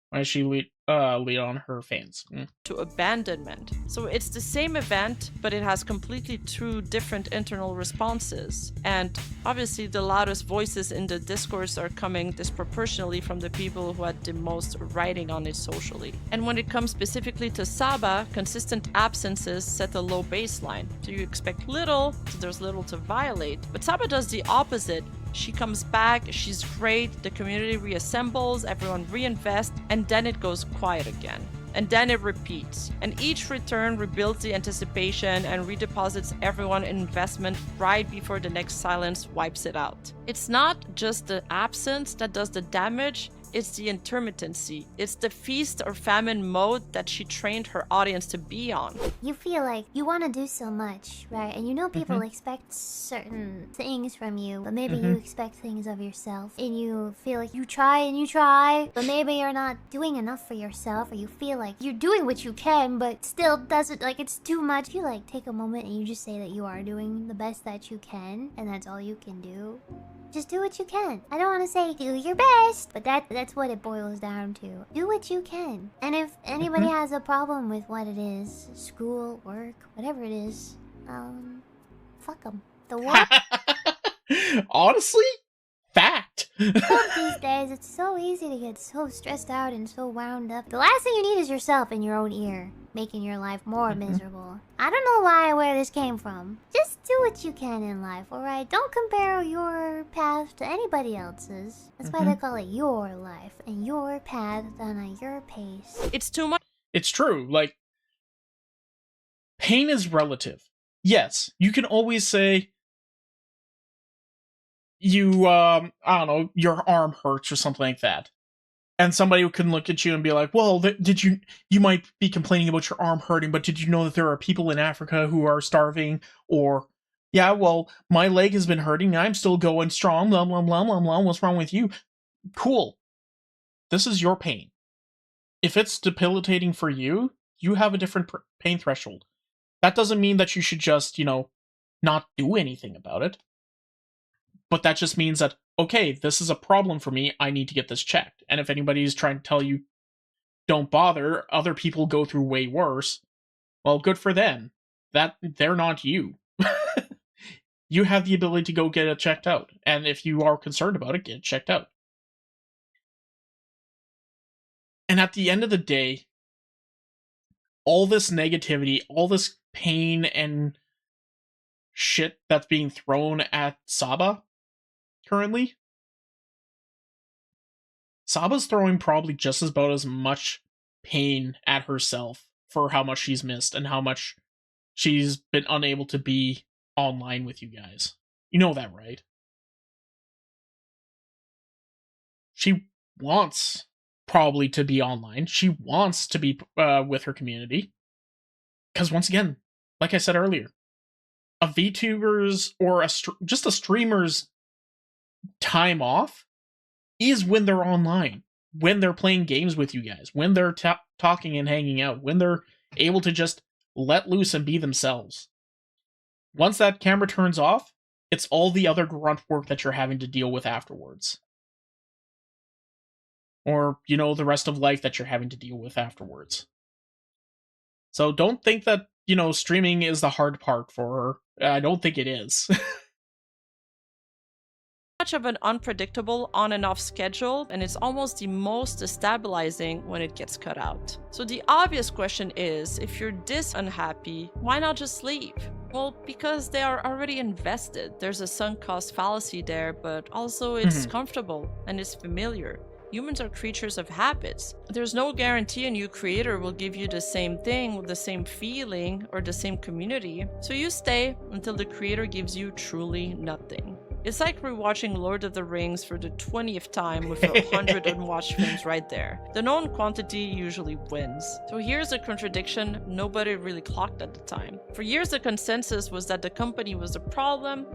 Speaker 1: Why does she lead on her fans?
Speaker 2: To abandonment. So it's the same event, but it has completely two different internal responses. And obviously the loudest voices in the discourse are coming disproportionately from the people who had the most writing on it socially. And when it comes specifically to Saba, consistent absences set a low baseline. So you expect little, so there's little to violate. But Saba does the opposite. She comes back, she's great, the community reassembles, everyone reinvests, and then it goes quiet again. And then it repeats. And each return rebuilds the anticipation and redeposits everyone in investment right before the next silence wipes it out. It's not just the absence that does the damage, It's the intermittency. It's the feast or famine mode that she trained her audience to be on.
Speaker 3: You feel like you want to do so much, right? And you know people
Speaker 1: Mm-hmm.
Speaker 3: expect certain things from you, but maybe you expect things of yourself. And you feel like you try and you try, but maybe you're not doing enough for yourself, or you feel like you're doing what you can, but still doesn't, like, it's too much. You like take a moment and you just say that you are doing the best that you can, and that's all you can do. Just do what you can. I don't want to say do your best, but that's what it boils down to. Do what you can. And if anybody has a problem with what it is, school, work, whatever it is, fuck them. The world
Speaker 1: Honestly, fact.
Speaker 3: these days, it's so easy to get so stressed out and so wound up. The last thing you need is yourself in your own ear, making your life more miserable. I don't know where this came from. Just do what you can in life, alright? Don't compare your path to anybody else's. That's why they call it your life and your path done at your pace.
Speaker 2: It's too much.
Speaker 1: It's true. Like, pain is relative. Yes, you can always say you, I don't know, your arm hurts or something like that. And somebody can look at you and be like, well, you might be complaining about your arm hurting, but did you know that there are people in Africa who are starving? Or, yeah, well, my leg has been hurting, I'm still going strong, blah, blah, blah, blah, blah, what's wrong with you? Cool. This is your pain. If it's debilitating for you, you have a different pain threshold. That doesn't mean that you should just, not do anything about it. But that just means that, okay, this is a problem for me, I need to get this checked. And if anybody's trying to tell you, don't bother, other people go through way worse, well, good for them. They're not you. You have the ability to go get it checked out. And if you are concerned about it, get it checked out. And at the end of the day, all this negativity, all this pain and shit that's being thrown at Saba currently, Saba's throwing probably just about as much pain at herself for how much she's missed and how much she's been unable to be online with you guys. You know that, right? She wants probably to be online. She wants to be with her community. Because once again, like I said earlier, a VTuber's or just a streamer's time off is when they're online, when they're playing games with you guys, when they're talking and hanging out, when they're able to just let loose and be themselves. Once that camera turns off, it's all the other grunt work that you're having to deal with afterwards. Or, the rest of life that you're having to deal with afterwards. So don't think that, streaming is the hard part for her. I don't think it is.
Speaker 2: Much of an unpredictable on and off schedule, and it's almost the most destabilizing when it gets cut out. So the obvious question is, if you're this unhappy, why not just leave? Well, because they are already invested. There's a sunk cost fallacy there, but also it's comfortable and it's familiar. Humans are creatures of habits. There's no guarantee a new creator will give you the same thing, the same feeling, or the same community. So you stay until the creator gives you truly nothing. It's like rewatching Lord of the Rings for the 20th time with 100 unwatched films right there. The known quantity usually wins. So here's a contradiction nobody really clocked at the time. For years the consensus was that the company was the problem,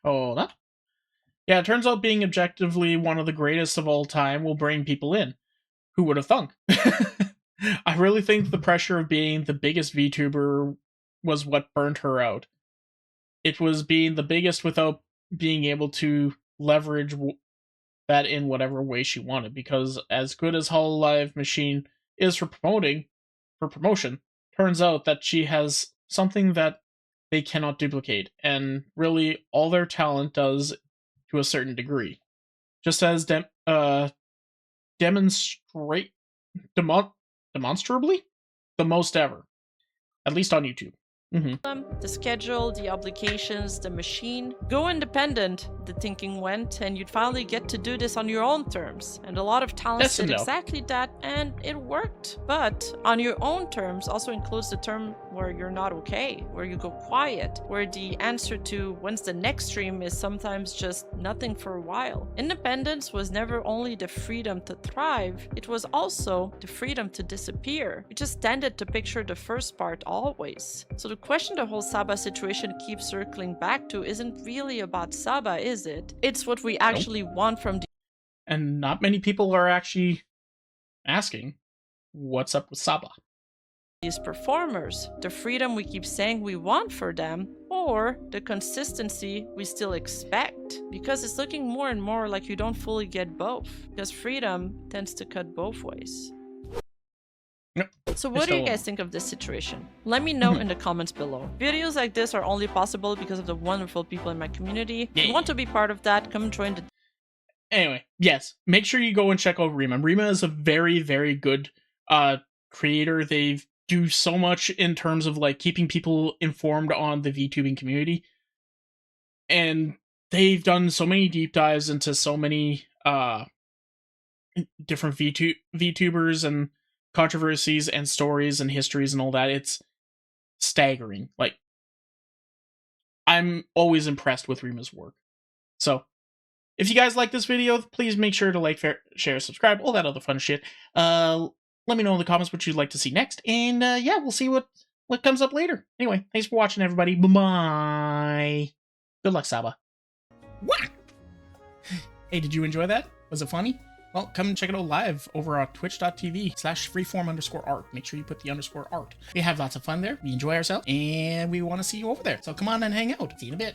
Speaker 1: Oh, that? Yeah, it turns out being objectively one of the greatest of all time will bring people in. Who would have thunk? I really think the pressure of being the biggest VTuber was what burned her out. It was being the biggest without being able to leverage that in whatever way she wanted, because as good as Hololive Machine is for promotion, turns out that she has something that they cannot duplicate, and really all their talent does to a certain degree. Just as demonstrably the most ever, at least on YouTube.
Speaker 2: The schedule, the obligations, the machine. Go independent, the thinking went, and you'd finally get to do this on your own terms. And a lot of talents did exactly that, and it worked. But on your own terms also includes the term where you're not okay, where you go quiet, where the answer to when's the next stream is sometimes just nothing for a while. Independence was never only the freedom to thrive, it was also the freedom to disappear. We just tended to picture the first part always. So the question the whole Saba situation keeps circling back to isn't really about Saba, is it? It's what we actually want from the—
Speaker 1: And not many people are actually asking, what's up with Saba?
Speaker 2: These performers, the freedom we keep saying we want for them, or the consistency we still expect. Because it's looking more and more like you don't fully get both. Because freedom tends to cut both ways. So what do you guys think of this situation? Let me know in the comments below. Videos like this are only possible because of the wonderful people in my community. If you want to be part of that, come join the—
Speaker 1: Anyway, yes, make sure you go and check out Rima. Rima is a very, very good creator. They do so much in terms of like keeping people informed on the VTubing community. And they've done so many deep dives into so many different VTubers and controversies and stories and histories and all that. It's staggering. Like, I'm always impressed with Rima's work. So if you guys like this video, please make sure to like, share, subscribe, all that other fun shit. Let me know in the comments what you'd like to see next, and yeah, we'll see what comes up later. Anyway, thanks for watching, everybody. Bye. Good luck, Saba. What? Hey, did you enjoy that? Was it funny? Well, come and check it out live over on twitch.tv/freeform_art. Make sure you put the _art. We have lots of fun there. We enjoy ourselves, and we want to see you over there. So come on and hang out. See you in a bit.